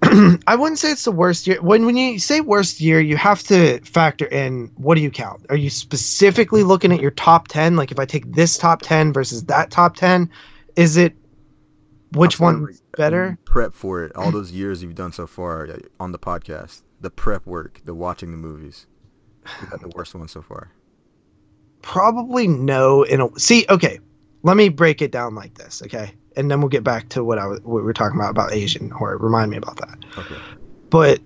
I wouldn't say it's the worst year. When you say worst year, you have to factor in, what do you count? Are you specifically looking at your top 10? Like, if I take this top 10 versus that top 10, is it which I'm saying, one's like, better? you prep for it. All those years you've done so far on the podcast, the prep work, the watching the movies. Is that the worst one so far? Probably no. See, okay, let me break it down like this, okay? And then we'll get back to what we were talking about Asian horror. Remind me about that. Okay. But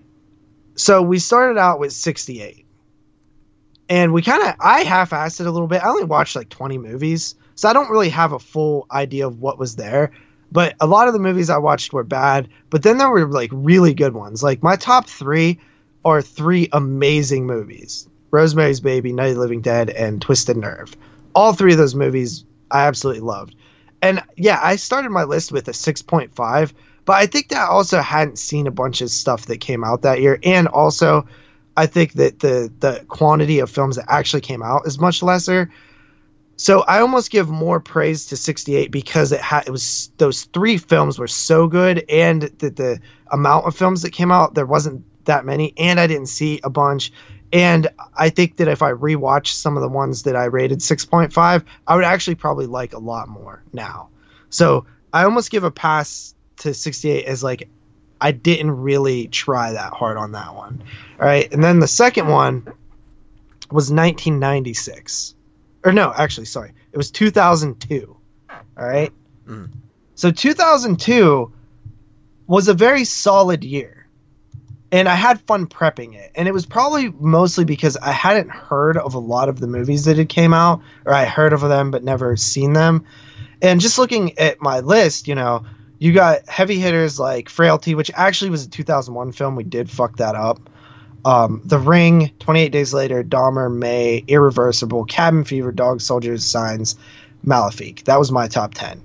so we started out with 68. And I half-assed it a little bit. I only watched like 20 movies, so I don't really have a full idea of what was there. But a lot of the movies I watched were bad, but then there were like really good ones. Like my top 3 are 3 amazing movies: Rosemary's Baby, Night of the Living Dead, and Twisted Nerve. All 3 of those movies I absolutely loved. And yeah, I started my list with a 6.5, but I think that I also hadn't seen a bunch of stuff that came out that year. And also, I think that the quantity of films that actually came out is much lesser. So I almost give more praise to 68 because it was those 3 films were so good, and the amount of films that came out, there wasn't that many, and I didn't see a bunch. And I think that if I rewatch some of the ones that I rated 6.5, I would actually probably like a lot more now. So I almost give a pass to 68 as like, I didn't really try that hard on that one. All right. And then the second one was 1996. Or no, actually, sorry. It was 2002. All right. Mm. So 2002 was a very solid year. And I had fun prepping it. And it was probably mostly because I hadn't heard of a lot of the movies that had came out, or I heard of them but never seen them. And just looking at my list, you know, you got heavy hitters like Frailty, which actually was a 2001 film. We did fuck that up. The Ring, 28 Days Later, Dahmer, May, Irreversible, Cabin Fever, Dog Soldiers, Signs, Malefic. That was my top 10.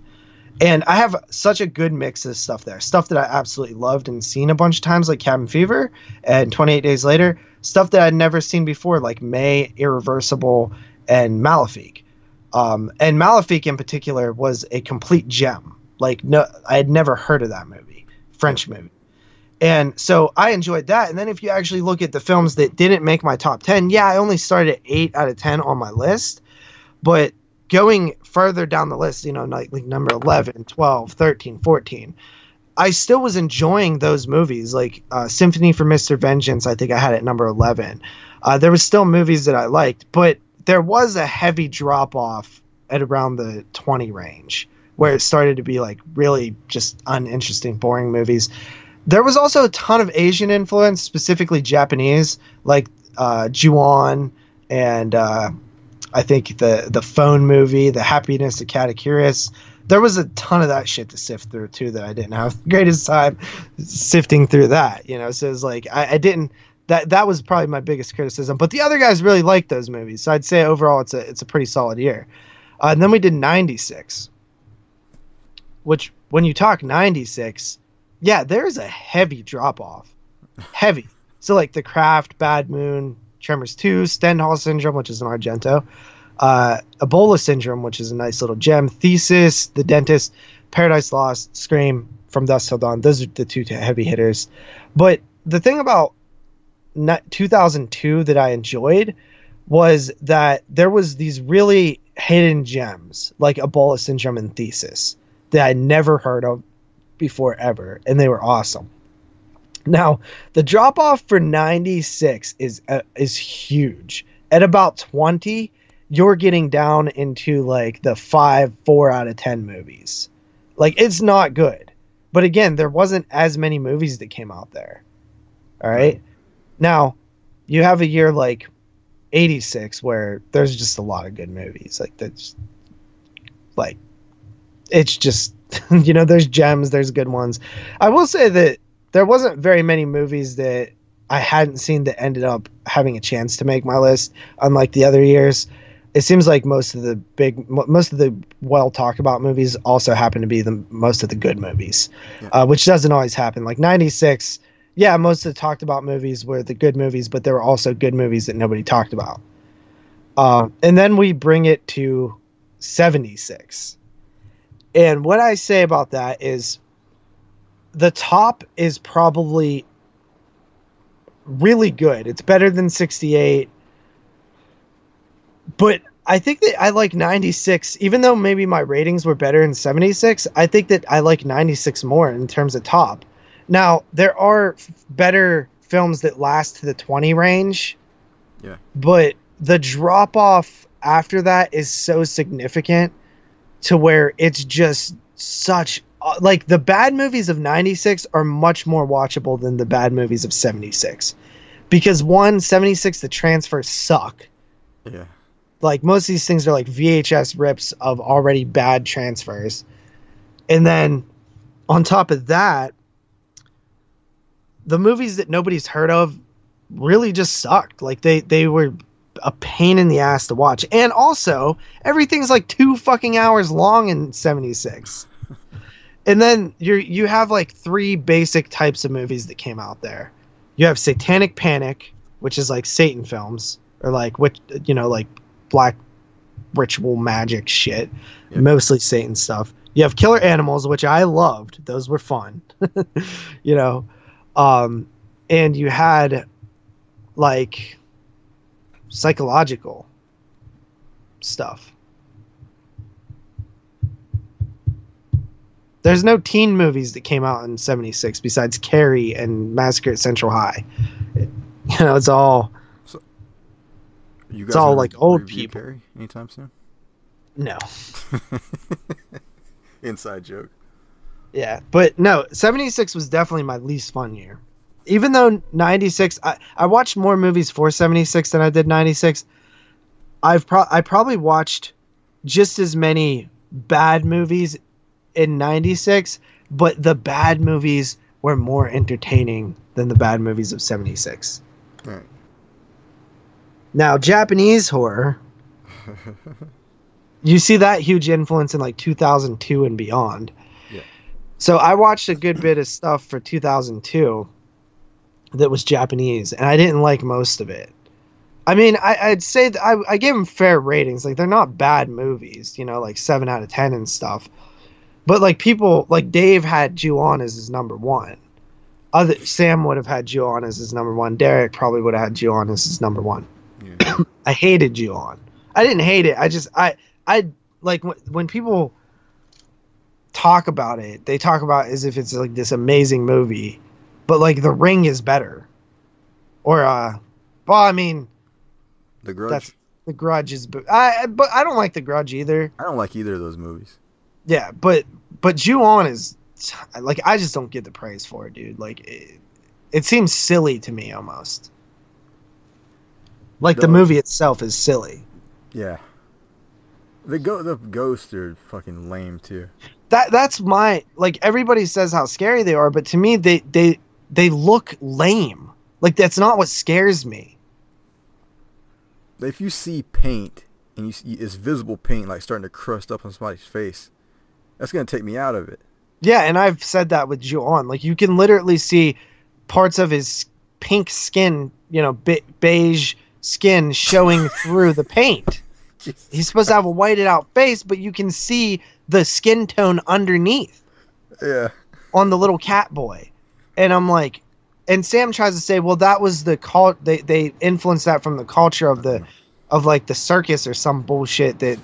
And I have such a good mix of stuff there. Stuff that I absolutely loved and seen a bunch of times, like Cabin Fever and 28 Days Later. Stuff that I'd never seen before, like May, Irreversible, and Malefic. And Malefic in particular was a complete gem. Like, no, I had never heard of that movie. French movie. And so I enjoyed that. And then if you actually look at the films that didn't make my top 10, yeah, I only started at 8 out of 10 on my list. But going further down the list, you know, like number 11, 12, 13, 14, I still was enjoying those movies. Like Symphony for Mr. Vengeance, I think I had at number 11. There was still movies that I liked, but there was a heavy drop-off at around the 20 range, where it started to be like really just uninteresting, boring movies. There was also a ton of Asian influence, specifically Japanese, like Ju-on and I think the phone movie, The Happiness of Catechirus. There was a ton of that shit to sift through too that I didn't have the greatest time sifting through that, you know. So it was like I didn't. That was probably my biggest criticism. But the other guys really liked those movies, so I'd say overall it's a pretty solid year. And then we did 96, which when you talk 96, yeah, there's a heavy drop off, heavy. So like The Craft, Bad Moon, Tremors 2, Stendhal Syndrome, which is an Argento, Ebola Syndrome, which is a nice little gem, Thesis, The Dentist, Paradise Lost, Scream, From Dusk Till Dawn. Those are the 2 heavy hitters. But the thing about 2002 that I enjoyed was that there was these really hidden gems like Ebola Syndrome and Thesis that I never heard of before ever, and they were awesome. Now, the drop off for 96 is huge. At about 20, you're getting down into like the 4 out of 10 movies. Like, it's not good. But again, there wasn't as many movies that came out there. All right. Now, you have a year like 86 where there's just a lot of good movies. Like, that's like, it's just, you know, there's gems, there's good ones. I will say that there wasn't very many movies that I hadn't seen that ended up having a chance to make my list, unlike the other years. It seems like most of the well talked about movies also happen to be most of the good movies, yeah. Which doesn't always happen. Like 96, Yeah, most of the talked about movies were the good movies, but there were also good movies that nobody talked about. And then we bring it to 76. And what I say about that is the top is probably really good. It's better than 68. But I think that I like 96, even though maybe my ratings were better in 76. I think that I like 96 more in terms of top. Now, there are better films that last to the 20 range. Yeah. But the drop off after that is so significant to where it's just such like the bad movies of 96 are much more watchable than the bad movies of 76. Because 76, the transfers suck. Yeah. Like most of these things are like VHS rips of already bad transfers. And then on top of that, the movies that nobody's heard of really just sucked. Like they were a pain in the ass to watch. And also, everything's like 2 fucking hours long in 76. And then you have like 3 basic types of movies that came out there. You have Satanic Panic, which is like Satan films, or like like black ritual magic shit, mostly Satan stuff. You have Killer Animals, which I loved; those were fun, and you had like psychological stuff. There's no teen movies that came out in 76 besides Carrie and Massacre at Central High. It's all it's all like old people. Carrie anytime soon? No. Inside joke. Yeah, but no, 76 was definitely my least fun year. Even though 96, I watched more movies for 76 than I did 96. I probably watched just as many bad movies in 96, but the bad movies were more entertaining than the bad movies of 76. Right. Now, Japanese horror, you see that huge influence in like 2002 and beyond. Yeah. So I watched a good bit of stuff for 2002 that was Japanese, and I didn't like most of it. I mean, I'd say that I gave them fair ratings. Like, they're not bad movies, like 7 out of 10 and stuff. But like people, like Dave had Ju-On as his number 1. Sam would have had Ju-On as his number 1. Derek probably would have had Ju-On as his number 1. Yeah. I hated Ju-On. I didn't hate it. I like when people talk about it, they talk about it as if it's like this amazing movie, but like The Ring is better. Or well, I mean, The Grudge. The Grudge is, but I don't like The Grudge either. I don't like either of those movies. Yeah, but Ju-On is like, I just don't get the praise for it, dude. Like it seems silly to me almost. Like the movie itself is silly. Yeah. The ghosts are fucking lame too. That's my, like, everybody says how scary they are, but to me they look lame. Like, that's not what scares me. If you see paint and you see it's visible paint like starting to crust up on somebody's face, that's gonna take me out of it. Yeah, and I've said that with Ju-On. Like, you can literally see parts of his pink skin, beige skin showing through the paint. He's supposed to have a whited out face, but you can see the skin tone underneath. Yeah. On the little cat boy. And I'm like, and Sam tries to say, well, that was the they influenced that from the culture of the circus or some bullshit that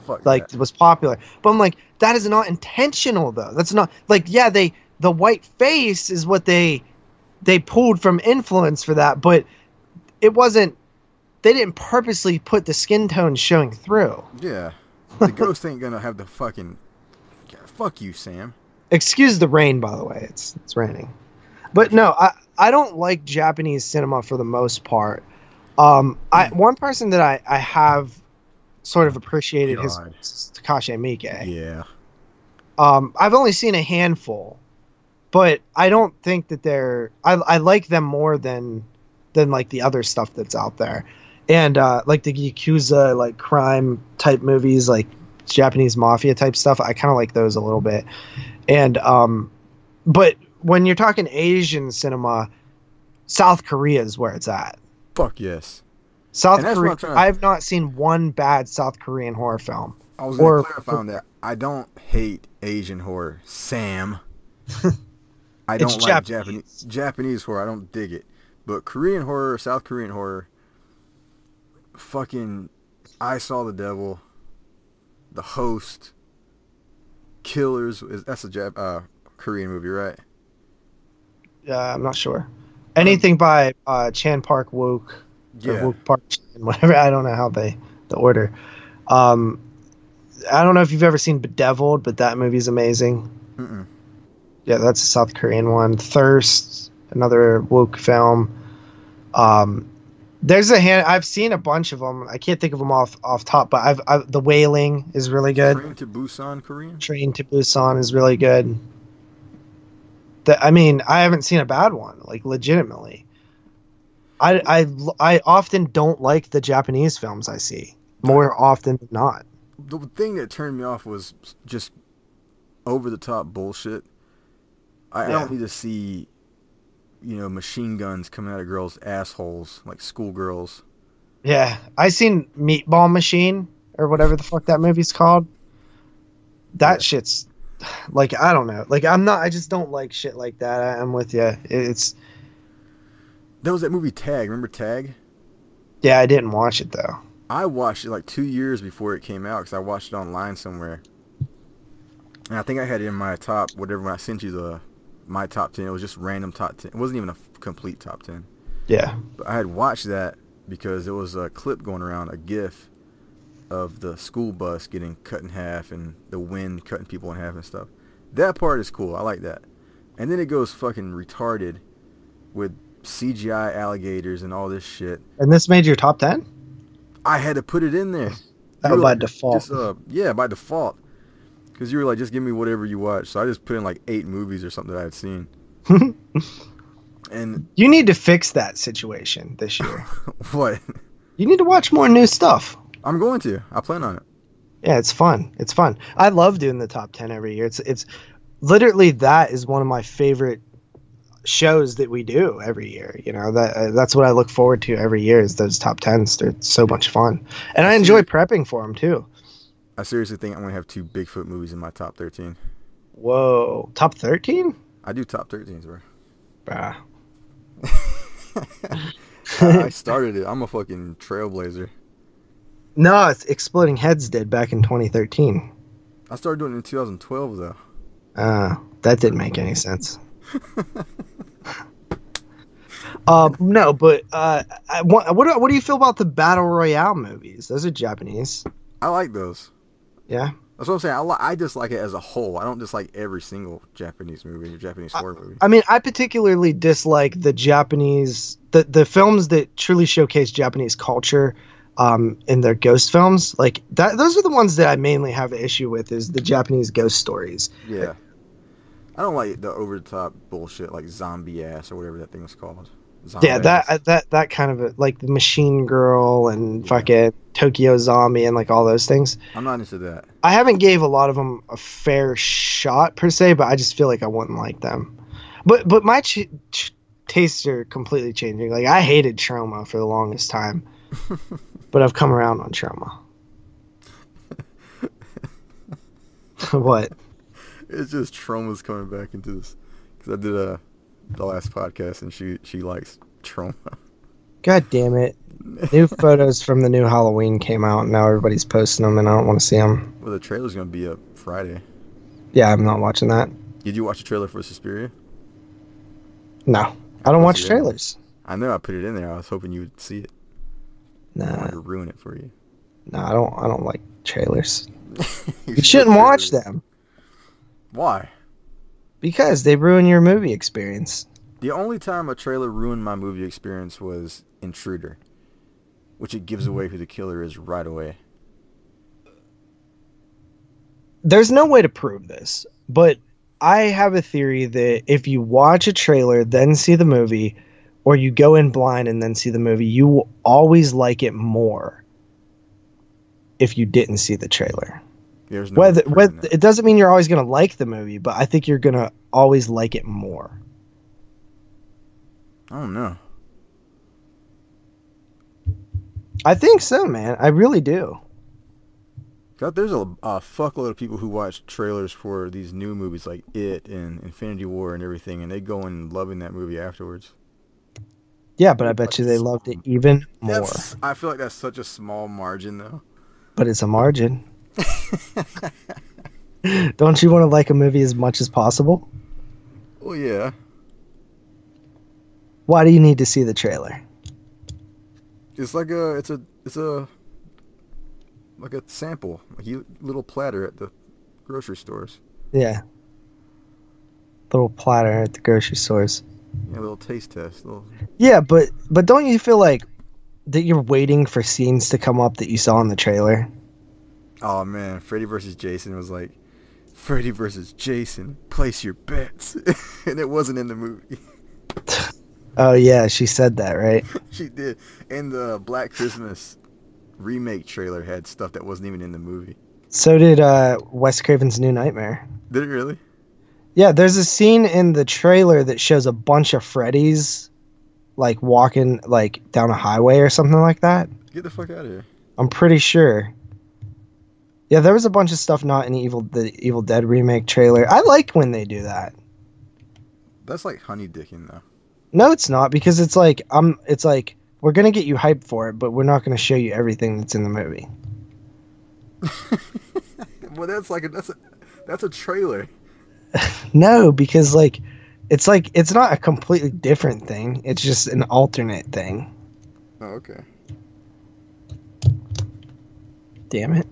was popular. But I'm like, that is not intentional though. That's not like, yeah, the white face is what they pulled from influence for that, but it wasn't. They didn't purposely put the skin tone showing through. Yeah. The ghost ain't gonna have the fucking... Fuck you, Sam. Excuse the rain, by the way. It's raining. But no, I don't like Japanese cinema for the most part. One person that I have sort of appreciated is Takashi Miike. Yeah. I've only seen a handful, but I don't think that they're... I like them more than like the other stuff that's out there. And like the Yakuza, like crime type movies, like Japanese mafia type stuff, I kind of like those a little bit. And but when you're talking Asian cinema, South Korea is where it's at. Fuck yes. South Korea. I've not seen one bad South Korean horror film. I was going to clarify on that. I don't hate Asian horror, Sam. I don't like Japanese horror. I don't dig it. But Korean horror, South Korean horror, fucking I Saw the Devil, The Host, Killers. That's a Korean movie, right? I'm not sure. Anything by Chan Park Wook. Yeah. Wook Park Chan, whatever. I don't know how the order. I don't know if you've ever seen Bedeviled, but that movie's amazing. Mm-mm. Yeah, that's a South Korean one. Thirst, another Wook film. There's I've seen a bunch of them. I can't think of them off top, but The Wailing is really good. Train to Busan, Korean? Train to Busan is really good. I haven't seen a bad one, like legitimately. I often don't like the Japanese films I see, more often than not. The thing that turned me off was just over-the-top bullshit. I don't need to see, machine guns coming out of girls' assholes, like schoolgirls. Yeah, I seen Meatball Machine, or whatever the fuck that movie's called. That shit's, like, I don't know. Like, I just don't like shit like that. I'm with you. There was that movie Tag. Remember Tag? Yeah, I didn't watch it, though. I watched it like 2 years before it came out because I watched it online somewhere. And I think I had it in my top, whatever, when I sent you my top 10. It was just random top 10. It wasn't even a complete top 10. Yeah. But I had watched that because there was a clip going around, a GIF of the school bus getting cut in half and the wind cutting people in half and stuff. That part is cool. I like that. And then it goes fucking retarded with CGI alligators and all this shit. And this made your top 10? I had to put it in there. By default. Yeah, by default. Because you were like, just give me whatever you watch. So I just put in like 8 movies or something that I had seen. And you need to fix that situation this year. What? You need to watch more new stuff. I'm going to. I plan on it. Yeah, it's fun. It's fun. I love doing the top 10 every year. It's literally, that is one of my favorite shows that we do every year. That's what I look forward to every year, is those top 10s. They're so much fun. And I enjoy prepping for them too. I seriously think I'm going to have 2 Bigfoot movies in my top 13. Whoa. Top 13? I do top 13s, bro. Bruh. I started it. I'm a fucking trailblazer. No, it's Exploding Heads did back in 2013. I started doing it in 2012, though. That didn't make any sense. No, but what do you feel about the Battle Royale movies? Those are Japanese. I like those. Yeah? That's what I'm saying. I just like it as a whole. I don't dislike every single Japanese movie or Japanese horror movie. I mean, I particularly dislike the Japanese, the films that truly showcase Japanese culture in their ghost films. Like, those are the ones that I mainly have an issue with, is the Japanese ghost stories. Yeah. I don't like the over-the-top bullshit like Zombie Ass or whatever that thing was called. Yeah, that kind of like the Machine Girl and fucking Tokyo Zombie and like all those things. I'm not into that. I haven't gave a lot of them a fair shot per se, but I just feel like I wouldn't like them. But my tastes are completely changing. Like, I hated Trauma for the longest time, but I've come around on Trauma. What? It's just Trauma's coming back into this, because I did the last podcast and she likes Trauma. God damn it! New photos from the new Halloween came out, and now everybody's posting them, and I don't want to see them. Well, the trailer's gonna be up Friday. Yeah, I'm not watching that. Did you watch the trailer for Suspiria? No, I don't watch trailers. I know, I put it in there. I was hoping you would see it. Nah. I wanted to ruin it for you. No, I don't like trailers. You shouldn't watch them. Why? Because they ruin your movie experience. The only time a trailer ruined my movie experience was Intruder, which it gives away who the killer is right away. There's no way to prove this, but I have a theory that if you watch a trailer, then see the movie, or you go in blind and then see the movie, you will always like it more if you didn't see the trailer. Whether it doesn't mean you're always going to like the movie, but I think you're going to always like it more. I don't know. I think so, man. I really do. God, there's a fuckload of people who watch trailers for these new movies like It and Infinity War and everything, and they go in loving that movie afterwards. Yeah, but I bet you they loved it even more. I feel like that's such a small margin, though. But it's a margin. Don't you want to like a movie as much as possible? Well, yeah. Why do you need to see the trailer? It's like like a sample, like a little platter at the grocery stores. Yeah. Little platter at the grocery stores. Yeah, a little taste test. Yeah, but don't you feel like that you're waiting for scenes to come up that you saw in the trailer? Oh man, Freddy vs. Jason was like, Freddy vs. Jason, place your bets. And it wasn't in the movie. Oh yeah, she said that, right? She did. And the Black Christmas remake trailer had stuff that wasn't even in the movie. So did Wes Craven's New Nightmare. Did it really? Yeah, there's a scene in the trailer that shows a bunch of Freddys like walking like down a highway or something like that. Get the fuck out of here. I'm pretty sure. Yeah, there was a bunch of stuff not in the Evil Dead remake trailer. I like when they do that. That's like honey dicking though. No, it's not, because it's like we're gonna get you hyped for it, but we're not gonna show you everything that's in the movie. Well, that's a trailer. No, because it's not a completely different thing. It's just an alternate thing. Oh, okay. Damn it.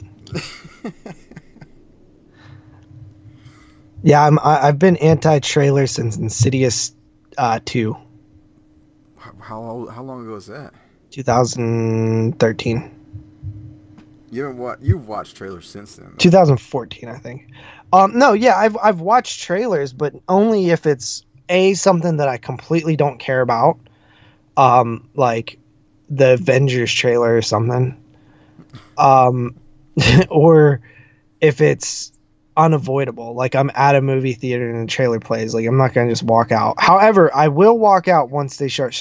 Yeah, I've been anti-trailer since Insidious 2. How long ago was that? 2013. You've watched trailers since then, though. 2014, I think. No, yeah, I've watched trailers, but only if it's something that I completely don't care about, like the Avengers trailer or something, or if it's unavoidable, like I'm at a movie theater and the trailer plays, like I'm not gonna just walk out. However, I will walk out once they start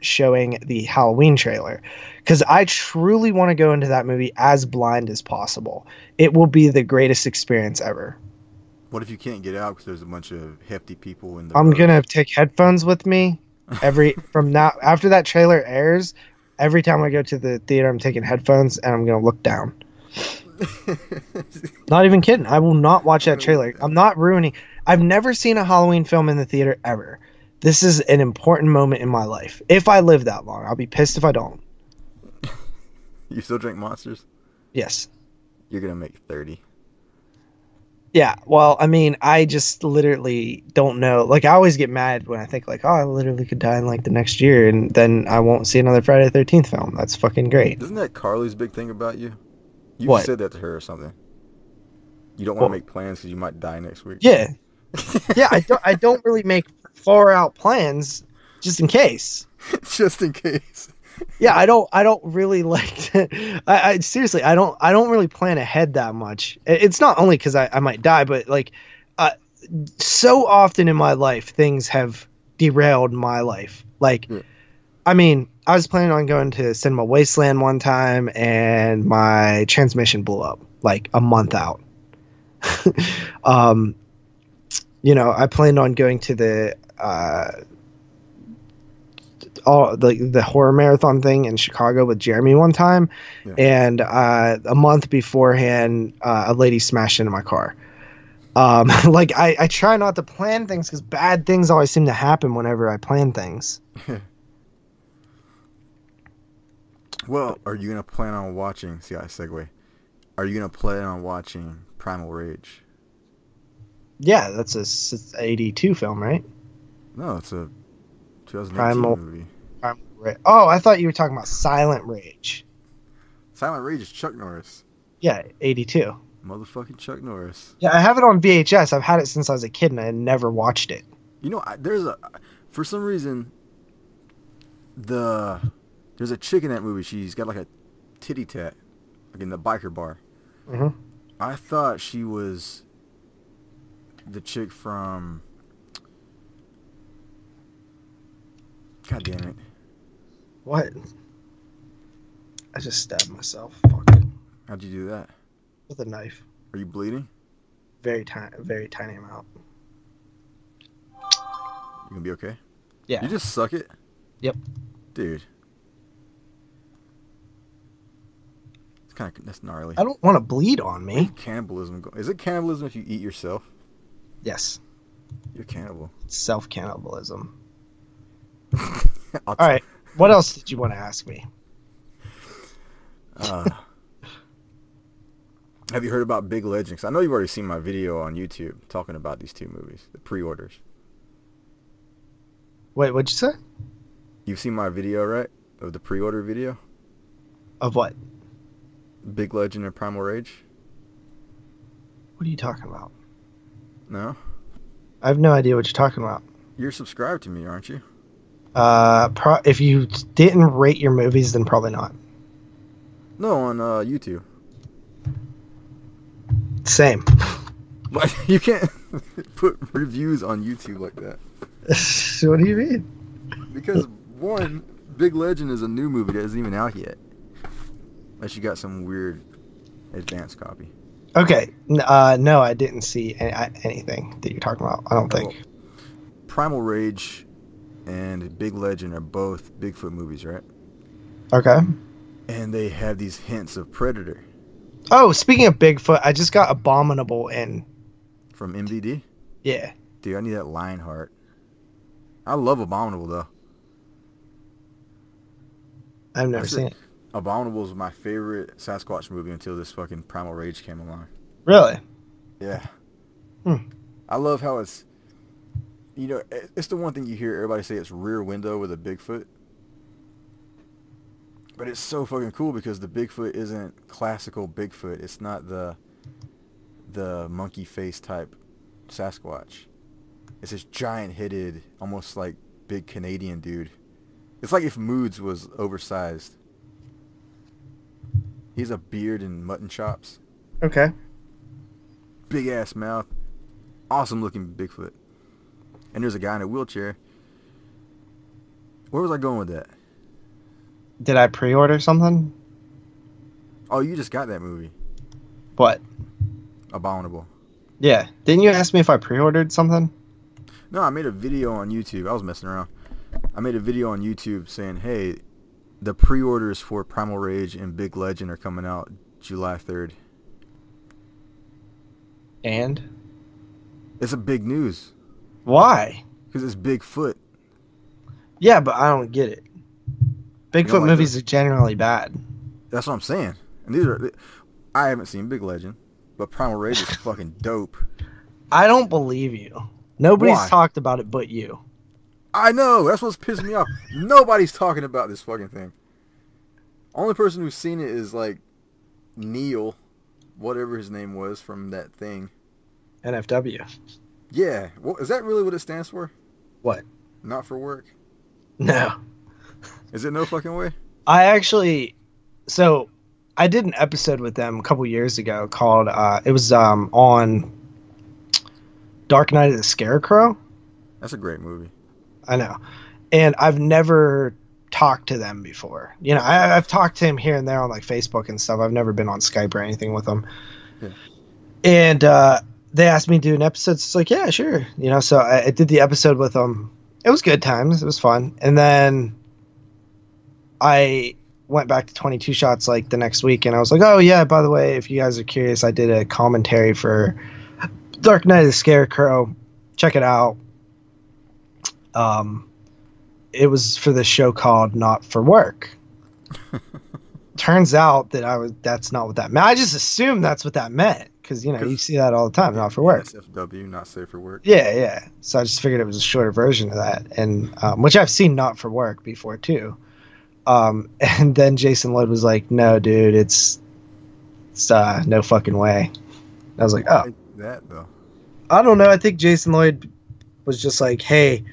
showing the Halloween trailer, because I truly want to go into that movie as blind as possible. It will be the greatest experience ever. What if you can't get out because there's a bunch of hefty people in the I'm rows? gonna take headphones with me from now after that trailer airs. Every time I go to the theater, I'm taking headphones and I'm gonna look down. Not even kidding. I will not watch that trailer. I'm not ruining. I've never seen a Halloween film in the theater ever. This is an important moment in my life. If I live that long, I'll be pissed if I don't. You still drink Monsters? Yes. You're gonna make 30. Yeah. Well, I mean, I just literally don't know. Like, I always get mad when I think like, oh, I literally could die in like the next year, and then I won't see another Friday the 13th film. That's fucking great. Isn't that Carly's big thing about you? You What? said that to her or something. You don't want to make plans because you might die next week. Yeah. Yeah, I don't really make far out plans just in case. Just in case. Yeah, I don't really like to, I seriously, I don't really plan ahead that much. It's not only because I might die, but like so often in my life things have derailed my life. Like, yeah. I mean, I was planning on going to Cinema Wasteland one time and my transmission blew up like a month out. You know, I planned on going to the horror marathon thing in Chicago with Jeremy one time, yeah. And a month beforehand, a lady smashed into my car. Like I try not to plan things because bad things always seem to happen whenever I plan things. Well, are you gonna plan on watching? See, I segue. Are you gonna plan on watching Primal Rage? Yeah, that's a 82 film, right? No, it's a 2018 Primal movie. Oh, I thought you were talking about Silent Rage. Silent Rage is Chuck Norris. Yeah, 82. Motherfucking Chuck Norris. Yeah, I have it on VHS. I've had it since I was a kid, and I had never watched it. You know, for some reason, there's a chick in that movie. She's got like a titty tat, like in the biker bar. Mm-hmm. I thought she was the chick from What? I just stabbed myself. Fuck. How'd you do that? With a knife. Are you bleeding? Very tiny amount. You gonna be okay? Yeah. You just suck it? Yep. Dude. It's kind of, that's gnarly. I don't want to bleed on me. Cannibalism. Is it cannibalism if you eat yourself? Yes. You're cannibal. Self-cannibalism. All right. What else did you want to ask me? Have you heard about Big Legend? 'Cause I know you've already seen my video on YouTube talking about these two movies, the pre-orders. Wait, what'd you say? You've seen my video, right? Of the pre-order video? Of what? Big Legend and Primal Rage? What are you talking about? No? I have no idea what you're talking about. You're subscribed to me, aren't you? If you didn't rate your movies, then probably not. No, on YouTube. Same. But you can't put reviews on YouTube like that. What do you mean? Because, one, Big Legend is a new movie that isn't even out yet. Unless you got some weird advanced copy. Okay. No, I didn't see anything that you're talking about. I don't think. Well, Primal Rage and Big Legend are both Bigfoot movies, right? Okay. And they have these hints of Predator. Oh, speaking of Bigfoot, I just got Abominable in. From MVD? Yeah. Dude, I need that Lionheart. I love Abominable, though. I've never seen it. Abominable is my favorite Sasquatch movie until this fucking Primal Rage came along. Really? Yeah. Hmm. I love how it's, you know, it's the one thing you hear everybody say it's Rear Window with a Bigfoot. But it's so fucking cool because the Bigfoot isn't classical Bigfoot. It's not the monkey face type Sasquatch. It's this giant-headed, almost like big Canadian dude. It's like if Moods was oversized. He has a beard and mutton chops. Okay. Big ass mouth. Awesome looking Bigfoot. And there's a guy in a wheelchair. Where was I going with that? Did I pre-order something? Oh, you just got that movie. What? Abominable. Yeah. Didn't you ask me if I pre-ordered something? No, I made a video on YouTube. I was messing around. I made a video on YouTube saying, hey, the pre-orders for Primal Rage and Big Legend are coming out July 3rd. And? It's a big news. Why? Because it's Bigfoot. Yeah, but I don't get it. Bigfoot movies are generally bad. That's what I'm saying. And these are... I haven't seen Big Legend, but Primal Rage is fucking dope. I don't believe you. Nobody's talked about it but you. I know. That's what's pissing me off. Nobody's talking about this fucking thing. Only person who's seen it is, like, Neil, whatever his name was from that thing. NFW. Yeah. Well, is that really what it stands for? What? Not for work? No. Is it no fucking way? I actually... So, I did an episode with them a couple years ago called... it was on Dark Night of the Scarecrow. That's a great movie. I know. And I've never talked to them before. You know, I've talked to him here and there on like Facebook and stuff. I've never been on Skype or anything with them. Yeah. And they asked me to do an episode. So it's like, yeah, sure. You know, so I did the episode with them. It was good times. It was fun. And then I went back to 22 Shots like the next week. And I was like, oh, yeah, by the way, if you guys are curious, I did a commentary for Dark Night of the Scarecrow. Check it out. It was for the show called Not for Work. Turns out that that's not what that meant. I just assumed that's what that meant because, you know, you see that all the time, not for work. SFW, not safe for work. Yeah, yeah. So I just figured it was a shorter version of that, and which I've seen Not for Work before too. And then Jason Lloyd was like, no, dude, it's no fucking way. I was like, oh. That, though. I don't know. I think Jason Lloyd was just like, hey,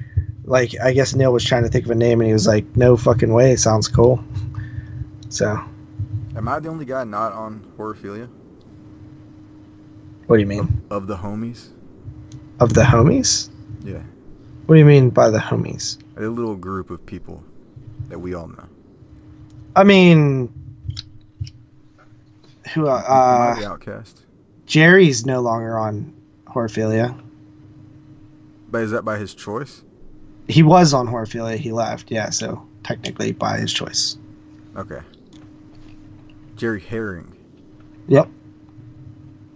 like, I guess Neil was trying to think of a name, and he was like, no fucking way, it sounds cool. So. Am I the only guy not on Horrorphilia? What do you mean? Of the homies? Of the homies? Yeah. What do you mean by the homies? A little group of people that we all know. I mean, who? Might be Outcast. Jerry's no longer on Horrorphilia. But is that by his choice? He was on Horrorphilia. He left. Yeah, so technically by his choice. Okay. Jerry Herring. Yep.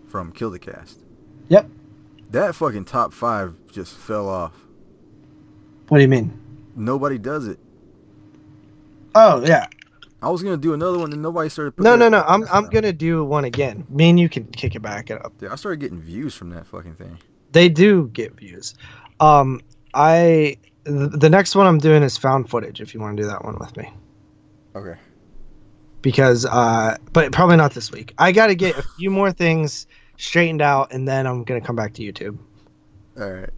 From Kill the Cast. Yep. That fucking top 5 just fell off. What do you mean? Nobody does it. Oh, yeah. I was going to do another one and nobody started putting No. I'm going to do one again. Me and you can kick it back up. Dude, I started getting views from that fucking thing. They do get views. The next one I'm doing is found footage, if you want to do that one with me. Okay. Because, but probably not this week. I got to get a few more things straightened out, and then I'm going to come back to YouTube. All right.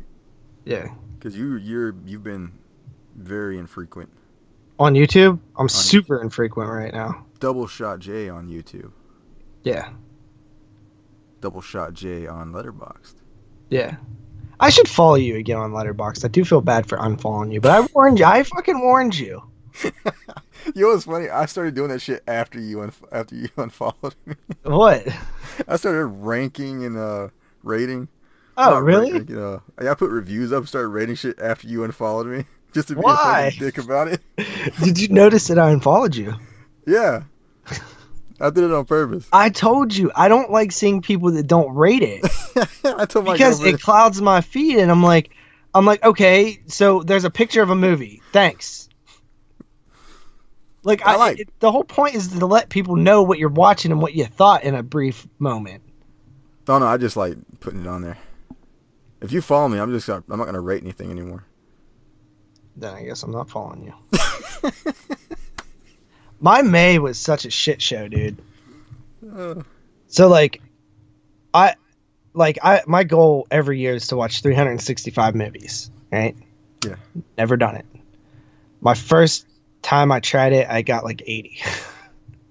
Yeah. Because you've been very infrequent. On YouTube? I'm super infrequent right now. Doubleshotj on YouTube. Yeah. Doubleshotj on letterboxd. Yeah. I should follow you again on letterboxd. I do feel bad for unfollowing you, but I warned you. I fucking warned you. You know what's funny? I started doing that shit after you unfollowed me. What? I started ranking and rating. Oh, really? I put reviews up, started rating shit after you unfollowed me. Just to be a Why? fucking dick about it. Did you notice that I unfollowed you? Yeah. I did it on purpose. I told you, I don't like seeing people that don't rate it. I told my because girlfriend. it clouds my feed, and I'm like, okay, so there's a picture of a movie. Thanks. Like, the whole point is to let people know what you're watching and what you thought in a brief moment. Oh no, I just like putting it on there. If you follow me, I'm not gonna rate anything anymore. Then I guess I'm not following you. My May was such a shit show, dude. So my goal every year is to watch 365 movies, right? Yeah. Never done it. My first time I tried it, I got like 80.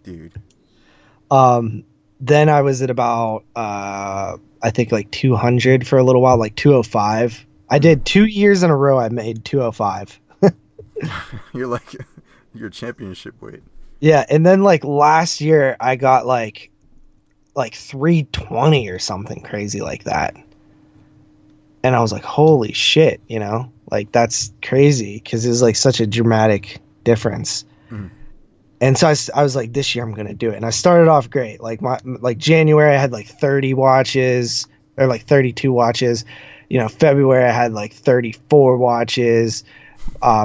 Dude. Then I was at about I think like 200 for a little while, like 205. I did 2 years in a row. I made 205. You're like your championship weight. Yeah, and then like last year I got like 320 or something crazy like that. And I was like, holy shit, like that's crazy because it was like such a dramatic difference. Mm-hmm. And so I was like, this year I'm going to do it. And I started off great. Like January I had like 30 watches or like 32 watches. February I had like 34 watches.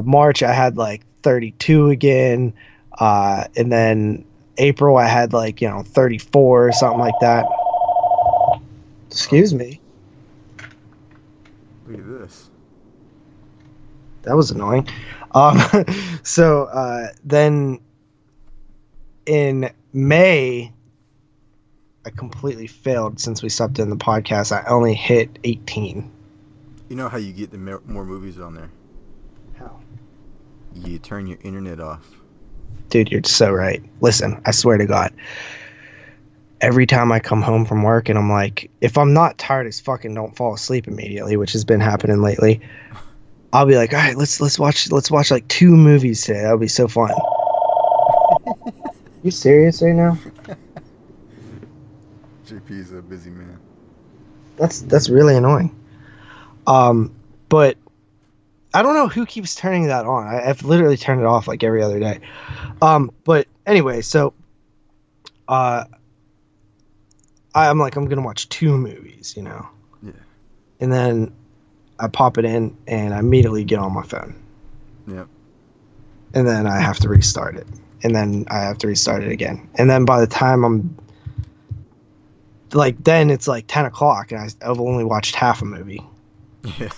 March I had like 32 again. And then April I had like, 34 or something like that. Excuse me. Look at this. That was annoying. So then in May, I completely failed since we stopped doing the podcast. I only hit 18. You know how you get the more movies on there? How? You turn your internet off. Dude, you're so right. Listen, I swear to God. Every time I come home from work and I'm like, if I'm not tired as fuck and don't fall asleep immediately, which has been happening lately, I'll be like, all right, let's watch like 2 movies today. That'll be so fun. You serious right now? JP's a busy man. That's really annoying. But I don't know who keeps turning that on. I've literally turned it off like every other day. But anyway, so I'm gonna watch 2 movies, Yeah. And then I pop it in and I immediately get on my phone. Yep. And then I have to restart it. And then I have to restart it again. And then by the time I'm like, then it's like 10 o'clock and I've only watched half a movie. Yeah.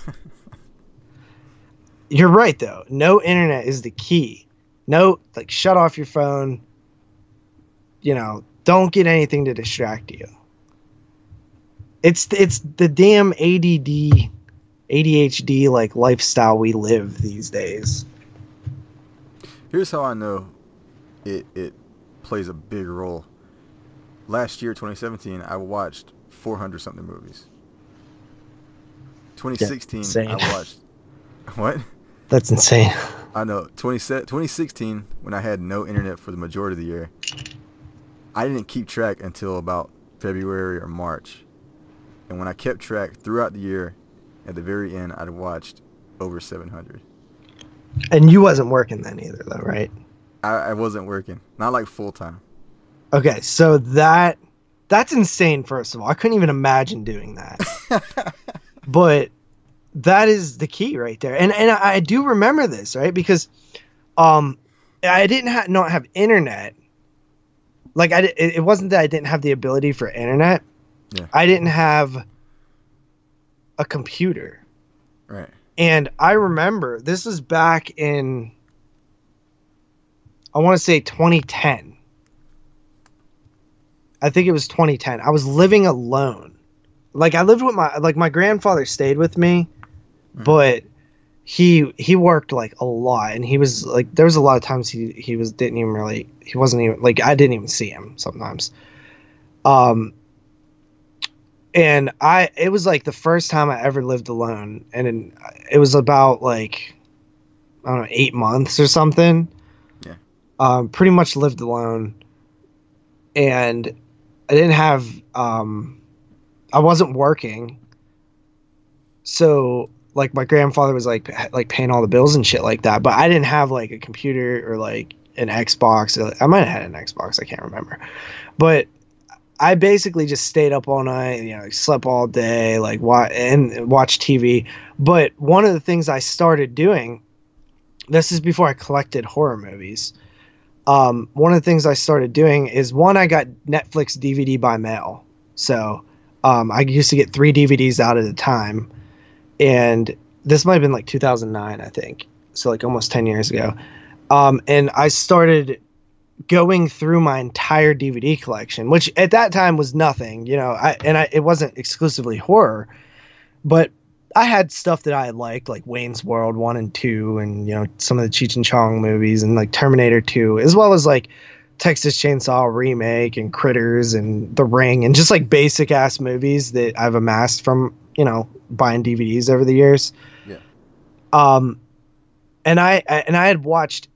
You're right though. No internet is the key. No, like shut off your phone. Don't get anything to distract you. It's the damn ADHD like lifestyle we live these days. Here's how I know it plays a big role. Last year, 2017, I watched 400 something movies. 2016, I watched what? That's insane. I know. 2016, when I had no internet for the majority of the year, I didn't keep track until about February or March. And when I kept track throughout the year, at the very end, I'd watched over 700. And you wasn't working then either, though, right? I wasn't working. Not like full time. Okay, so that's insane, first of all. I couldn't even imagine doing that. But that is the key right there. And I do remember this, right? Because I didn't not have internet. Like, it wasn't that I didn't have the ability for internet. Yeah. I didn't have a computer. Right. And I remember this was back in, I want to say 2010. I think it was 2010. I was living alone. Like, I lived with my grandfather stayed with me, but he worked like a lot, and he was like, there was a lot of times he wasn't even like, I didn't even see him sometimes. And it was like the first time I ever lived alone, and it was about like, I don't know, 8 months or something. Yeah. Pretty much lived alone, and I didn't have, I wasn't working. So like my grandfather was like paying all the bills and shit like that, but I didn't have like a computer or like an Xbox. I might have had an Xbox. I can't remember, but I basically just stayed up all night, slept all day, like watch TV. But one of the things I started doing, this is before I collected horror movies. One of the things I started doing is, I got Netflix DVD by mail. So I used to get 3 DVDs out at a time. And this might have been like 2009, I think. So like almost 10 years ago. And I started going through my entire DVD collection, which at that time was nothing, it wasn't exclusively horror, but I had stuff that I liked, like Wayne's World 1 and 2, and, some of the Cheech and Chong movies, and like Terminator 2, as well as like Texas Chainsaw Remake and Critters and The Ring, and just like basic ass movies that I've amassed from, buying DVDs over the years. Yeah. And I had watched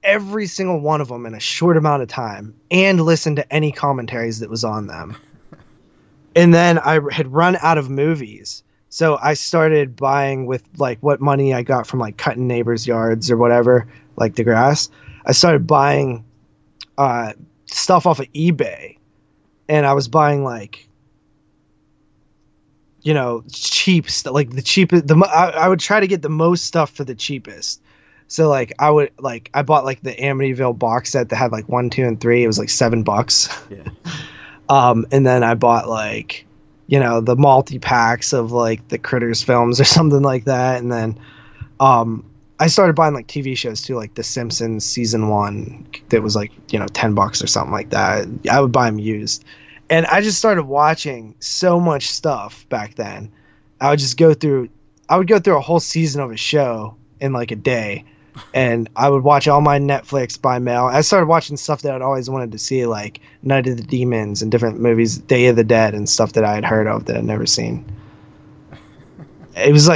every single one of them in a short amount of time and listened to any commentaries that was on them. And then I had run out of movies. So I started buying with like what money I got from like cutting neighbors' yards or whatever, like the grass. I started buying stuff off of eBay, and I was buying like, cheap stuff, like the cheapest. I would try to get the most stuff for the cheapest. So like I bought like the Amityville box set that had like 1, 2, and 3. It was like $7. Yeah. And then I bought like, the multi-packs of like the Critters films or something like that. And then I started buying like TV shows too, like The Simpsons season 1 that was like, $10 or something like that. I would buy them used. And I just started watching so much stuff back then. I would go through a whole season of a show in like a day. And I would watch all my Netflix by mail. I started watching stuff that I'd always wanted to see, like Night of the Demons and different movies, Day of the Dead and stuff that I had heard of that I'd never seen. It was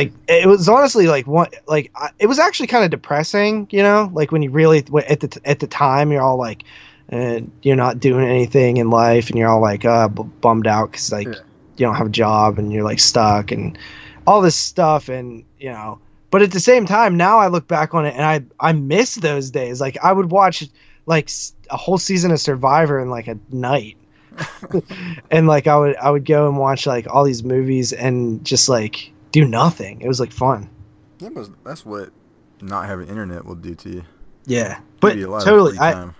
honestly like it was actually kind of depressing, like when you really at the time you're all like, you're not doing anything in life and you're all like bummed out because like you don't have a job and you're like stuck and all this stuff, and but at the same time, now I look back on it and I miss those days. Like I would watch like a whole season of Survivor in like a night. And like I would go and watch like all these movies and just like do nothing. It was like fun. Yeah, but that's what not having internet will do to you. Yeah, but totally. And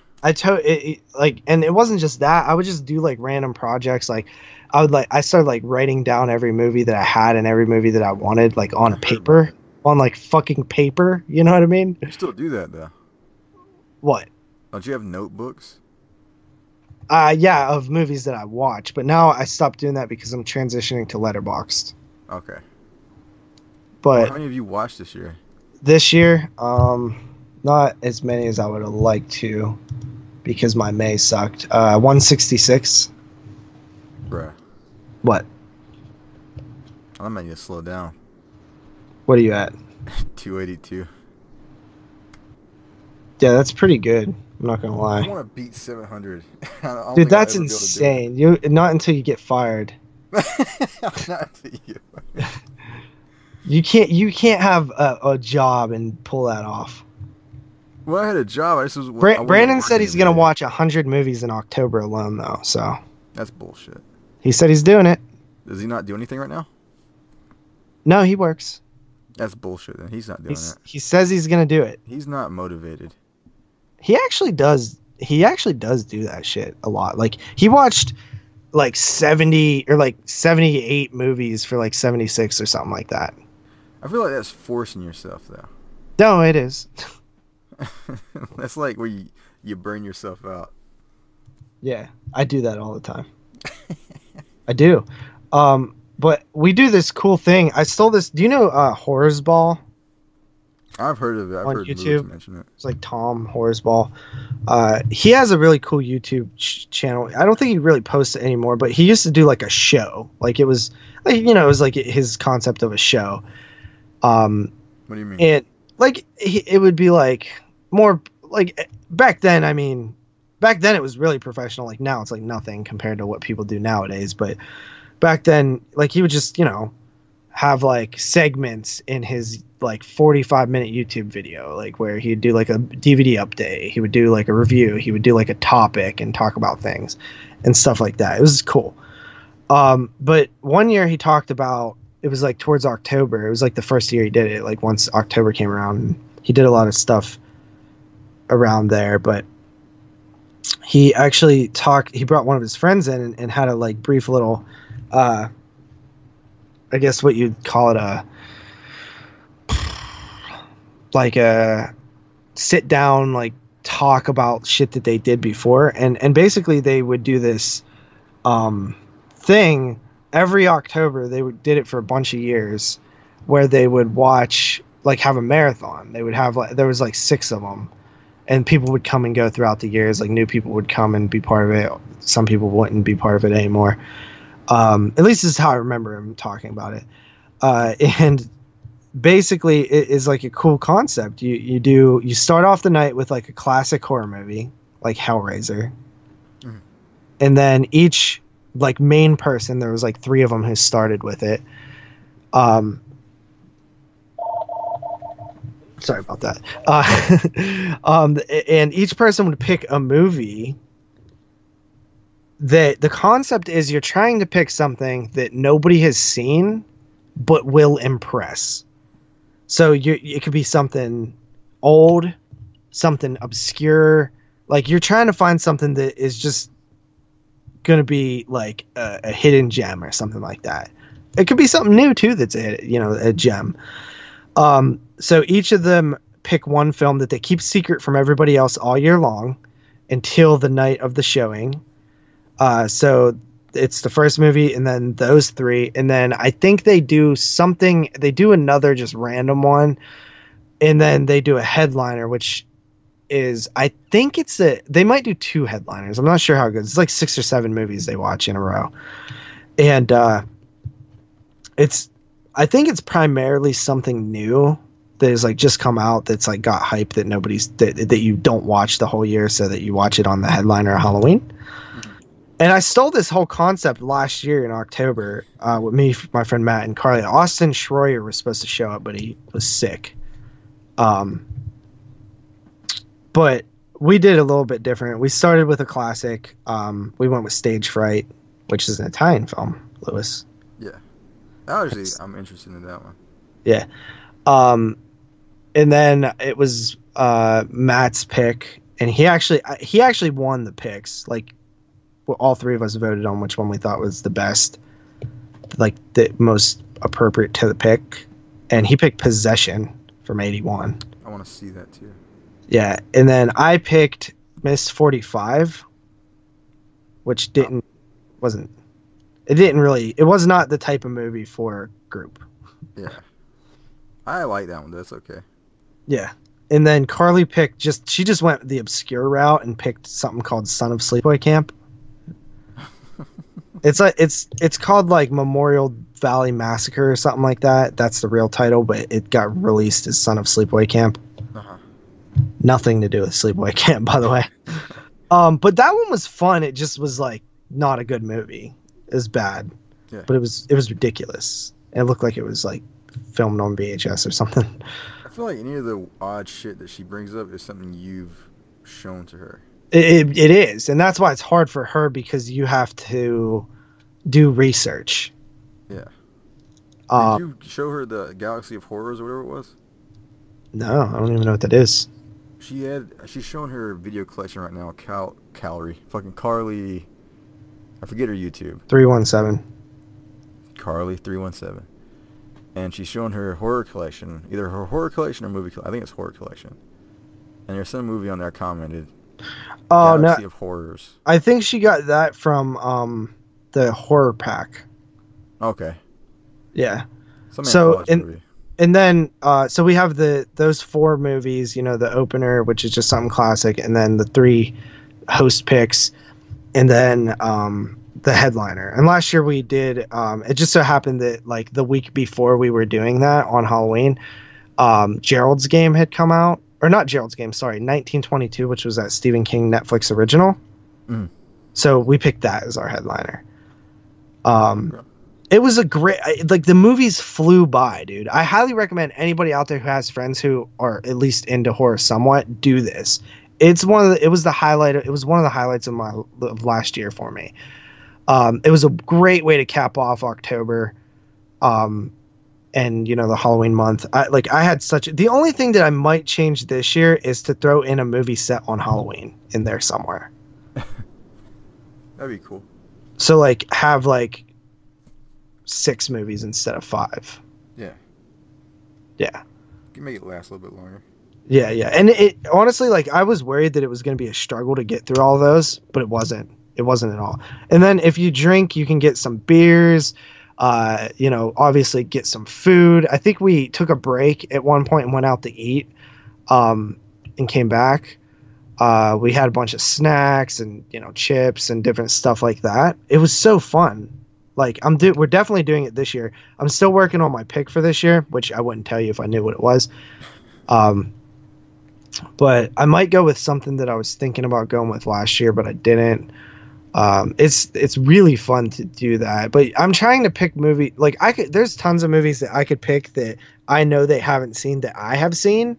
it wasn't just that. I would just do like random projects. Like I started like writing down every movie that I had and every movie that I wanted, like on paper. On like fucking paper, you know what I mean? You still do that though. What? Don't you have notebooks? Yeah, of movies that I watch, but now I stopped doing that because I'm transitioning to letterboxd. Okay. But how many have you watched this year? This year, not as many as I would have liked to, because my May sucked. 166. Bruh. What? I might need to slow down. What are you at? 282. Yeah, that's pretty good. I'm not gonna I lie. want to beat 700. I don't Dude, think I'll that's ever be able to do it. insane. You not until you get fired. Not to you. You can't have a job and pull that off. Well, I had a job. I wasn't Brandon said working he's every gonna day. watch 100 movies in October alone, though. So That's bullshit. he said he's doing it. Does he not do anything right now? No, he works. That's bullshit. Then he's not doing it. He says he's gonna do it. He's not motivated. He actually does. He actually does do that shit a lot. Like he watched like 70 or like 78 movies for like 76 or something like that. I feel like that's forcing yourself, though. No, it is. That's like where you burn yourself out. Yeah, I do that all the time. I do. But we do this cool thing. I stole this. Do you know Horseball? I've heard of it. I've On heard YouTube. Lewis mention it. It's like Tom Horseball. He has a really cool YouTube channel. I don't think he really posts it anymore, but he used to do like a show. Like it was like, you know, it was like his concept of a show. What do you mean? And like it would be like more like back then. I mean, back then it was really professional. Like now it's like nothing compared to what people do nowadays. But back then, like he would just, you know, have like segments in his like 45-minute YouTube video, like where he'd do like a DVD update, he would do like a review, he would do like a topic and talk about things and stuff like that. It was cool. But one year he talked about, it was like towards October. It was like the first year he did it. Like once October came around, he did a lot of stuff around there. But he actually he brought one of his friends in and had a like brief little, I guess what you'd call it, like a sit down, like talk about shit that they did before. And basically they would do this thing every October. They did it for a bunch of years where they would watch, like have a marathon. They would have like, there was like 6 of them, and people would come and go throughout the years. Like new people would come and be part of it. Some people wouldn't be part of it anymore. At least this is how I remember him talking about it. And basically it is like a cool concept. You start off the night with like a classic horror movie, like Hellraiser. Mm-hmm. And then each like main person, there was like 3 of them who started with it. Sorry about that. And each person would pick a movie. The concept is you're trying to pick something that nobody has seen but will impress. So it could be something old, something obscure. Like you're trying to find something that is just going to be like a hidden gem or something like that. It could be something new too that's a gem. So each of them pick one film that they keep secret from everybody else all year long until the night of the showing. So it's the first movie and then those 3. And then I think they do another just random one. And then they do a headliner, which is, I think they might do 2 headliners. I'm not sure how good. It's like 6 or 7 movies they watch in a row. And, I think it's primarily something new that has like just come out that's like got hype that that you don't watch the whole year, so that you watch it on the headliner of Halloween. Mm-hmm. And I stole this whole concept last year in October with me, my friend Matt, and Carly. Austin Schroyer was supposed to show up, but he was sick. But we did a little bit different. We started with a classic. We went with Stage Fright, which is an Italian film, Lewis. Yeah. Actually, I'm interested in that one. Yeah. And then it was Matt's pick, and he actually won the picks. Like, all 3 of us voted on which one we thought was the best, like the most appropriate to the pick, and he picked Possession from '81. I want to see that too. Yeah, and then I picked Miss 45, which it was not the type of movie for a group. Yeah. I like that one. That's okay. Yeah. And then Carly she just went the obscure route and picked something called Son of Sleepaway Camp. It's called like Memorial Valley Massacre or something like that. That's the real title, but it got released as Son of Sleepaway Camp. Uh-huh. Nothing to do with Sleepaway Camp, by the way. But that one was fun. It just was like not a good movie. It was bad. Yeah. But it was ridiculous. It looked like it was like filmed on VHS or something. I feel like any of the odd shit that she brings up is something you've shown to her. It is, and that's why it's hard for her, because you have to do research. Yeah. Did you show her the Galaxy of Horrors or whatever it was? No, I don't even know what that is. She's showing her video collection right now. Carly, I forget her YouTube. 317. Carly 317, and she's showing her horror collection, either her horror collection or movie. I think it's horror collection. And there's some movie on there commented. Oh, Galaxy of Horrors. I think she got that from the horror pack. Okay. Yeah. So movie. And then so we have those 4 movies, you know, the opener, which is just something classic, and then the 3 host picks, and then the headliner. And last year we did it just so happened that like the week before we were doing that on Halloween, Gerald's Game had come out. Or not Gerald's Game, sorry, 1922, which was that Stephen King Netflix original. Mm. So we picked that as our headliner. It was a great, like, the movies flew by, dude. I highly recommend anybody out there who has friends who are at least into horror somewhat, do this. It was one of the highlights of last year for me. It was a great way to cap off October. And, you know, the Halloween month. The only thing that I might change this year is to throw in a movie set on Halloween in there somewhere. That'd be cool. So, like, have, like, 6 movies instead of 5. Yeah. Yeah. You can make it last a little bit longer. Yeah, yeah. And it honestly, like, I was worried that it was going to be a struggle to get through all those, but it wasn't. It wasn't at all. And then if you drink, you can get some beers. You know, obviously get some food. I think we took a break at one point and went out to eat, and came back. We had a bunch of snacks and, you know, chips and different stuff like that. It was so fun. Like, we're definitely doing it this year. I'm still working on my pick for this year, which I wouldn't tell you if I knew what it was. But I might go with something that I was thinking about going with last year, but I didn't. It's really fun to do that, but I'm trying to pick movie. Like, there's tons of movies that I could pick that I know they haven't seen that I have seen,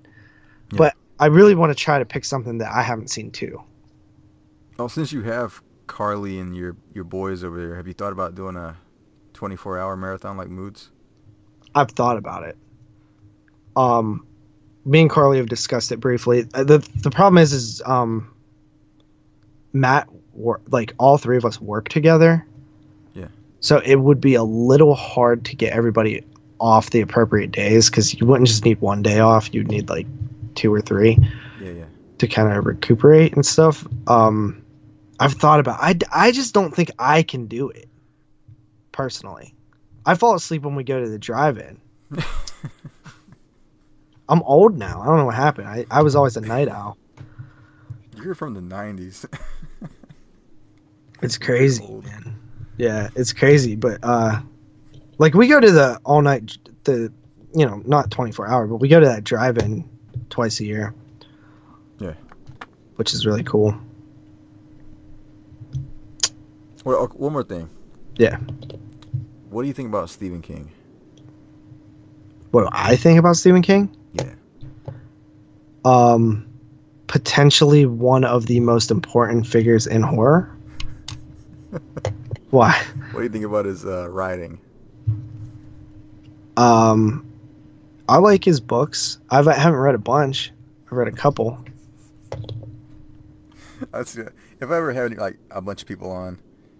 yeah. But I really want to try to pick something that I haven't seen too. Oh, since you have Carly and your boys over there, have you thought about doing a 24-hour marathon like Moods? I've thought about it. Me and Carly have discussed it briefly. The problem is Matt, like, all 3 of us work together. Yeah. So it would be a little hard to get everybody off the appropriate days, because you wouldn't just need one day off. You'd need like 2 or 3. Yeah. To kind of recuperate and stuff. I've thought about. I just don't think I can do it. Personally, I fall asleep when we go to the drive-in. I'm old now. I don't know what happened. I was always a night owl. You're from the 90s. It's crazy, man. Yeah, it's crazy. But like, we go to the all night, not 24-hour, but we go to that drive-in twice a year. Yeah. Which is really cool. Well, one more thing. Yeah. What do you think about Stephen King? What do I think about Stephen King? Yeah. Potentially one of the most important figures in horror. Why? What do you think about his writing? I like his books. I haven't read a bunch. I've read a couple. If I ever have like a bunch of people on,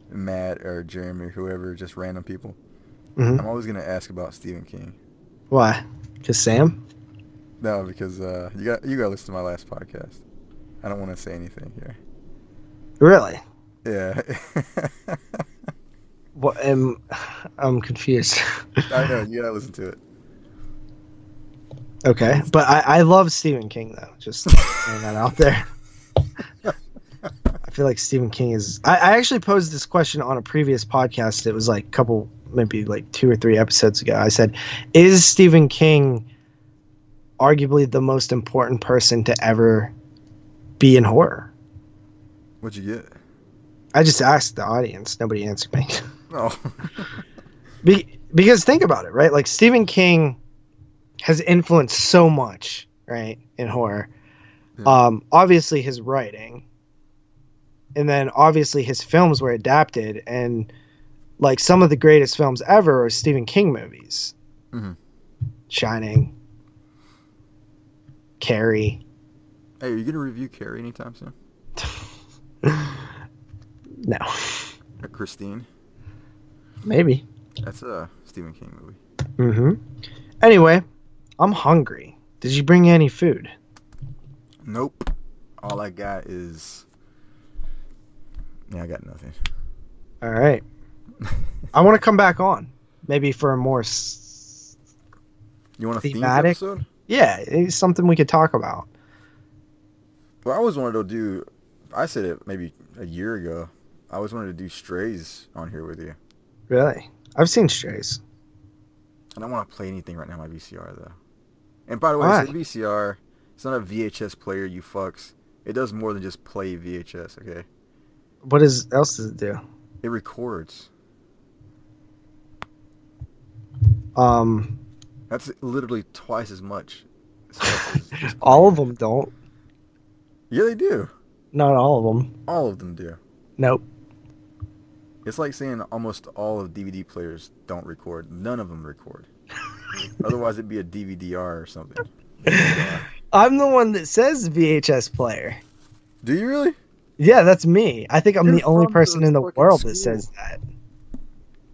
Matt or Jeremy or whoever, just random people, I'm always gonna ask about Stephen King. Why? Because Sam? No, because you got to listen to my last podcast. I don't want to say anything here. Really? Yeah. What? I'm confused. I know, you gotta listen to it. Okay, but I love Stephen King, though. Just throwing that out there. I feel like Stephen King is... I actually posed this question on a previous podcast. It was like maybe like 2 or 3 episodes ago. I said, is Stephen King arguably the most important person to ever be in horror. What'd you get? I just asked the audience. Nobody answered me. Oh. Because think about it, right? Like Stephen King has influenced so much, right, in horror. Yeah. Obviously his writing, and then obviously his films were adapted, and like some of the greatest films ever are Stephen King movies. Mm-hmm. Shining, Carrie. Hey, are you gonna review Carrie anytime soon? No. Christine. Maybe. That's a Stephen King movie. Mm-hmm. Anyway, I'm hungry. Did you bring any food? Nope. All I got is... Yeah, I got nothing. All right. I want to come back on. Maybe for a more You want a themed thematic episode? Yeah, it's something we could talk about. Well, I always wanted to do... I said it maybe a year ago. I always wanted to do Strays on here with you. Really? I've seen Strays. I don't want to play anything right now on my VCR, though. And by the way, Why? it's a VCR. It's not a VHS player, you fucks. It does more than just play VHS, okay? What else does it do? It records. That's literally twice as much stuff as just All of playing. them don't. Yeah, they do. Not all of them. All of them do. Nope. It's like saying almost all of DVD players don't record. None of them record. Otherwise, it'd be a DVD-R or something. I'm the one that says VHS player. Do you really? Yeah, that's me. I think I'm You're the only from person the in the fucking world that school. says that.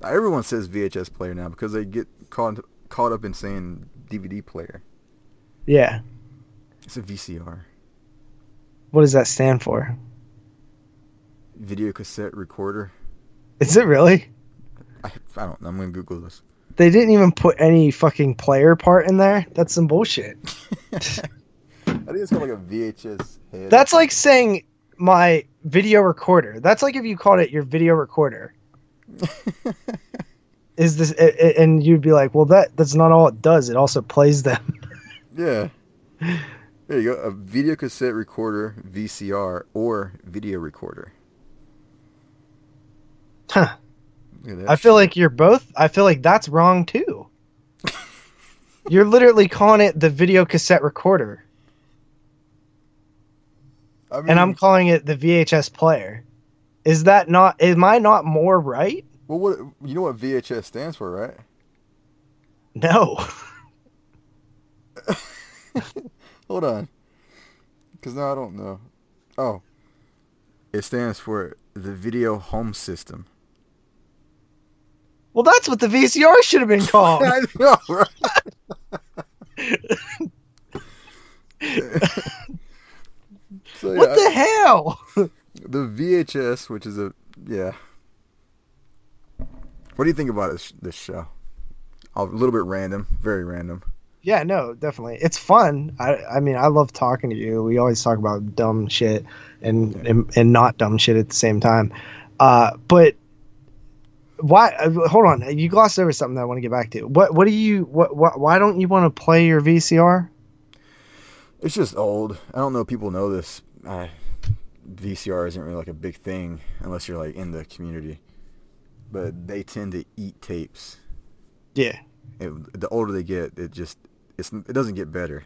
Everyone says VHS player now because they get caught up in saying DVD player. Yeah. It's a VCR. What does that stand for? Video cassette recorder. Is it really? I don't know. I'm going to Google this. They didn't even put any fucking player part in there? That's some bullshit. I think it's called like a VHS head. That's like saying my video recorder. That's like if you called it your video recorder. Is this and you'd be like, well, that's not all it does. It also plays them. Yeah. There you go. A video cassette recorder, VCR, or video recorder. Huh. Look at that I feel shit. like you're both. I feel like that's wrong too. You're literally calling it the video cassette recorder. I mean, And I'm calling it the VHS player. Is that not? Am I not more right? well, what you know what VHS stands for, right? No. Hold on, because now I don't know. Oh, it stands for the Video Home System. Well, that's what the VCR should have been called. I know, right? So, What the hell? the VHS, which is yeah. What do you think about this show? A little bit random, very random. Yeah, no, definitely. It's fun. I mean, I love talking to you. We always talk about dumb shit and not dumb shit at the same time. But why? Hold on, you glossed over something that I want to get back to. Why don't you want to play your VCR? It's just old. I don't know if people know this. VCR isn't really like a big thing unless you're like in the community. But they tend to eat tapes. Yeah. The older they get, it doesn't get better.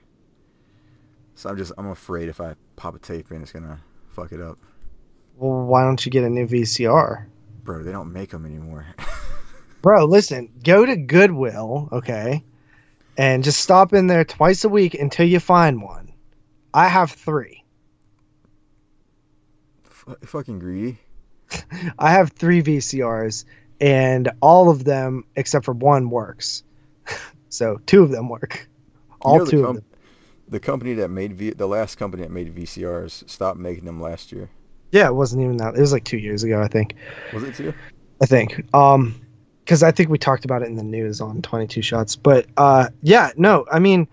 So I'm afraid if I pop a tape in, it's gonna fuck it up. Well, why don't you get a new VCR? Bro, they don't make them anymore. Bro, listen, go to Goodwill, okay, and just stop in there twice a week until you find one. I have 3. Fucking greedy. I have 3 VCRs, and all of them, except for one, works. So 2 of them work. All 2 of them. The company that made the last company that made VCRs stopped making them last year. Yeah, it wasn't even that. It was like 2 years ago, I think. Was it 2? I think. Because I think we talked about it in the news on 22 Shots. But yeah, no, I mean,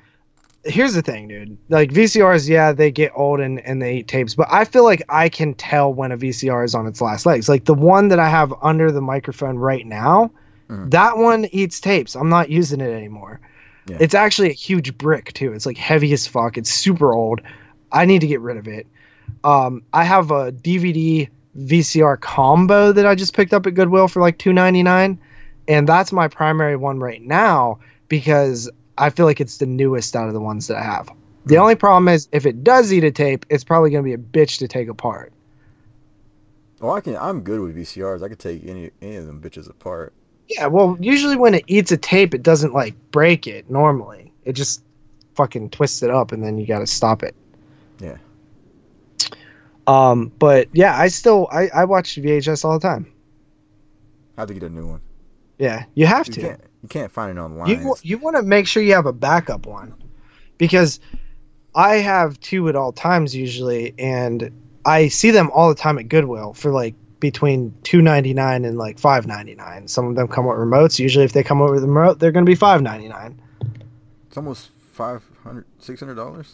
here's the thing, dude. Like VCRs, yeah, they get old and they eat tapes, but I feel like I can tell when a VCR is on its last legs. Like the one that I have under the microphone right now, that one eats tapes. I'm not using it anymore. Yeah. It's actually a huge brick too. It's like heavy as fuck. It's super old. I need to get rid of it. I have a DVD VCR combo that I just picked up at Goodwill for like $2.99, and that's my primary one right now because I feel like it's the newest out of the ones that I have. The only problem is if it does eat a tape, it's probably going to be a bitch to take apart. Oh, I'm good with VCRs. I could take any of them bitches apart. Yeah, well, usually when it eats a tape, it doesn't like break it normally. It just fucking twists it up, and then you got to stop it. Yeah. But yeah, I watch VHS all the time. I have to get a new one. Yeah, you have to. You can't find it online. You want to make sure you have a backup one, because I have two at all times usually, and I see them all the time at Goodwill for like between $2.99 and like $5.99. Some of them come with remotes. Usually, if they come over the remote, they're going to be $5.99. It's almost $600.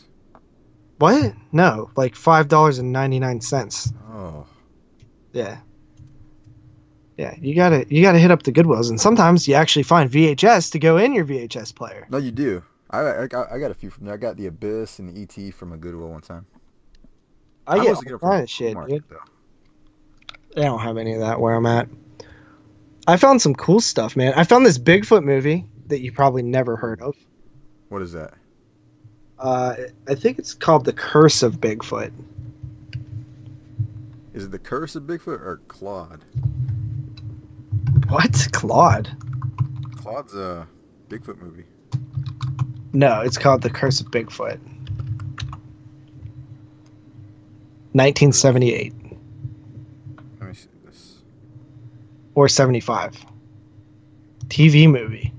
What? No, like $5.99. Oh. Yeah. Yeah, you gotta hit up the Goodwills, and sometimes you actually find VHS to go in your VHS player. No, you do. I got a few from there. I got the Abyss and the ET from a Goodwill one time. I get all kind of shit, dude. They don't have any of that where I'm at. I found some cool stuff, man. I found this Bigfoot movie that you probably never heard of. What is that? I think it's called The Curse of Bigfoot. Is it The Curse of Bigfoot or Claude? What? Claude? Claude's a Bigfoot movie. No, it's called The Curse of Bigfoot. 1978. Let me see this. Or 75. TV movie.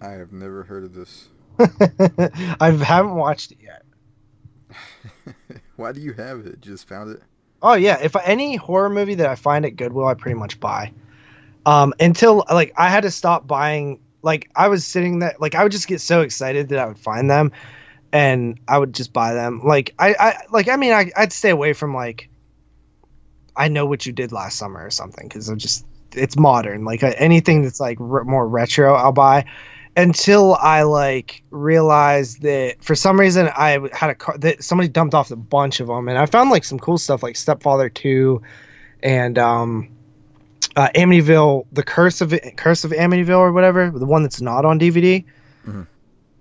I have never heard of this. I haven't watched it yet. Why do you have it? Just found it? Oh yeah, if any horror movie that I find at Goodwill, I pretty much buy. Until like I had to stop buying. Like I was sitting there, like I would just get so excited that I would find them, and I would just buy them. Like I'd stay away from like I Know What You Did Last Summer or something because it's modern. Like anything that's like more retro, I'll buy. Until I like realized that for some reason I had a car that somebody dumped off a bunch of them, and I found like some cool stuff like Stepfather 2 and Amityville, the Curse of Amityville or whatever, the one that's not on DVD. Mm-hmm.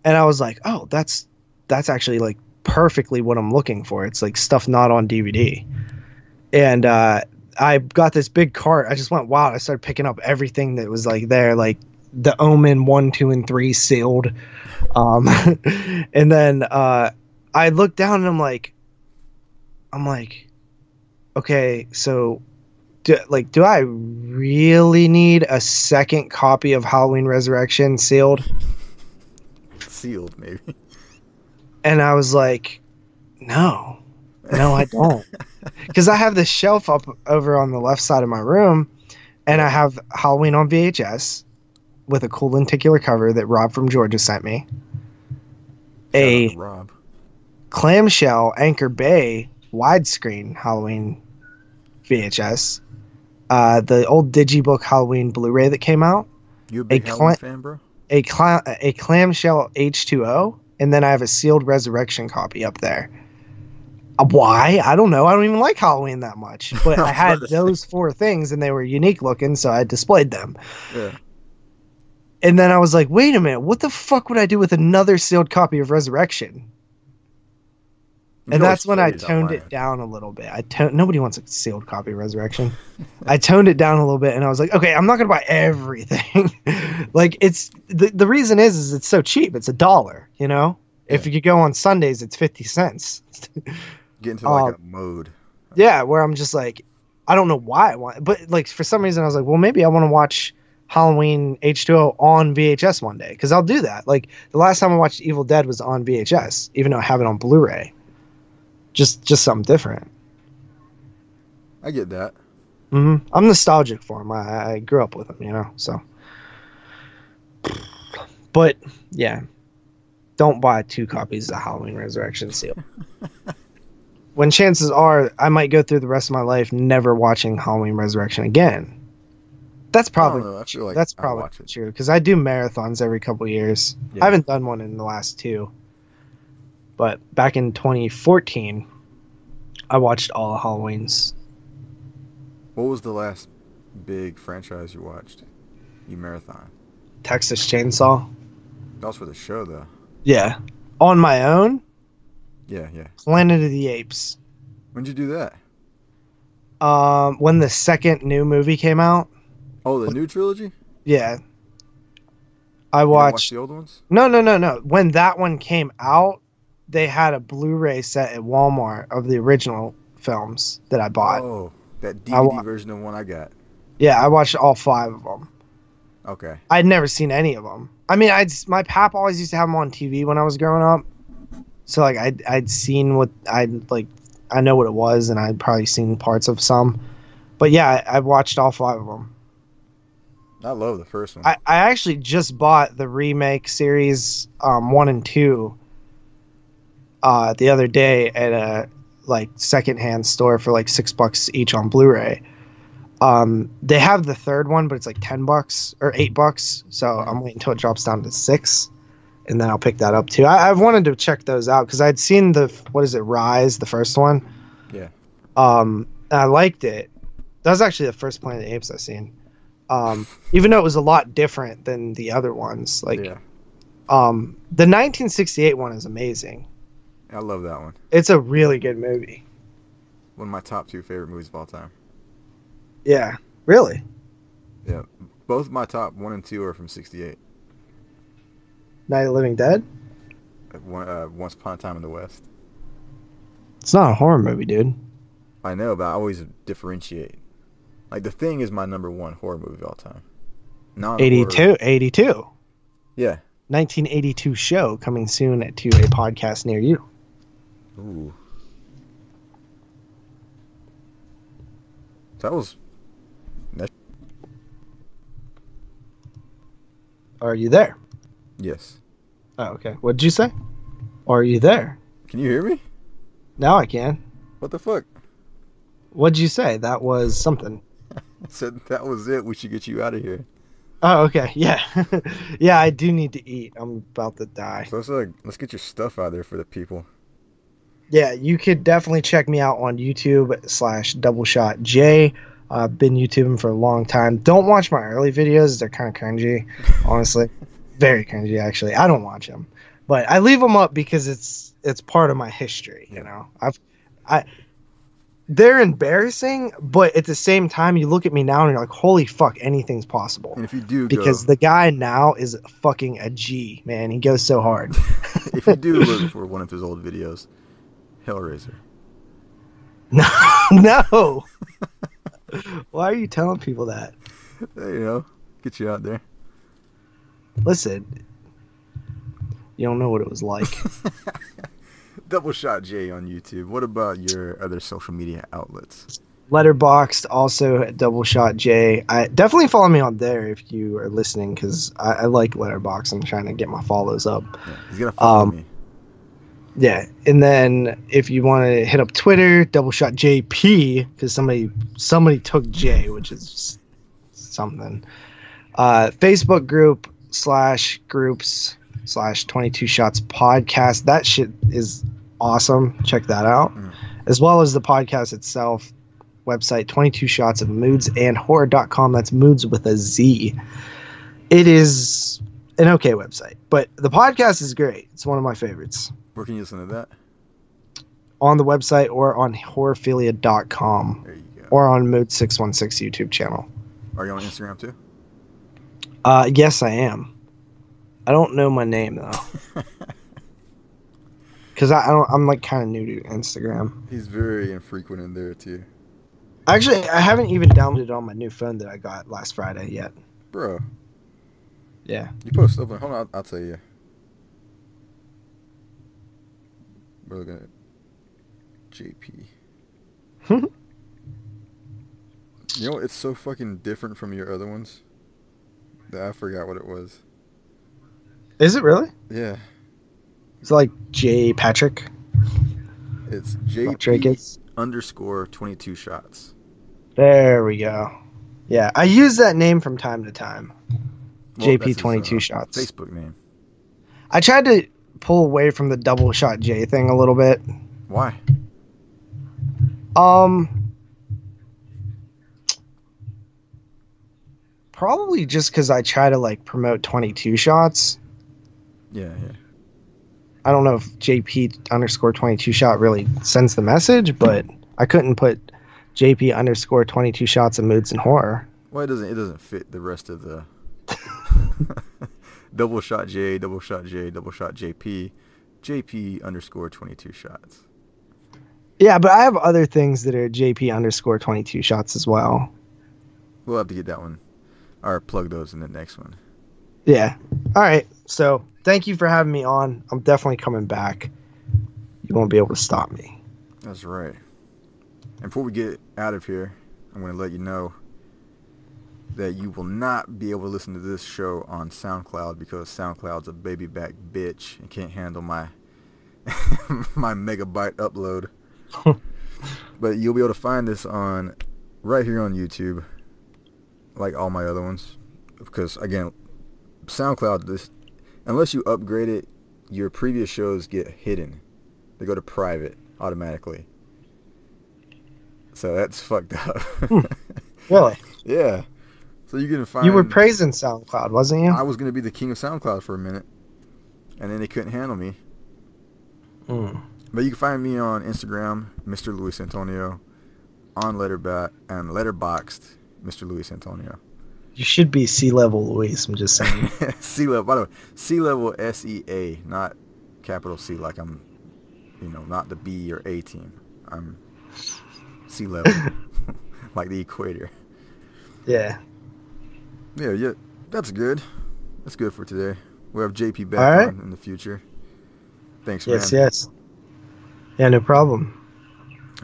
And I was like, oh, that's actually like perfectly what I'm looking for. It's like stuff not on DVD. And I got this big cart. I just went wild. I started picking up everything that was like there, like The Omen 1, 2, and 3 sealed. And then I looked down and I'm like, okay, so do I really need a second copy of Halloween Resurrection sealed? Sealed, maybe. And I was like, no, I don't. Because I have this shelf up over on the left side of my room, and I have Halloween on VHS with a cool lenticular cover that Rob from Georgia sent me. A Rob. Clamshell Anchor Bay widescreen Halloween VHS. The old Digibook Halloween Blu-ray that came out. You a big Halloween fan, bro? A Clamshell H2O, and then I have a sealed Resurrection copy up there. Why? I don't know. I don't even like Halloween that much. But I had those 4 things, and they were unique looking, so I displayed them. Yeah. And then I was like, wait a minute. What the fuck would I do with another sealed copy of Resurrection? And that's when I toned it down a little bit. Nobody wants a sealed copy of Resurrection. I toned it down a little bit, and I was like, okay, I'm not going to buy everything. Like, it's the reason is it's so cheap. It's $1, you know? Yeah. If you go on Sundays, it's 50 cents. Get into like a mode. Yeah, where I'm just like, I don't know why I want it. But, like, for some reason, I was like, well, maybe I want to watch Halloween H2O on VHS one day. Because I'll do that. Like, the last time I watched Evil Dead was on VHS, even though I have it on Blu-ray. Just something different. I get that. Mm-hmm. I'm nostalgic for him. I grew up with him, you know. So, but yeah, don't buy 2 copies of Halloween Resurrection seal. When chances are I might go through the rest of my life never watching Halloween Resurrection again. That's I don't probably know. I feel like that's I probably watch it. true because I do marathons every couple years. Yeah. I haven't done one in the last 2, but back in 2014, I watched all of Halloween's. What was the last big franchise you watched? You marathon. Texas Chainsaw. That was for the show, though. Yeah, on my own. Yeah, yeah. Planet of the Apes. When'd you do that? When the second new movie came out. Oh, the new trilogy? Yeah, I You didn't watch watched. the old ones? No. When that one came out, they had a Blu-ray set at Walmart of the original films that I bought. Oh, that DVD version of one I got. Yeah, I watched all 5 of them. Okay. I'd never seen any of them. I mean, my pap always used to have them on TV when I was growing up, so like I'd seen what I know what it was, and I'd probably seen parts of some. But yeah, I watched all 5 of them. I love the first one. I actually just bought the remake series 1 and 2 the other day at a secondhand store for like $6 each on Blu-ray. They have the third one, but it's like $10 or $8. So I'm waiting until it drops down to 6, and then I'll pick that up too. I've wanted to check those out because I'd seen Rise, the first one. Yeah. And I liked it. That was actually the first Planet of the Apes I've seen. Even though it was a lot different than the other ones. The 1968 one is amazing. I love that one. It's a really good movie. One of my top 2 favorite movies of all time. Yeah, really. Yeah, both my top 1 and 2 are from '68. Night of the Living Dead? Once Upon a Time in the West. It's not a horror movie, dude. I know, but I always differentiate. Like, The Thing is my number 1 horror movie of all time. 82. Yeah. 1982 show coming soon to a podcast near you. Ooh. That was... Are you there? Yes. Oh, okay. What did you say? Are you there? Can you hear me? Now I can. What the fuck? What'd you say? That was something. I said that was it. We should get you out of here. Oh, okay. Yeah. Yeah, I do need to eat. I'm about to die. So let's get your stuff out there for the people. Yeah, you could definitely check me out on YouTube/DoubleShotJ. I've been YouTubing for a long time. Don't watch my early videos. They're kind of cringy, honestly. Very cringy, actually. I don't watch them. But I leave them up because it's part of my history, you know. They're embarrassing, but at the same time, you look at me now and you're like, holy fuck, anything's possible. And if you do because the guy now is fucking a G, man. He goes so hard. If you do look for one of his old videos, Hellraiser. No. Why are you telling people that? You know, get you out there. Listen, you don't know what it was like. DoubleShotJ on YouTube. What about your other social media outlets? Letterboxd, also at DoubleShotJ. I definitely follow me on there if you are listening, because I like Letterboxd. I'm trying to get my follows up. Yeah, he's gonna follow me. Yeah, and then if you want to hit up Twitter, DoubleShotJP, because somebody took J, which is something. Facebook groups/22 Shots podcast. That shit is awesome. Check that out. As well as the podcast itself. Website 22 Shots of Moods and Horror.com. That's moods with a Z. It is an okay website, but the podcast is great. It's one of my favorites. Where can you listen to that? On the website or on horrorphilia.com. There you go. Or on Mood 616 YouTube channel. Are you on Instagram too? Yes, I am. I don't know my name though. Because I'm like kind of new to Instagram. He's very infrequent in there too. Actually, I haven't even downloaded it on my new phone that I got last Friday yet. Bro. Yeah. You post stuff on. Hold on, I'll tell you. We're looking at JP. You know, it's so fucking different from your other ones that I forgot what it was. Is it really? Yeah. It's like J Patrick. It's JP _22 shots. There we go. Yeah, I use that name from time to time. Well, JP 22 shots. Facebook name. I tried to pull away from the Doubleshotj thing a little bit. Why? Probably just because I try to like promote 22 shots. Yeah. I don't know if JP underscore 22 shot really sends the message, but I couldn't put JP underscore 22 shots of moods and horror. Well, it doesn't fit the rest of the Doubleshotj, Doubleshot JP, JP underscore 22 shots. Yeah, but I have other things that are JP underscore 22 shots as well. We'll have to get that one, or plug those in the next one. Yeah. All right. So thank you for having me on. I'm definitely coming back. You won't be able to stop me. That's right. And before we get out of here, I'm going to let you know that you will not be able to listen to this show on SoundCloud because SoundCloud's a baby back bitch and can't handle my my megabyte upload. But you'll be able to find this on right here on YouTube, like all my other ones. Because again, SoundCloud, unless you upgrade it, your previous shows get hidden. They go to private automatically. So that's fucked up. Really? Yeah. So you can find. You were praising SoundCloud, wasn't you? I was gonna be the king of SoundCloud for a minute, and then they couldn't handle me. But you can find me on Instagram, Mr. Luis Antonio, on letterboxd, Mr. Luis Antonio. You should be C-level Luis, I'm just saying. C-level, by the way, C-level SEA, not capital C, like I'm, not the B or A team. I'm C-level, like the equator. Yeah. Yeah, that's good. That's good for today. We'll have JP back on in the future. Thanks, man. Yes. Yeah, no problem.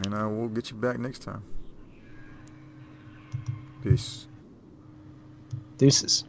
And we'll get you back next time. Peace. Deuces.